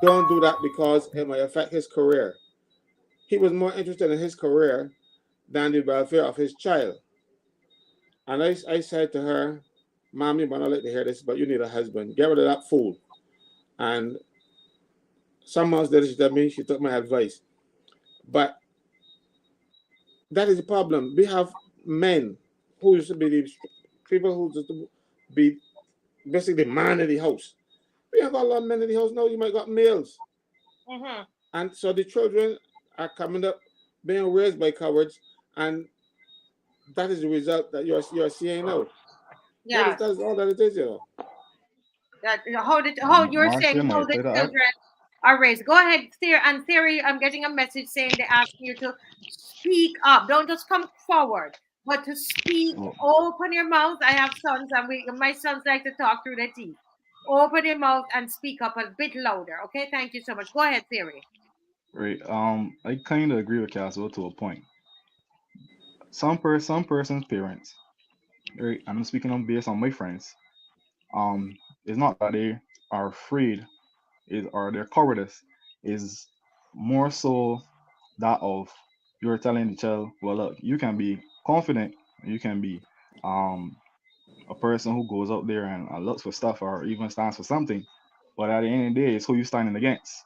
don't do that because it might affect his career. He was more interested in his career than the welfare of his child. And I said to her, Mom, you might not like to hear this, but you need a husband. Get rid of that fool. And some months later, she told me, she took my advice. But that is the problem. We have men who used to be the people who used to be basically the man in the house. We have got a lot of men in the house now. You might got males. And so the children are coming up being raised by cowards, and that is the result that you're seeing now. Yeah. That is all that it is, you know. That how you're saying Marcia how might the say that. children are raised. Go ahead, Theory. And Theory, I'm getting a message saying they ask you to speak up. Don't just come forward, but to speak. Open your mouth. I have sons, and my sons like to talk through their teeth. Open your mouth and speak up a bit louder. Okay, thank you so much. Go ahead, Theory. Right. I kind of agree with Caswell to a point. Some person's parents, right? I'm speaking on based on my friends. It's not that they are afraid, or their cowardice is more so that of you're telling the child, well, look, you can be confident, you can be um a person who goes out there and looks for stuff or even stands for something, but at the end of the day, it's who you're standing against.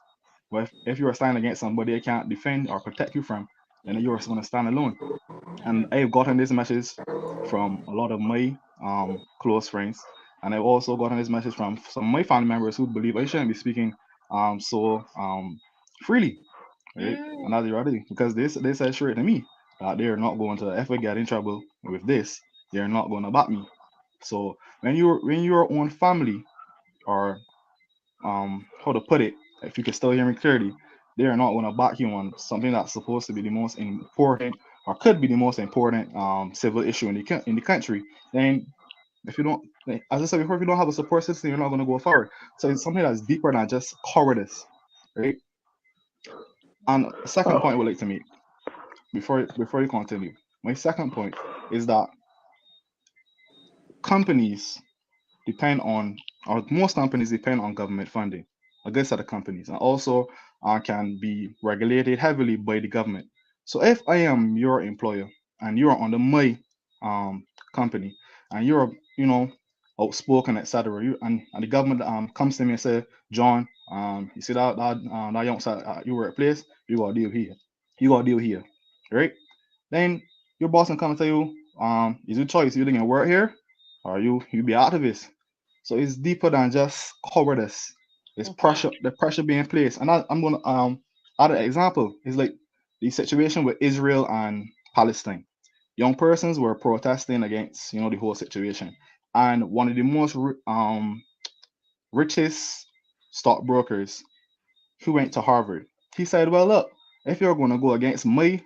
But if you're standing against somebody they can't defend or protect you from, then you're going to stand alone. And I've gotten this message from a lot of my close friends, and I've also gotten this message from some of my family members who believe I shouldn't be speaking so freely, right? And that's the reality, because they said straight to me that they're not going to, if I get in trouble with this, they're not going to back me. So when your own family, or how to put it, if you can still hear me clearly, they are not going to back you on something that's supposed to be the most important, or could be the most important civil issue in the country. Then if you don't, like, as I said before, if you don't have a support system, you're not going to go forward. So it's something that's deeper than just cowardice, right? And the second point I would like to make before you continue, my second point is that companies depend on, or most companies depend on government funding, a good set of companies, and also can be regulated heavily by the government. So if I am your employer and you're under my company, and you're, outspoken, etc., and the government comes to me and say, John, you see that youngster at your workplace, you got to deal here, right? Then your boss can come and tell you, is your choice, you can work here, or you be activist. So it's deeper than just cowardice. It's pressure, the pressure being placed. And I'm gonna add an example. It's like the situation with Israel and Palestine. Young persons were protesting against, the whole situation. And one of the most richest stockbrokers who went to Harvard, he said, well, look, if you're going to go against my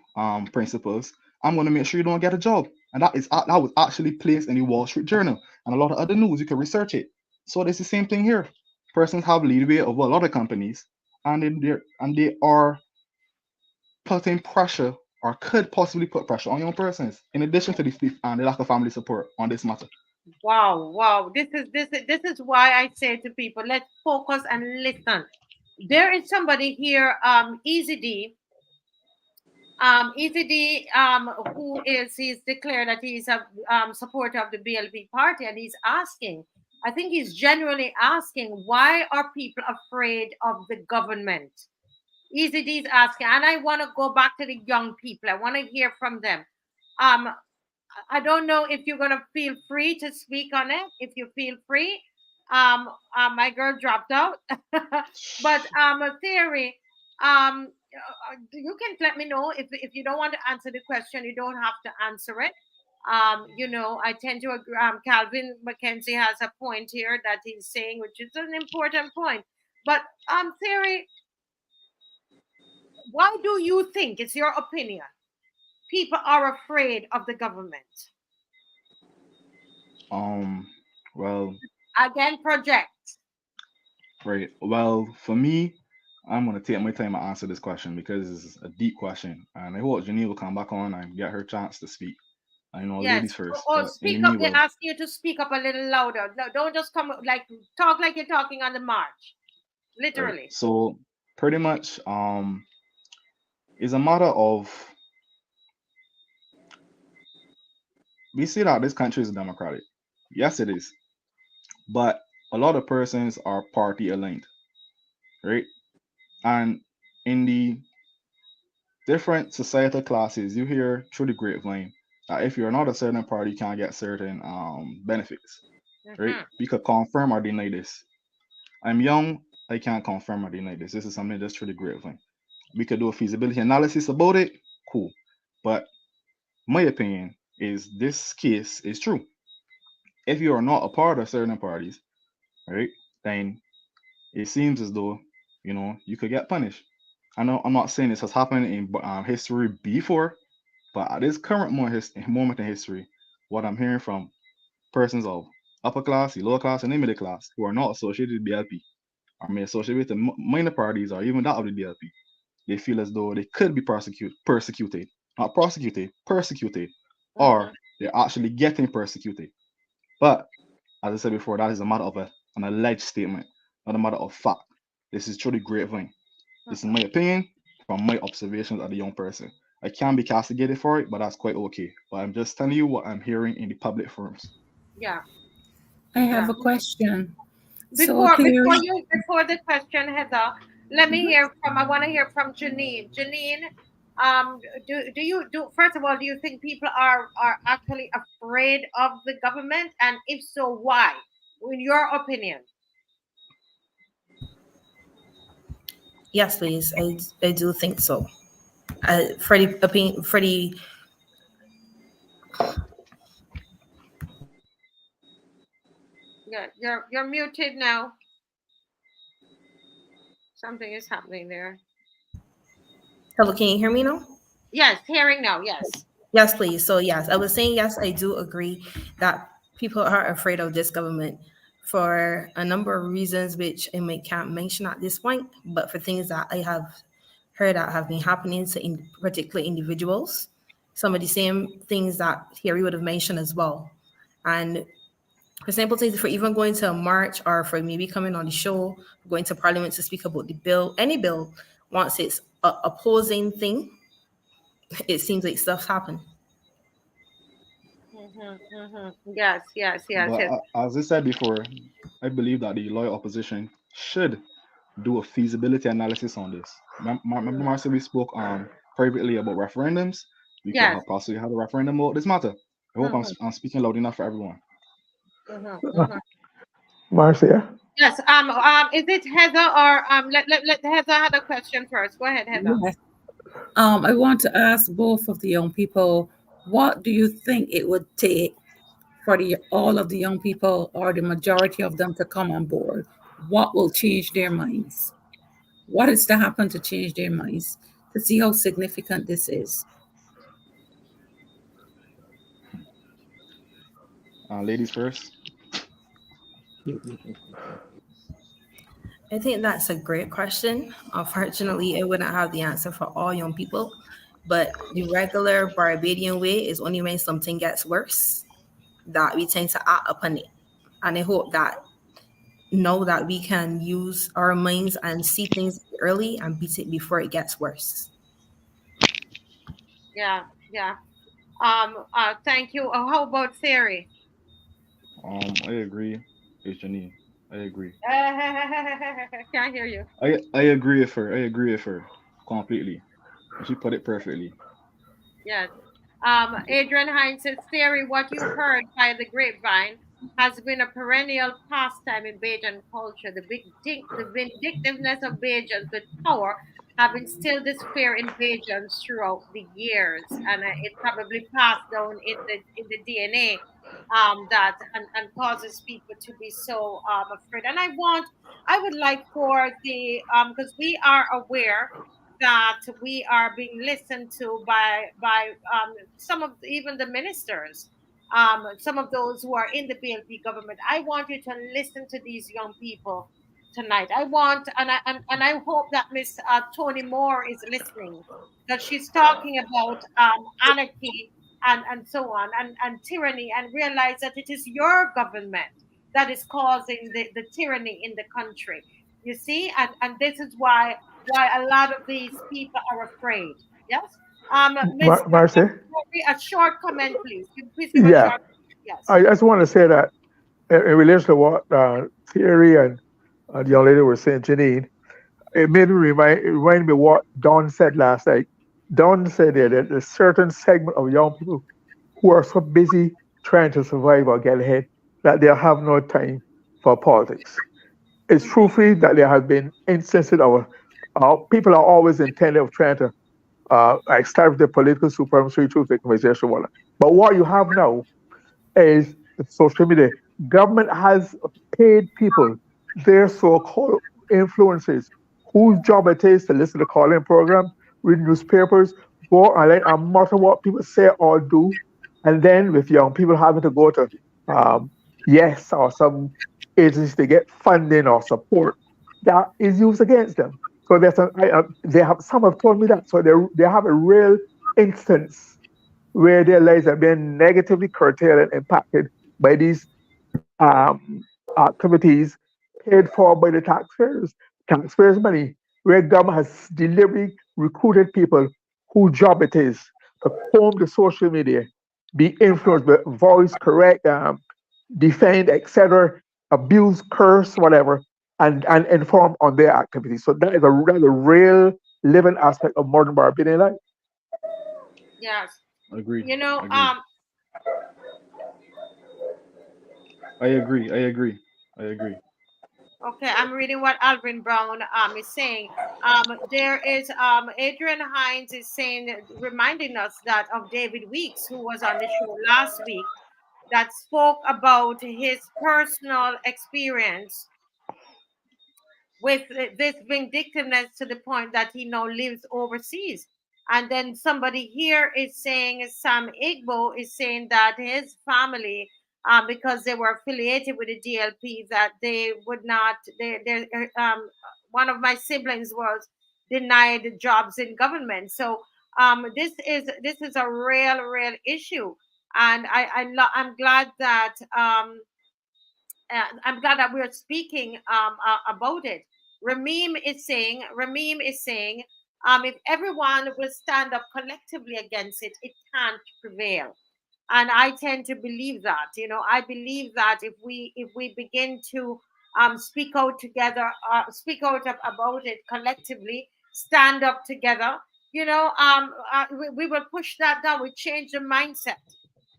principles, I'm going to make sure you don't get a job. And that was actually placed in the Wall Street Journal and a lot of other news. You can research it. So it's the same thing here. Persons have leeway over a lot of companies, and they are putting pressure, or could possibly put pressure on young persons, in addition to the lack of family support on this matter. Wow. This is why I say to people, let's focus and listen. There is somebody here, Easy D. Easy D, he's declared that he's a supporter of the BLP party, and he's asking, I think he's genuinely asking, why are people afraid of the government? Easy D is asking, and I want to go back to the young people. I want to hear from them. I don't know if you're gonna feel free to speak on it. If you feel free, my girl dropped out, but Theory, you can let me know if you don't want to answer the question. You don't have to answer it. I tend to agree. Calvin McKenzie has a point here that he's saying, which is an important point. But Theory, why do you think, it's your opinion, people are afraid of the government? Well, Again, project. right. Well, for me, I'm gonna take my time to answer this question because it's a deep question, and I hope Janine will come back on and get her chance to speak. I know Yes. ladies first, Or but in the speak up. They meanwhile, ask you to speak up a little louder. No, don't just come talk like you're talking on the march. right. Literally. So pretty much, it's a matter of we see that this country is democratic. Yes, it is, but a lot of persons are party aligned, right? And in the different societal classes, you hear through the grapevine that if you're not a certain party, you can't get certain benefits, right? Mhm. We could confirm or deny this. I'm young, I can't confirm or deny this. This is something just through the grapevine. We could do a feasibility analysis about it, cool. But my opinion is this case is true. If you are not a part of certain parties, right, then it seems as though you could get punished. I know I'm not saying this has happened in history before, but at this current moment in history, what I'm hearing from persons of upper class, the lower class, and the middle class who are not associated with BLP or may associate with the minor parties or even that of the BLP, they feel as though they could be persecuted, not prosecuted, persecuted, or Mhm. they're actually getting persecuted. But as I said before, that is a matter of an alleged statement, not a matter of fact. This is truly grapevine. This is Mhm. my opinion from my observations as a young person. I can be castigated for it, but that's quite okay. But I'm just telling you what I'm hearing in the public forums. Yeah. I have Yeah. a question. So Before there, before you before the question, Heather, let me hear from. I want to hear from Janine. Janine, do you do first of all, do you think people are actually afraid of the government, and if so, why? In your opinion? Yes, please. I do think so. Freddie, Yeah, you're muted now. Something is happening there. hello, can you hear me now? Yes, hearing now. Yes. Yes, please. So yes, I was saying yes, I do agree that people are afraid of this government for a number of reasons, which can't mention at this point, but for things that I have heard that have been happening to particular individuals, some of the same things that Thierry would have mentioned as well. And for example, things for even going to a march or for maybe coming on the show, going to parliament to speak about the bill, any bill, once it's a opposing thing, it seems like stuff's happened. Yes, yes, yes, But yes. as I said before, I believe that the loyal opposition should do a feasibility analysis on this. Remember, Marcel, we spoke privately about referendums. We could Yes. have possibly had a referendum about this matter. I hope Mhm, I'm speaking loud enough for everyone. mhm. Marcia. Yes. Is it Heather or let Heather have a question first. Go ahead, Heather. yes. I want to ask both of the young people, what do you think it would take for all of the young people or the majority of them to come on board? What will change their minds? What is to happen to change their minds to see how significant this is? Ladies first. I think that's a great question. Unfortunately, I wouldn't have the answer for all young people, but the regular Barbadian way is only when something gets worse that we tend to act upon it. And I hope that know that we can use our minds and see things early and beat it before it gets worse. Yeah, yeah. Thank you. How about Theory? I agree with Janine. I agree. Can't hear you. I agree with her. I agree with her completely. She put it perfectly. Yes. Adrian Hines' theory, what you heard by the grapevine, has been a perennial pastime in Bajan culture. The vindictiveness of Bajans with power have instilled this fear invasions throughout the years, and it probably passed down in the DNA, that and causes people to be so afraid. And I would like for the because we are aware that we are being listened to by some of even the ministers, some of those who are in the BLP government. I want you to listen to these young people tonight. I want, and I hope that Miss Tony Moore is listening, that she's talking about anarchy and so on, and tyranny, and realize that it is your government that is causing the tyranny in the country. You see, and this is why a lot of these people are afraid. Yes, Miss Marcy? a short comment, please. Please give a Yeah, short. Yes. I just want to say that in relation to what Thierry and the young lady were saying, Janine, it made me remind me what Don said last night. Don said that there's a certain segment of young people who are so busy trying to survive or get ahead that they have no time for politics. It's truthfully that there have been instances of people are always intended of trying to establish the political supremacy through victimization. But what you have now is the social media. Government has paid people, their so-called influencers, whose job it is to listen to call-in programs, read newspapers, go online, and matter what people say or do. And then with young people having to go to Yes or some agencies to get funding or support, that is used against them. So they have some have told me that. So they have a real instance where their lives have been negatively curtailed and impacted by these um, activities paid for by the taxpayers' money, where government has deliberately recruited people whose job it is to comb the social media, be influenced by voice, correct, defend, etc., abuse, curse, whatever, and inform on their activities. So that's a real living aspect of modern Barbadian life. Yes. Agreed. You know, Agreed. I agree. I agree. I agree. okay, I'm reading what Alvin Brown is saying. There is Adrian Hines is saying, reminding us that of David Weeks, who was on the show last week, that spoke about his personal experience with this vindictiveness to the point that he now lives overseas. And then somebody here is saying, Sam Igbo is saying that his family, because they were affiliated with the DLP, that they would not, one of my siblings was denied jobs in government. So this is a real issue. And I'm glad that we're speaking about it. Ramim is saying, if everyone will stand up collectively against it, it can't prevail. And I tend to believe that. You know, I believe that if we begin to speak out together, about it collectively, stand up together, we will push that down. We change the mindset,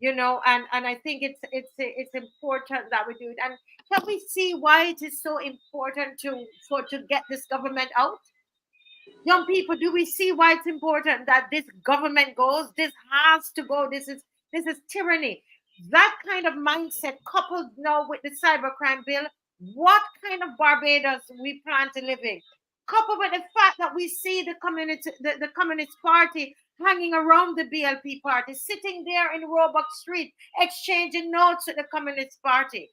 and I think it's important that we do it. And can we see why it is so important to get this government out? Young people, do we see why it's important that this government goes? This has to go. This is tyranny. That kind of mindset, coupled now with the cybercrime bill, what kind of Barbados we plan to live in? Coupled with the fact that we see the Communist Party hanging around the BLP party, sitting there in Roebuck Street, exchanging notes with the Communist Party.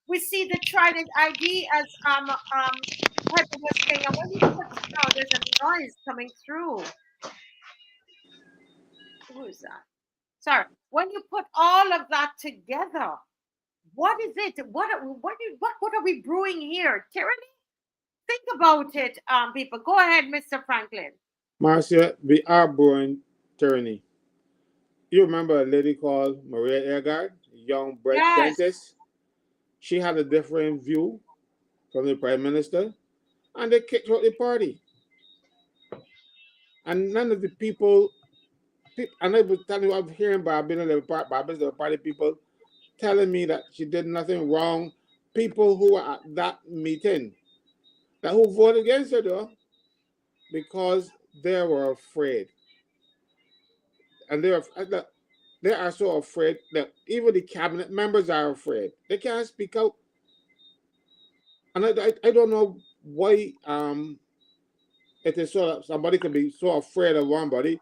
We see the Trident ID, as Heather was saying. And when you put, oh, there's a noise coming through. Who is that? Sorry. When you put all of that together, what is it? What are we brewing here? Tyranny? Think about it, people. Go ahead, Mr. Franklin. Marcia, we are brewing tyranny. You remember a lady called Maria Eargard, young bright Yes. dentist? She had a different view from the prime minister, and they kicked her out the party. And none of the people and I was telling you, I'm hearing Barbadian party people telling me that she did nothing wrong. People who were at that meeting, that who voted against her, though. because they were afraid, and they are so afraid that even the cabinet members are afraid. They can't speak out, and I don't know why it is so that somebody could be so afraid of one body.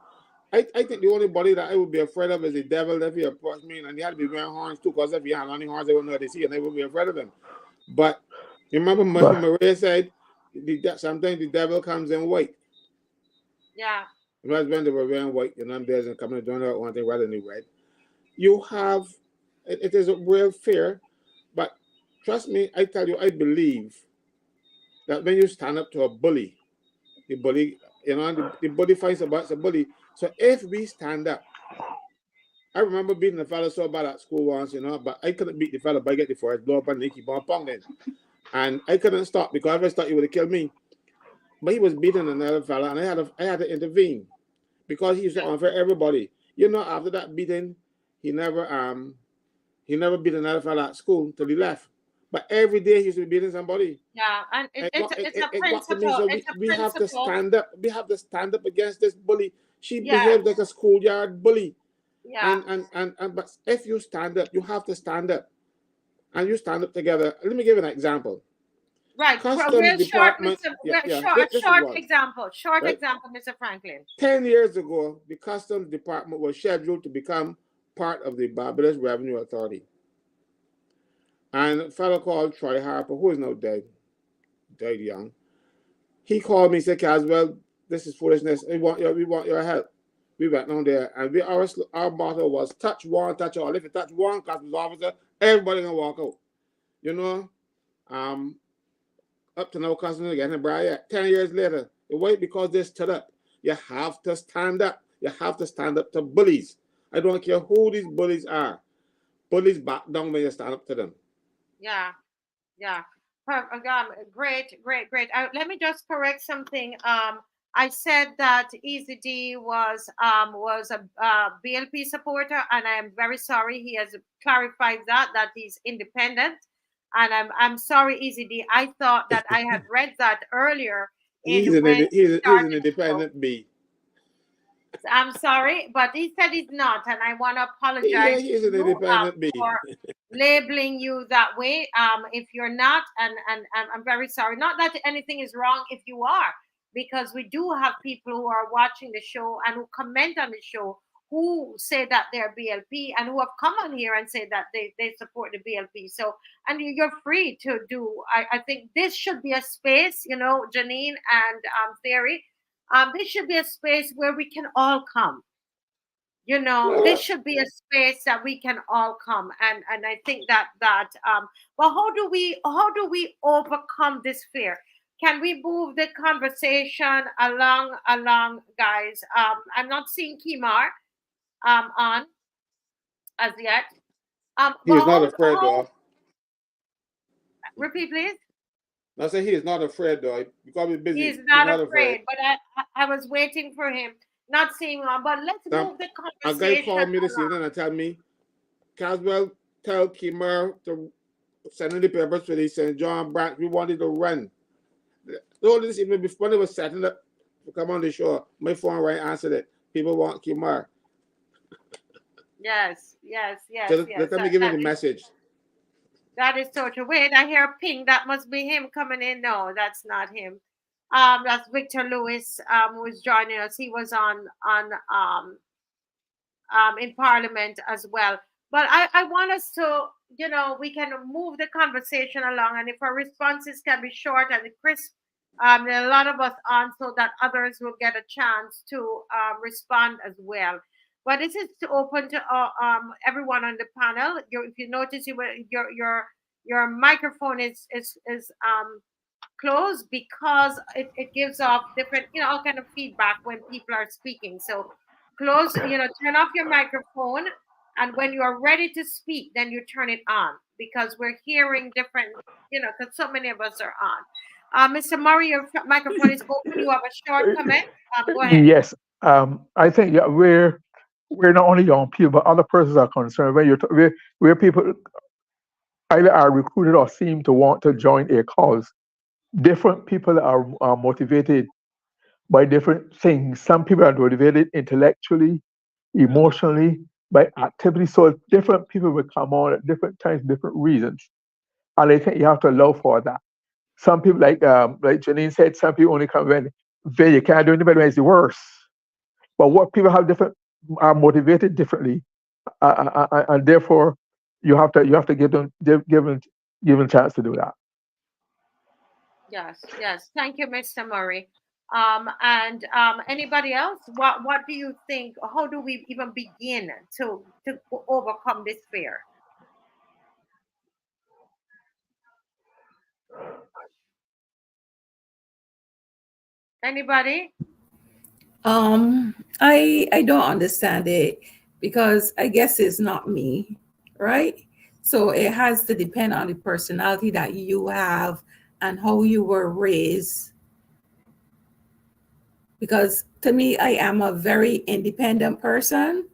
I think the only body that I would be afraid of is the devil if he approached me, and he had to be wearing horns too, because if he had any horns, they wouldn't know what they see, and they would be afraid of him. But remember, Maria said, sometimes the devil comes in white. Yeah. When they were wearing white, there's coming to doing that one thing rather than red. You have, it is a real fear, but trust me, I tell you, I believe that when you stand up to a bully, the bully, the bully finds about the bully. So if we stand up, I remember beating the fella so bad at school once, but I couldn't beat the fella, but I get the first blow up and he keep on pounding. And I couldn't stop because I thought he would have killed me. But he was beating another fella, and I had to intervene because he used to unfair everybody. After that beating, he never beat another fella at school till he left. But every day he used to be beating somebody. Yeah, and it's a principle. So we have to stand up. We have to stand up against this bully. She behaves like a schoolyard bully. Yeah. And but if you stand up, you have to stand up, and you stand up together. Let me give you an example. Right. Customs Department. Short example, Mr. Franklin. 10 years ago, the Customs Department was scheduled to become part of the Barbados Revenue Authority. And a fellow called Troy Harper, who is now dead, died young, he called me and said, Caswell, this is foolishness. We want your help. We went down there, and our motto was touch one, touch all. If you touch one customs officer, everybody can walk out. Up to now, customs again, and Brian, 10 years later, why? Because they stood up. You have to stand up. You have to stand up to bullies. I don't care who these bullies are. Bullies back down when you stand up to them. Yeah. Great. Let me just correct something. I said that Easy D was a BLP supporter, and I am very sorry. He has clarified that he's independent, and I'm sorry, Easy D. I thought that I had read that earlier. He's an independent B. I'm sorry, but he said he's not, and I want to apologize. Yeah, he is an independent B. For labeling you that way. If you're not, and I'm very sorry. Not that anything is wrong if you are, because we do have people who are watching the show and who comment on the show who say that they're BLP and who have come on here and say that they support the BLP. So, and you're free to do. I think this should be a space, Janine and Theory. This should be a space where we can all come. This should be a space that we can all come, and I think that well, how do we overcome this fear? Can we move the conversation along, guys? I'm not seeing Kimar on as yet. He's not afraid, though. Repeat, please. I say he is not afraid, though. Because he's busy. He's not afraid. But I was waiting for him. Not seeing one, but let's move the conversation. A guy called me this evening and tell me, Caswell, tell Kimar to send in the papers to the St. John branch. We wanted to run. So this evening, before they were setting up to come on the show, my phone right answered it. People want Kimar. Yes. So let me give you the message. That is so true. Wait, I hear a ping. That must be him coming in. No, that's not him. That's Victor Lewis, who is joining us. He was on in Parliament as well. But I want us to, we can move the conversation along, and if our responses can be short and crisp, there are a lot of us on so that others will get a chance to respond as well. But this is open to everyone on the panel. If you notice, your microphone is closed because it gives off different, all kind of feedback when people are speaking. So close, turn off your microphone, and when you are ready to speak, then you turn it on, because we're hearing different, because so many of us are on. Mr. Murray, your microphone is open. You have a short comment. Go ahead. Yes, I think we're not only young people, but other persons are concerned when where people either are recruited or seem to want to join a cause. Different people are motivated by different things. Some people are motivated intellectually, emotionally, by activity. So different people will come on at different times, different reasons. And I think you have to allow for that. Some people, like Janine said, some people only come when you can't do anybody when it's worse. But what people have different are motivated differently, and therefore you have to give them a chance to do that. Yes, yes. Thank you, Mr. Murray. And anybody else? What do you think? How do we even begin to overcome this fear? Anybody? I don't understand it because I guess it's not me, right? So it has to depend on the personality that you have and how you were raised. Because to me, I am a very independent person.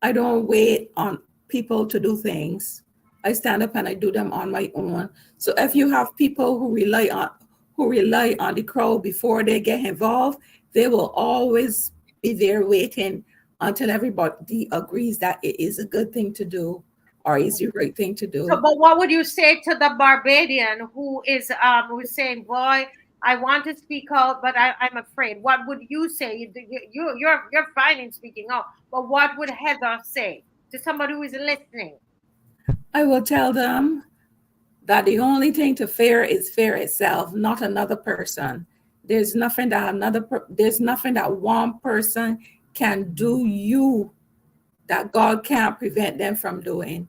I don't wait on people to do things. I stand up and I do them on my own. So if you have people who rely on the crowd before they get involved, they will always be there waiting until everybody agrees that it is a good thing to do or is the right thing to do. So, but what would you say to the Barbadian who is saying, "Boy, I want to speak out, but I'm afraid"? What would you say? You're fine in speaking out, but what would Heather say to somebody who is listening? I will tell them that the only thing to fear is fear itself, not another person. There's nothing that one person can do you that God can't prevent them from doing.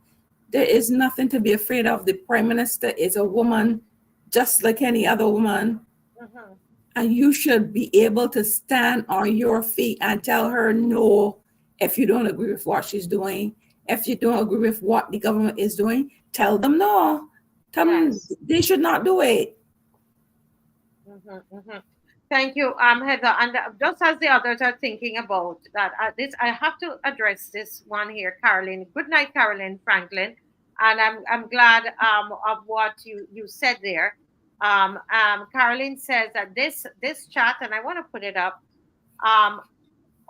There is nothing to be afraid of. The Prime Minister is a woman just like any other woman. Mm-hmm. And you should be able to stand on your feet and tell her no if you don't agree with what she's doing. If you don't agree with what the government is doing, tell them no. Tell them they should not do it. Mm-hmm, mm-hmm. Thank you, Heather. And just as the others are thinking about that, I have to address this one here, Caroline. Good night, Caroline Franklin. And I'm glad of what you said there. Caroline says that this chat, and I want to put it up,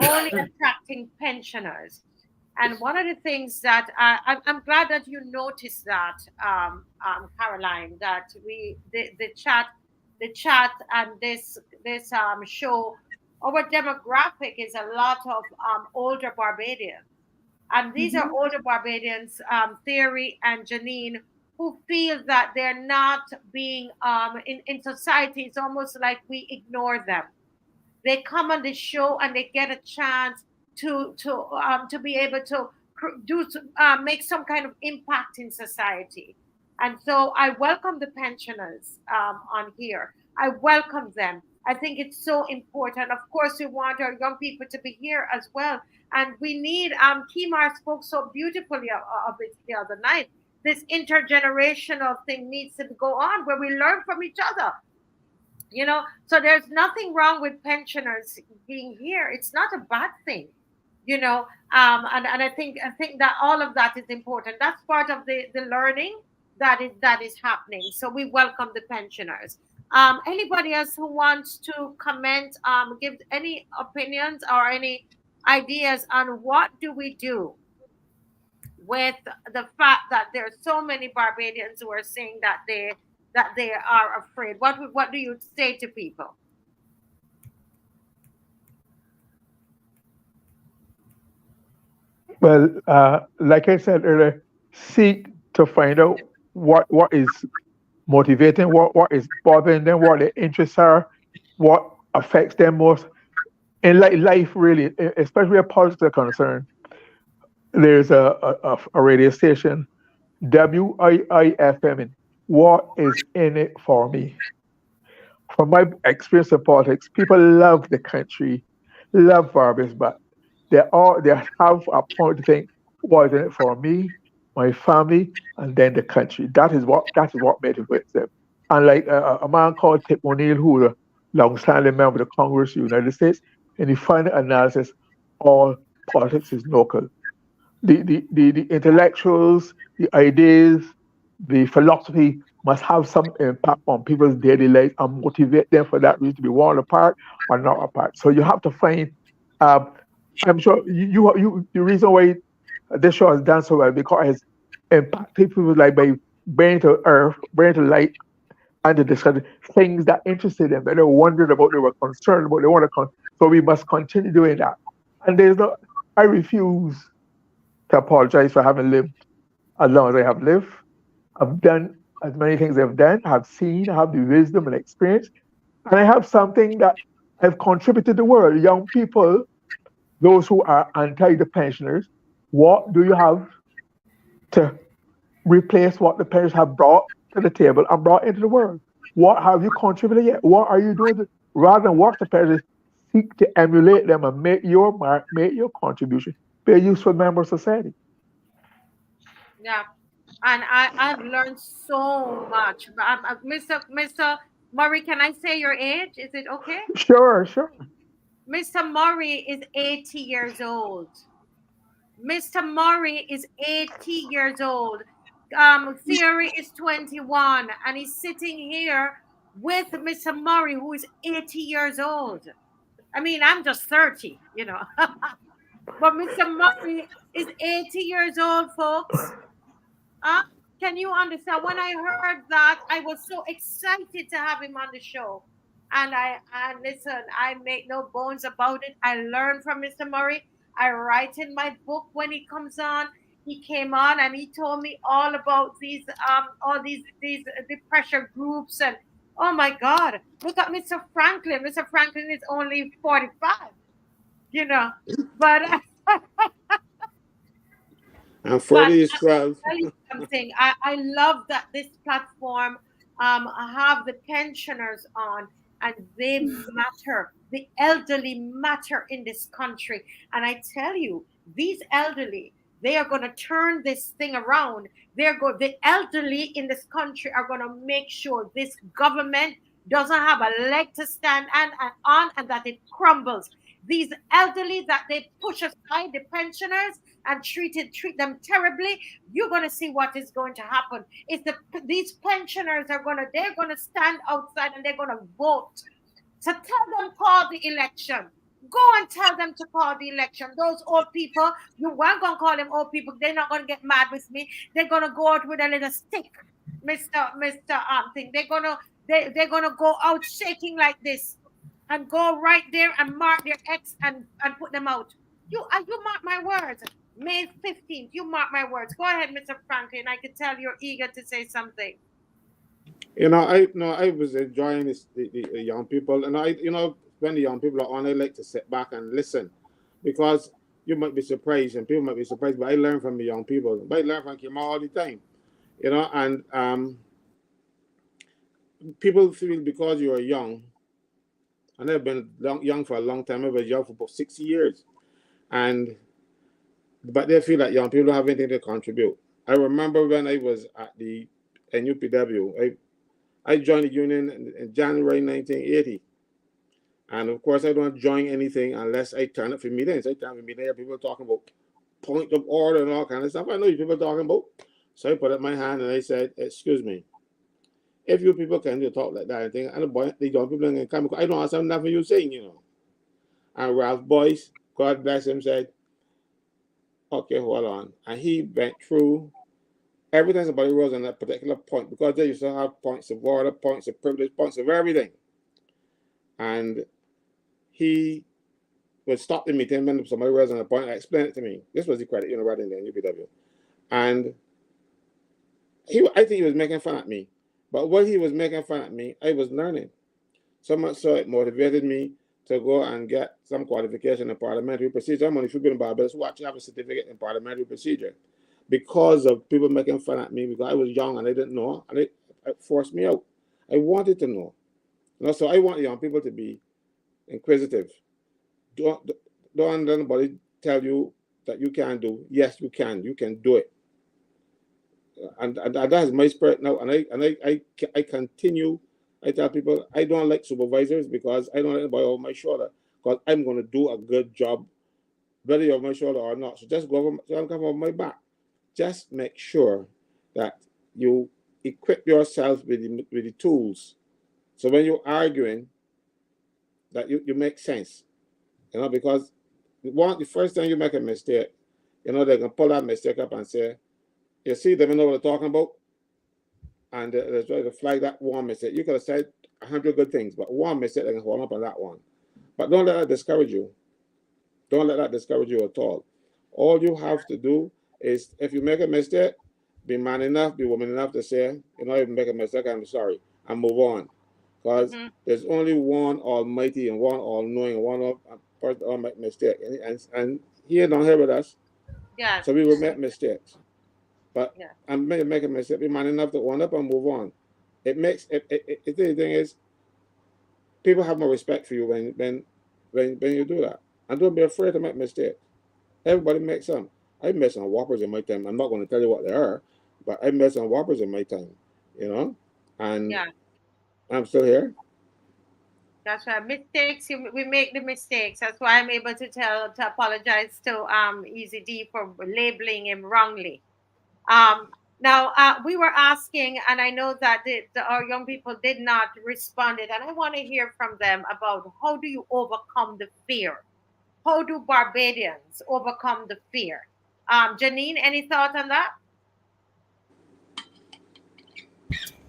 only attracting pensioners. And one of the things that I'm glad that you noticed that, Caroline, that the chat and this show, our demographic is a lot of older Barbadians, and these are older Barbadians, Theory and Janine, who feel that they're not being in society. It's almost like we ignore them. They come on the show and they get a chance to be able to make some kind of impact in society. And so I welcome the pensioners on here. I welcome them. I think it's so important. Of course, we want our young people to be here as well. And we need, Kimar spoke so beautifully of it the other night. This intergenerational thing needs to go on where we learn from each other. So there's nothing wrong with pensioners being here. It's not a bad thing. And I think that all of that is important. That's part of the learning that is happening. So we welcome the pensioners. Anybody else who wants to comment, give any opinions or any ideas on what do we do with the fact that there are so many Barbadians who are saying that they are afraid? What do you say to people? Well, like I said earlier, seek to find out what is motivating, what is bothering them, what their interests are, what affects them most in life, really, especially where politics are concerned. There's a radio station, WIIFM, and what is in it for me? From my experience of politics, people love the country, love Barbados, but they have a point to think, what is in it for me, my family, and then the country. That is what motivates them. And like a man called Tip O'Neill, who was a long-standing member of the Congress of the United States, in the final analysis, all politics is local. The intellectuals, the ideas, the philosophy must have some impact on people's daily lives and motivate them for that reason to be one apart or not apart. So you have to find. I'm sure the reason why this show has done so well because it's impacted people like by bringing to earth, bringing to light, and to discuss things that interested them, that they wondered about, they were concerned about, they want to so we must continue doing that. And I refuse to apologize for having lived as long as I have lived. I've done as many things I've done, I've seen, I have the wisdom and experience, and I have something that I've contributed to the world. Young people, those who are anti the pensioners, what do you have to replace what the pensioners have brought to the table and brought into the world? What have you contributed yet? What are you doing rather than watch the pensioners seek to emulate them and make your mark, make your contribution, be a useful member of society? Yeah, and I've learned so much. Mr. Murray, can I say your age? Is it okay? Sure. Mr. Murray is 80 years old. Mr. Murray is 80 years old. Theory is 21, and he's sitting here with Mr. Murray, who is 80 years old. I mean, I'm just 30, you know. But Mr. Murray is 80 years old, folks. Can you understand? When I heard that, I was so excited to have him on the show. And listen, I make no bones about it. I learned from Mr. Murray. I write in my book when he comes on. He came on and he told me all about these the pressure groups, and oh my God, look at Mr. Franklin. Mr. Franklin is only 45, you know, but And 40 is But 12. I'll tell you something. I love that this platform have the pensioners on, and they matter. The elderly matter in this country. And I tell you, these elderly, they are going to turn this thing around. The elderly in this country are going to make sure this government doesn't have a leg to stand on, and that it crumbles. These elderly that they push aside, the pensioners, and treat them terribly, you're going to see what is going to happen. These pensioners they're going to stand outside and they're going to vote. So tell them, call the election. Go and tell them to call the election. Those old people, you weren't going to call them old people. They're not going to get mad with me. They're going to go out with a little stick, Mr. Thing. They're going to go out shaking like this and go right there and mark their X and put them out. You mark my words. May 15th, you mark my words. Go ahead, Mr. Franklin. I can tell you're eager to say something. I was enjoying the young people, and when the young people are on, I like to sit back and listen, because you might be surprised and people might be surprised, but I learn from the young people. But I learn from Kim all the time, and people feel because you are young, and I've been young for a long time. I was young for about 60 years, but they feel that young people don't have anything to contribute. I remember when I was at the NUPW, I joined the union in January 1980. And of course, I don't join anything unless I turn up for meetings. I turn up for meetings, people talking about point of order and all kind of stuff. I know you people talking about. So I put up my hand and I said, excuse me, if you people can talk like that, and the young people can come, I don't understand nothing you're saying, And Ralph Boyce, God bless him, said, okay, hold on. And he went through everything about the rules on that particular point, because they used to have points of order, points of privilege, points of everything. And he would stop the meeting when somebody was on a point and explain it to me. This was the credit, right in the UPW. And I think he was making fun at me. But while he was making fun at me, I was learning. So much so it motivated me to go and get some qualification in parliamentary procedure. I'm only speaking about Barbados who actually have a certificate in parliamentary procedure, because of people making fun at me, because I was young and I didn't know, and it forced me out. I wanted to know. So I want young people to be inquisitive. Don't let anybody tell you that you can't do. Yes, you can. You can do it. And that is my spirit now. And I continue. I tell people I don't like supervisors, because I don't like anybody over my shoulder, because I'm going to do a good job, whether you're over my shoulder or not. So just go over my back. Just make sure that you equip yourself with the tools. So when you're arguing, that you make sense. Because the first time you make a mistake, they can pull that mistake up and say, you see, they know what they're talking about. And they try to flag that one mistake. You could have said 100 good things, but one mistake, they can hold up on that one. But don't let that discourage you. Don't let that discourage you at all. All you have to do is, if you make a mistake, be man enough, be woman enough to say, if you make a mistake, I'm sorry, and move on. Because there's only one Almighty and one All-Knowing and one person that make mistake. And He don't here with us. Yeah. So we will make mistakes. But I'm make a mistake, be man enough to own up and move on. The thing is, people have more respect for you when you do that. And don't be afraid to make mistakes. Everybody makes some. I made some whoppers in my time. I'm not going to tell you what they are, but I made some whoppers in my time, and I'm still here. That's right. Mistakes, we make the mistakes. That's why I'm able to apologize to Easy D for labeling him wrongly. Now, we were asking, and I know that our young people did not respond, and I want to hear from them about how do you overcome the fear? How do Barbadians overcome the fear? Janine, any thoughts on that?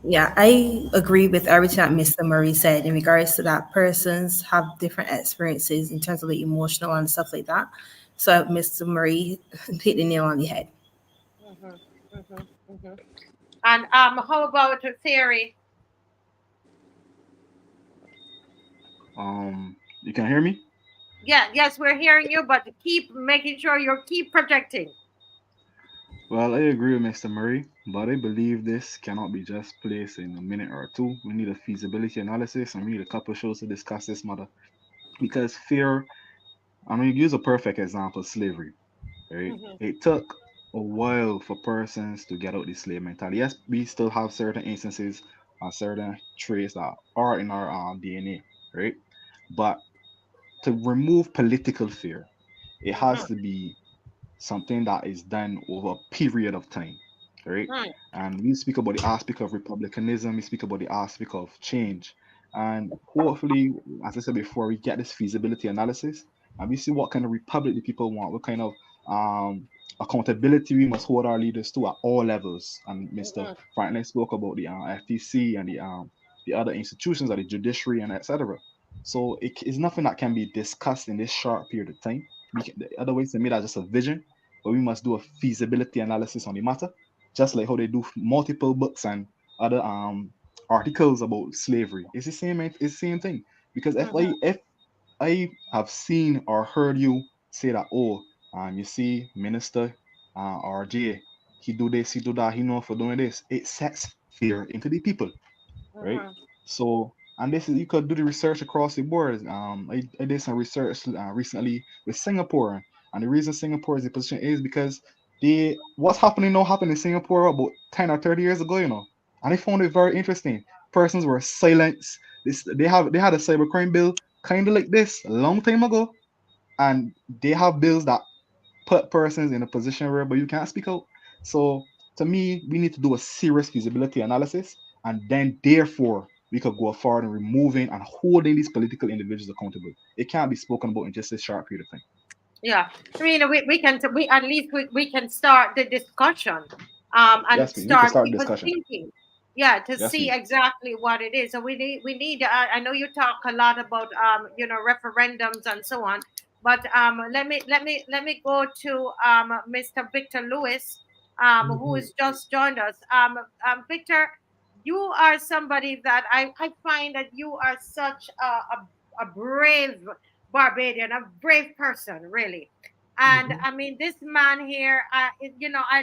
Yeah, I agree with everything that Mr. Murray said in regards to that persons have different experiences in terms of the emotional and stuff like that. So Mr. Murray hit the nail on the head. And how about theory? You can hear me? Yes, we're hearing you, but keep making sure you keep projecting. Well, I agree with Mr. Murray, but I believe this cannot be just placed in a minute or two. We need a feasibility analysis, and we need a couple shows to discuss this matter. Because fear, use a perfect example, slavery, right? It took a while for persons to get out the slave mentality. Yes, we still have certain instances and certain traits that are in our DNA, right? But to remove political fear, it has to be something that is done over a period of time, right? And we speak about the aspect of republicanism, we speak about the aspect of change. And hopefully, as I said before, we get this feasibility analysis and we see what kind of republic the people want, what kind of accountability we must hold our leaders to at all levels. And Mr. Franklin spoke about the FTC and the other institutions, like the judiciary and etc. So it is nothing that can be discussed in this short period of time. The other ways to me that's just a vision, but we must do a feasibility analysis on the matter, just like how they do multiple books and other articles about slavery. It's the same thing. Because if I have seen or heard you say that, you see, Minister RJ, he do this, he do that, he know for doing this, it sets fear into the people, right? So, and this is, you could do the research across the board. I did some research recently with Singapore, and the reason Singapore is the position is because what's happening now happened in Singapore about 10 or 30 years ago, and I found it very interesting. Persons were silenced. They had a cybercrime bill kind of like this a long time ago, and they have bills that put persons in a position where but you can't speak out. So to me, we need to do a serious feasibility analysis, and then therefore we could go forward in removing and holding these political individuals accountable. It can't be spoken about in just a short period of time. Yeah, I mean, we at least we can start the discussion, and yes, start people thinking. Yeah, to see exactly what it is. So we need. I know you talk a lot about referendums and so on, but let me go to Mr. Victor Lewis, who has just joined us. Victor, you are somebody that I find that you are such a brave Barbadian, a brave person, really. And I mean, this man here, I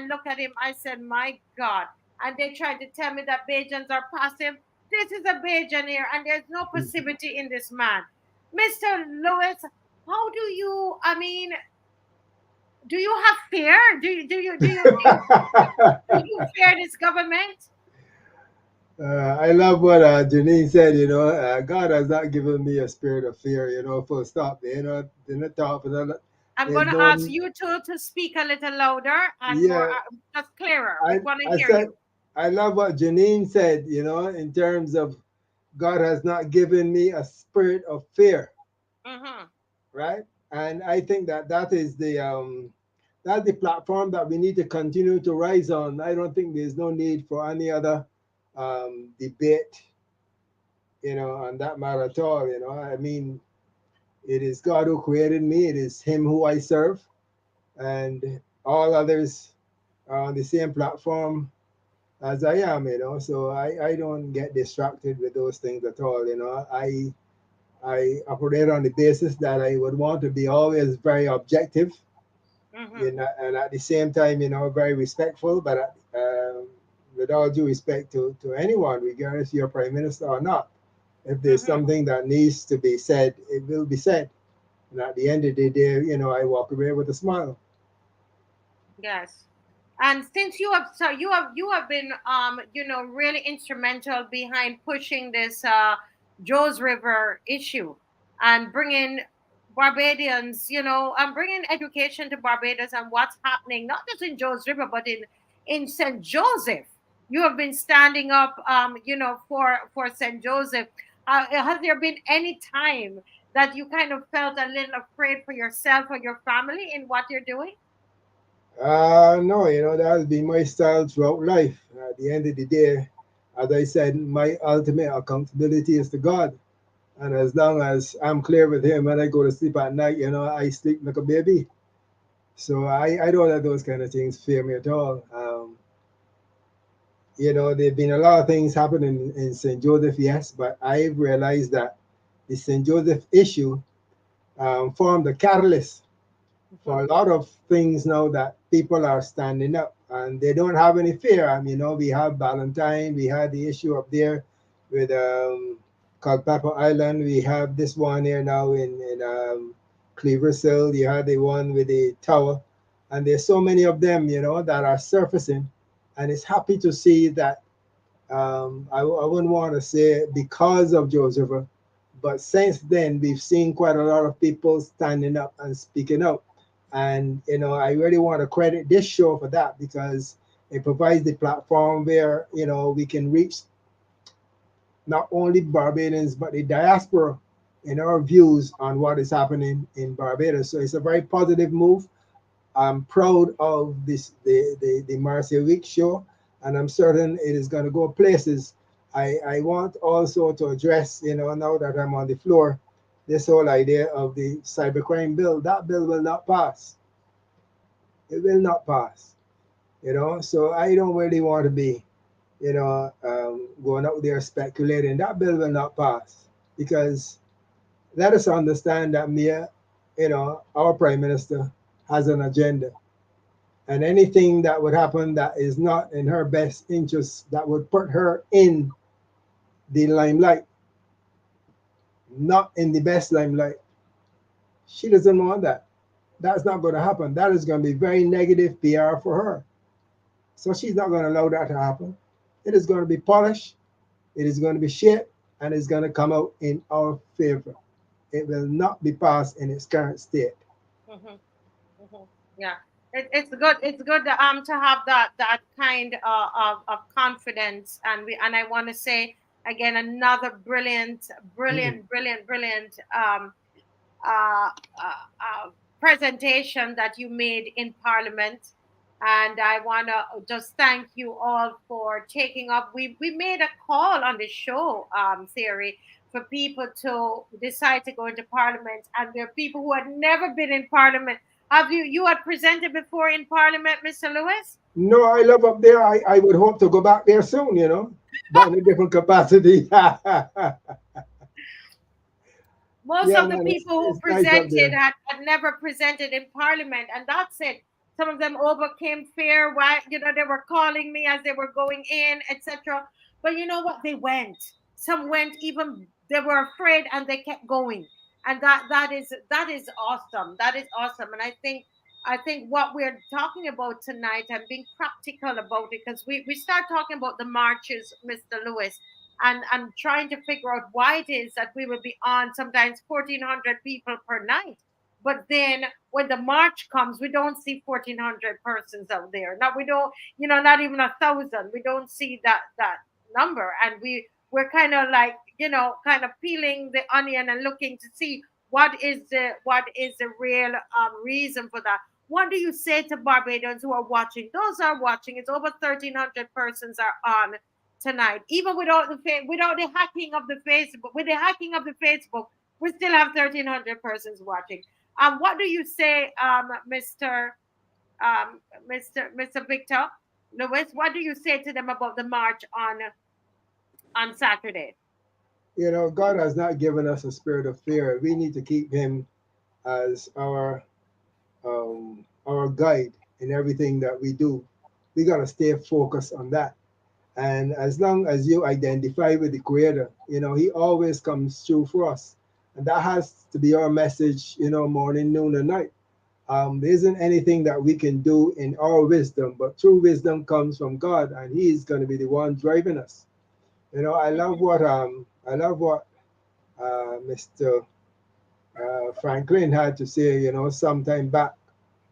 look at him, I said, my God. And they tried to tell me that Bajans are passive. This is a Bajan here, and there's no passivity in this man. Mr. Lewis, how do you, do you have fear? Do you fear this government? I love what Janine said. God has not given me a spirit of fear. Full stop. Didn't talk for that. I'm going to ask you two to speak a little louder and more, just clearer. We want to hear you. I love what Janine said, you know, in terms of God has not given me a spirit of fear, Mm-hmm. right? And I think that that's the platform that we need to continue to rise on. I don't think there's no need for any other debate, you know, on that matter at all. You know, I mean, it is God who created me. It is Him who I serve, and all others are on the same platform as I am. You know, so I don't get distracted with those things at all. You know, I operate on the basis that I would want to be always very objective, Mm-hmm. you know, and at the same time, you know, very respectful. But with all due respect to anyone, regardless if you're prime minister or not, if there's Mm-hmm. something that needs to be said, it will be said. And at the end of the day, you know, I walk away with a smile. Yes. And since you have been really instrumental behind pushing this Joes River issue and bringing Barbadians, and bringing education to Barbados and what's happening not just in Joes River but in St. Joseph. You have been standing up for St. Joseph. Has there been any time that you kind of felt a little afraid for yourself or your family in what you're doing? No, you know, that has been my style throughout life. At the end of the day, as I said, my ultimate accountability is to God. And as long as I'm clear with Him when I go to sleep at night, you know, I sleep like a baby. So I don't let those kind of things fear me at all. You know, there have been a lot of things happening in St. Joseph, yes, but I've realized that the St. Joseph issue formed a catalyst for a lot of things now that people are standing up and they don't have any fear. I mean, you know, we have Valentine, we had the issue up there with Culpeper Island, we have this one here now in Cleaversill, you had the one with the tower, and there's so many of them, you know, that are surfacing, and it's happy to see that. I wouldn't want to say because of Joseph, but since then we've seen quite a lot of people standing up and speaking out. And you know, I really want to credit this show for that because it provides the platform where you know we can reach not only Barbadians but the diaspora in our views on what is happening in Barbados. So it's a very positive move. I'm proud of this the Marcia Week show, and I'm certain it is going to go places. I want also to address, you know, now that I'm on the floor, this whole idea of the cybercrime bill. That bill will not pass. It will not pass. You know, so I don't really want to be, you know, going out there speculating. That bill will not pass because let us understand that Mia, you know, our prime minister has an agenda, and anything that would happen that is not in her best interest, that would put her in the limelight, not in the best limelight, she doesn't want that. That's not going to happen. That is going to be very negative PR for her. So she's not going to allow that to happen. It is going to be polished, it is going to be shaped, and it's going to come out in our favor. It will not be passed in its current state. Mm-hmm. Mm-hmm. Yeah, it's good. It's good to have that kind of confidence, and I want to say again another Mhm. brilliant uh, presentation that you made in Parliament. And I want to just thank you all for taking up. We made a call on the show, Theory, for people to decide to go into Parliament. And there are people who had never been in Parliament. Have you had presented before in Parliament, Mr. Lewis? No, I love up there. I would hope to go back there soon, you know, but in a different capacity. Yeah, Most of the man, people who it's nice up presented there. had never presented in Parliament, and that's it. Some of them overcame fear. Why, they were calling me as they were going in, etc. But you know what? They went. Some went even they were afraid and they kept going. And that is awesome. That is awesome. And I think what we're talking about tonight and being practical about it, because we start talking about the marches, Mr. Lewis, and trying to figure out why it is that we will be on sometimes 1,400 people per night. But then when the march comes, we don't see 1,400 persons out there. Now we don't, not even 1,000. We don't see that number, and we're kind of like, kind of peeling the onion and looking to see what is the real reason for that. What do you say to Barbadians who are watching? Those are watching. It's over 1,300 persons are on tonight. Even without the hacking of the Facebook, with the hacking of the Facebook, we still have 1,300 persons watching. What do you say, Mr. Victor Lewis? What do you say to them about the march on Saturday? God has not given us a spirit of fear. We need to keep Him as our guide in everything that we do. We gotta stay focused on that. And as long as you identify with the Creator, He always comes through for us. And that has to be our message, morning, noon, and night. There isn't anything that we can do in our wisdom, but true wisdom comes from God, and He's going to be the one driving us. I love what Mr. Franklin had to say, sometime back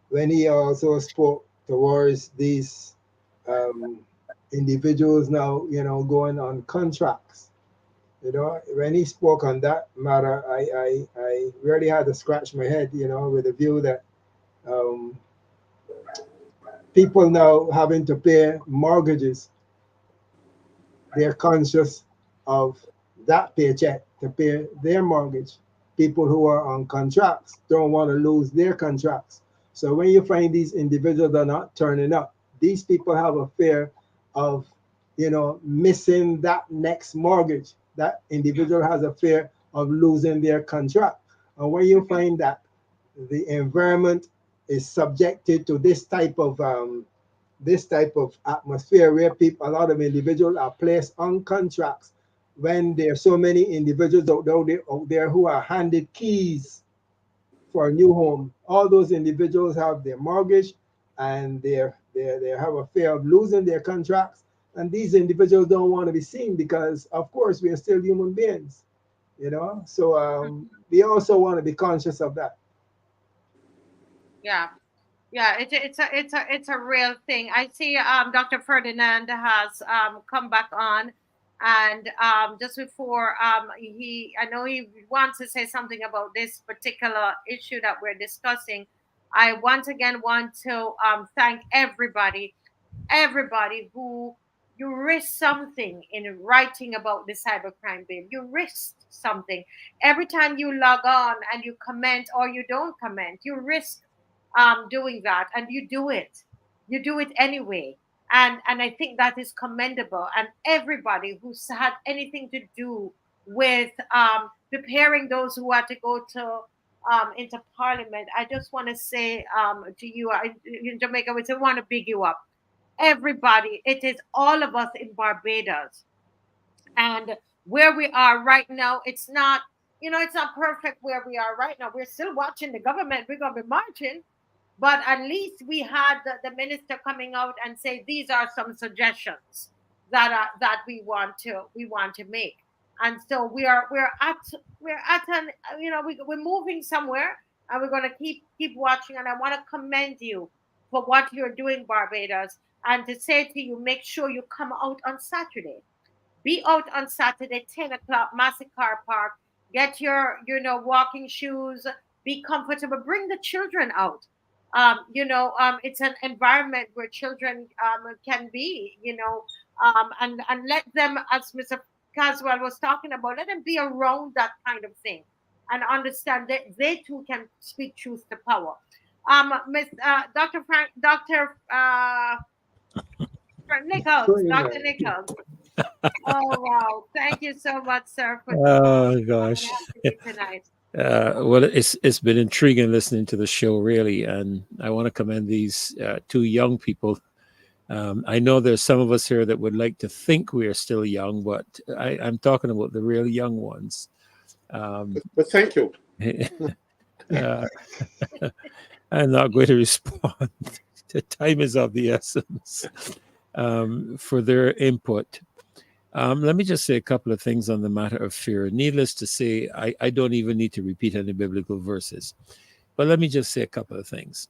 when he also spoke towards these individuals now, going on contracts. When he spoke on that matter, I really had to scratch my head, with the view that people now having to pay mortgages, they're conscious of that paycheck to pay their mortgage. People who are on contracts don't want to lose their contracts. So when you find these individuals are not turning up, these people have a fear of, missing that next mortgage. That individual has a fear of losing their contract. And when you find that the environment is subjected to this type of atmosphere where a lot of individuals are placed on contracts, when there are so many individuals out there who are handed keys for a new home, all those individuals have their mortgage and they have a fear of losing their contracts. And these individuals don't want to be seen because, of course, we are still human beings, So we also want to be conscious of that. Yeah. Yeah, it's a real thing. I see Dr. Ferdinand has come back on, and just before I know he wants to say something about this particular issue that we're discussing. I once again want to thank everybody who you risked something in writing about the cybercrime bill. You risked something every time you log on and you comment or you don't comment. You risk doing that, and you do it anyway, and I think that is commendable. And everybody who's had anything to do with preparing those who are to go to into parliament, I just want to say to you, in Jamaica, we still want to big you up. Everybody, it is all of us in Barbados, and where we are right now, it's not perfect where we are right now. We're still watching the government. We're gonna be marching, but at least we had the minister coming out and say these are some suggestions that we want to make. And so we're at an we're moving somewhere, and we're going to keep watching. And I want to commend you for what you're doing, Barbados, and to say to you, make sure you come out on Saturday. Be out on Saturday, 10 o'clock, Massacre Park. Get your walking shoes. Be comfortable. Bring the children out. It's an environment where children can be, and let them, as Mr. Caswell was talking about, let them be around that kind of thing and understand that they too can speak truth to power. Dr. Nichols, Dr. Nichols. Oh wow! Thank you so much, sir, for Oh gosh. tonight. Well, it's been intriguing listening to the show, really, and I want to commend these two young people. I know there's some of us here that would like to think we are still young, but I'm talking about the real young ones. But thank you. I'm not going to respond. The time is of the essence for their input. Let me just say a couple of things on the matter of fear. Needless to say, I don't even need to repeat any biblical verses. But let me just say a couple of things.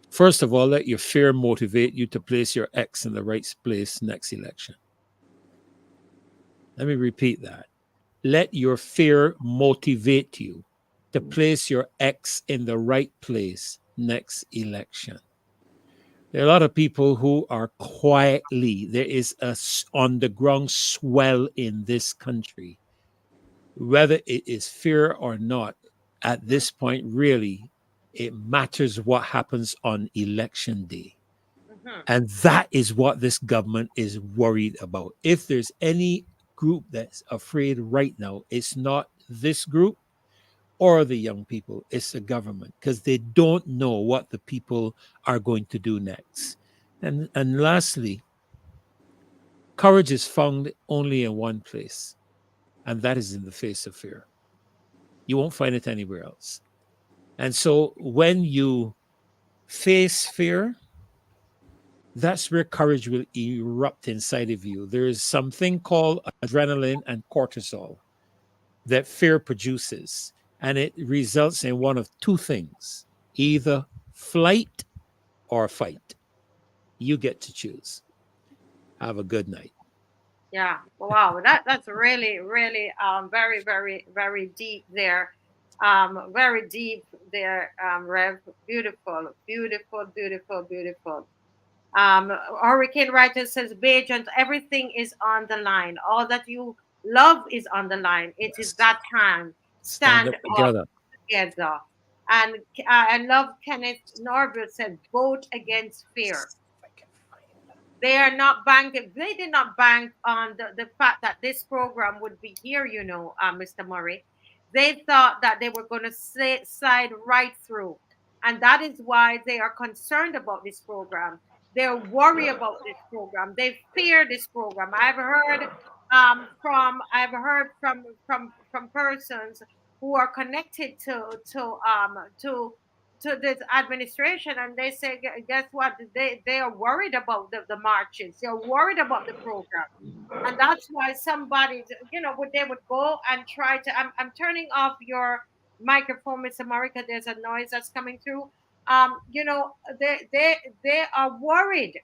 First of all, let your fear motivate you to place your X in the right place next election. Let me repeat that. Let your fear motivate you to place your X in the right place next election. There are a lot of people who are quietly, there is a on the ground swell in this country. Whether it is fear or not, at this point, really, it matters what happens on election day. Mhm. And that is what this government is worried about. If there's any group that's afraid right now, it's not this group or the young people, it's the government, because they don't know what the people are going to do next. And lastly, courage is found only in one place, and that is in the face of fear. You won't find it anywhere else. And so when you face fear, that's where courage will erupt inside of you. There is something called adrenaline and cortisol that fear produces, and it results in one of two things: either flight or fight. You get to choose. Have a good night. Yeah. Wow. That's really, really very, very, very deep there. Very deep there, Rev. Beautiful, beautiful, beautiful, beautiful. Hurricane Writer says, Bajans, everything is on the line. All that you love is on the line. It is Yes. that time. Stand Stand up up together. together. And I love Kenneth Norbert said, vote against fear. They are not banking. They did not bank on the fact that this program would be here, Mr. Murray. They thought that they were going to slide right through. And that is why they are concerned about this program. They're worried about this program. They fear this program. I've heard from persons who are connected to this administration, and they say, guess what, they are worried about the marches, they're worried about the program. And that's why somebody, they would go and try to, I'm turning off your microphone, Mr. Marika, there's a noise that's coming through. You know, they are worried,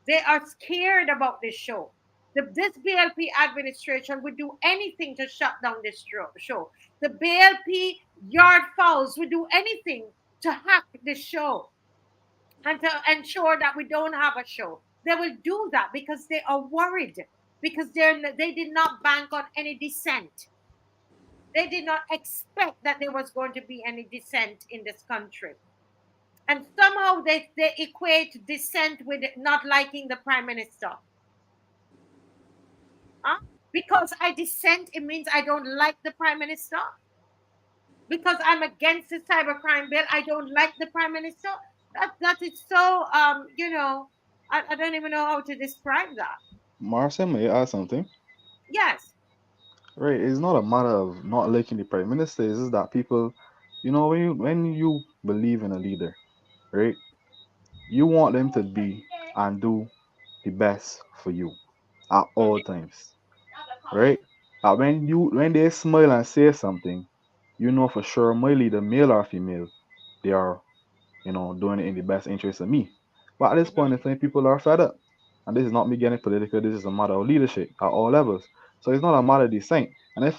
they are scared about this show. This BLP administration would do anything to shut down this show. The BLP yard fowls would do anything to hack this show and to ensure that we don't have a show. They will do that because they are worried, because they did not bank on any dissent. They did not expect that there was going to be any dissent in this country. And somehow they equate dissent with not liking the prime minister. Huh? Because I dissent, it means I don't like the prime minister. Because I'm against the cybercrime bill, I don't like the prime minister. That is so I don't even know how to describe that. Marcia, may I add something? Yes. Right, it's not a matter of not liking the prime minister. It's just that people, when you believe in a leader, right, you want them to be and do the best for you at all times, right? When they smile and say something, you know for sure my leader, male or female, they are doing it in the best interest of me. But at this Mm-hmm. point in time, people are fed up. And this is not me getting political, this is a matter of leadership at all levels. So it's not a matter of dissent. And if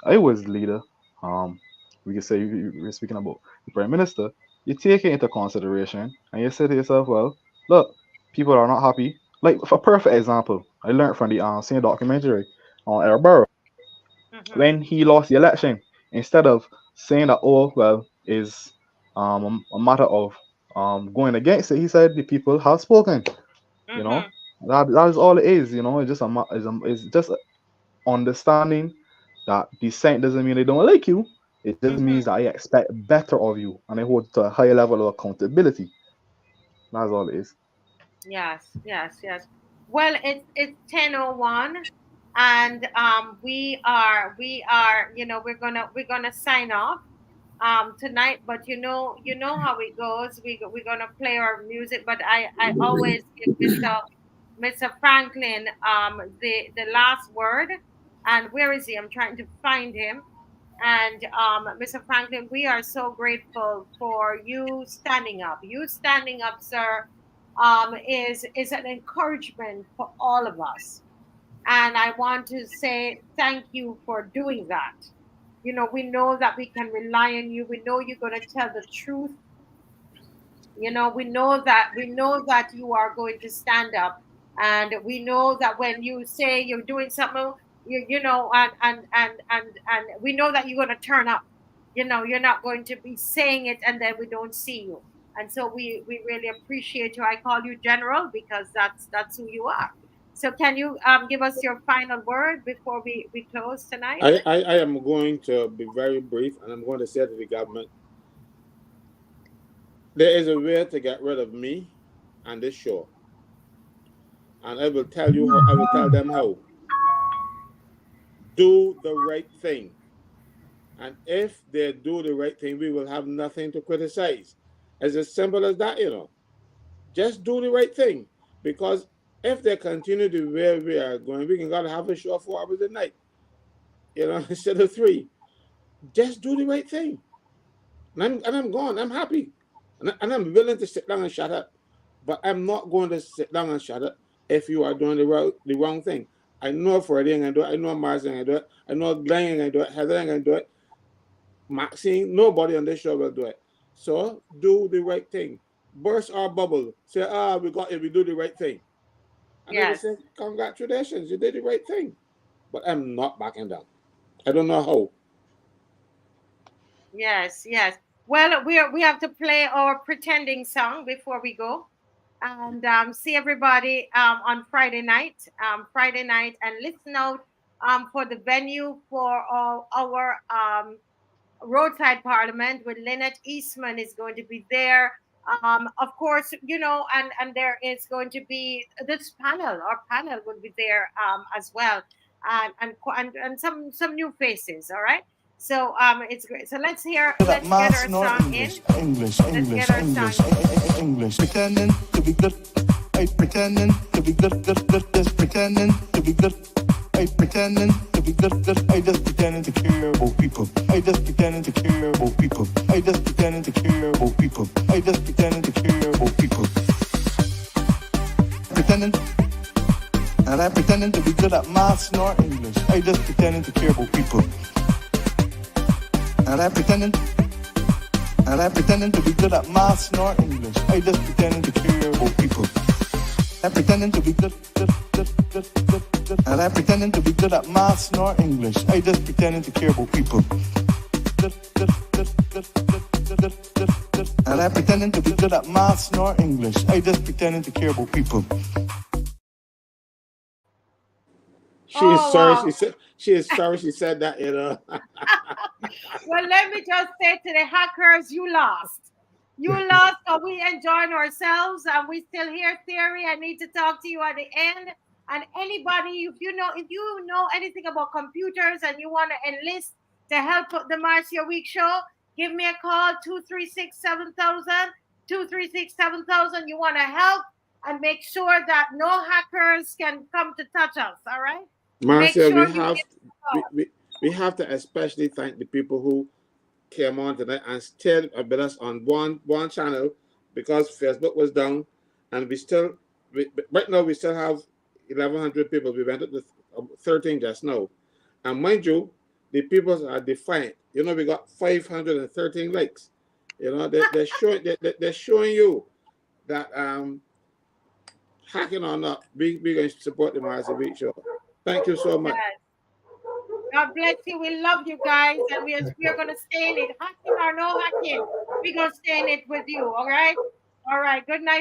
I was leader, um, we could say we're speaking about the prime minister, you take it into consideration and you say to yourself, well, look, people are not happy. Like for a perfect example, I learned from the same documentary on Air Mm-hmm. when he lost the election, instead of saying that, oh, well, is a matter of going against it, he said the people have spoken. You know, Mm-hmm. that is all it is. It's just it's just understanding that dissent doesn't mean they don't like you. It just Mm-hmm. means that I expect better of you and I hold to a higher level of accountability. That's all it is. Yes, yes, yes. Well, it's 10:01, and we are we're gonna sign off tonight. But you know how it goes. We're gonna play our music, but I always give Mr. Franklin the last word. And where is he? I'm trying to find him. And Mr. Franklin, we are so grateful for you standing up. You standing up, sir, is an encouragement for all of us. And I want to say thank you for doing that. You know, we know that we can rely on you. We know you're going to tell the truth. You know, we know that you are going to stand up, and we know that when you say you're doing something, you know, and we know that you're going to turn up. You know, you're not going to be saying it and then we don't see you. And so we really appreciate you. I call you General because that's who you are. So can you give us your final word before we close tonight? I am going to be very brief, and I'm going to say to the government, there is a way to get rid of me and this show. And I will tell you how, I will tell them how. Do the right thing. And if they do the right thing, we will have nothing to criticize. As simple as that, you know. Just do the right thing. Because if they continue the way we are going, we can gotta have a show 4 hours a night, you know, instead of 3. Just do the right thing. And I'm gone. I'm happy. And I'm willing to sit down and shut up. But I'm not going to sit down and shut up if you are doing the wrong thing. I know Freddie ain't gonna do it. I know Mars ain't gonna do it. I know Glenn ain't gonna do it. Heather ain't gonna do it. Maxine, nobody on this show will do it. So do the right thing. Burst our bubble. Say, we got it. We do the right thing. And Yes. they will say, congratulations, you did the right thing. But I'm not backing down. I don't know how. Yes, yes. Well, we have to play our pretending song before we go, and see everybody on Friday night. And listen out for the venue for our roadside parliament with Lynette Eastman is going to be there. Of course, you know, and there is going to be this panel. Our panel will be there as well, and some new faces. All right. So it's great. So let's get our song in. Let's get our song in. English. Pretending to be good. I pretending to be good. Just pretending to be good. I pretending to be good. I just pretending to care about people. I just pretending to care about people. I just pretending to care about people. I just pretending to care about people. Pretending. And I'm pretending to be good at maths nor English. I just pretending to care about people. And I'm pretending to be good at maths nor English. I just pretending to care about people. I'm pretending to be good. And I'm pretending to be good at maths nor English. I just pretending to care about people. And I'm pretending to be good at maths nor English. I just pretending to care about people. She is sorry. Wow. She is sorry. She said that. You know. Well, let me just say to the hackers, you lost. You lost, but we enjoyed ourselves, and we still hear Theory. I need to talk to you at the end. And anybody, if you know anything about computers and you want to enlist to help the Marcia Week show, give me a call, 236-7000, 236-7000. You want to help and make sure that no hackers can come to touch us, all right? Marcia, Make sure we have to especially thank the people who came on tonight and stayed with us on one channel because Facebook was down, and right now we still have 1,100 people. We went up to 13 just now, and mind you, the people are defiant. You know, we got 513 likes. You know, they're showing you that hacking or not, we're going to support the Marcia Week show. Thank you so much. Yes. God bless you. We love you guys, and we are going to stay in it. Hacking or no hacking, we're going to stay in it with you. All right. All right. Good night.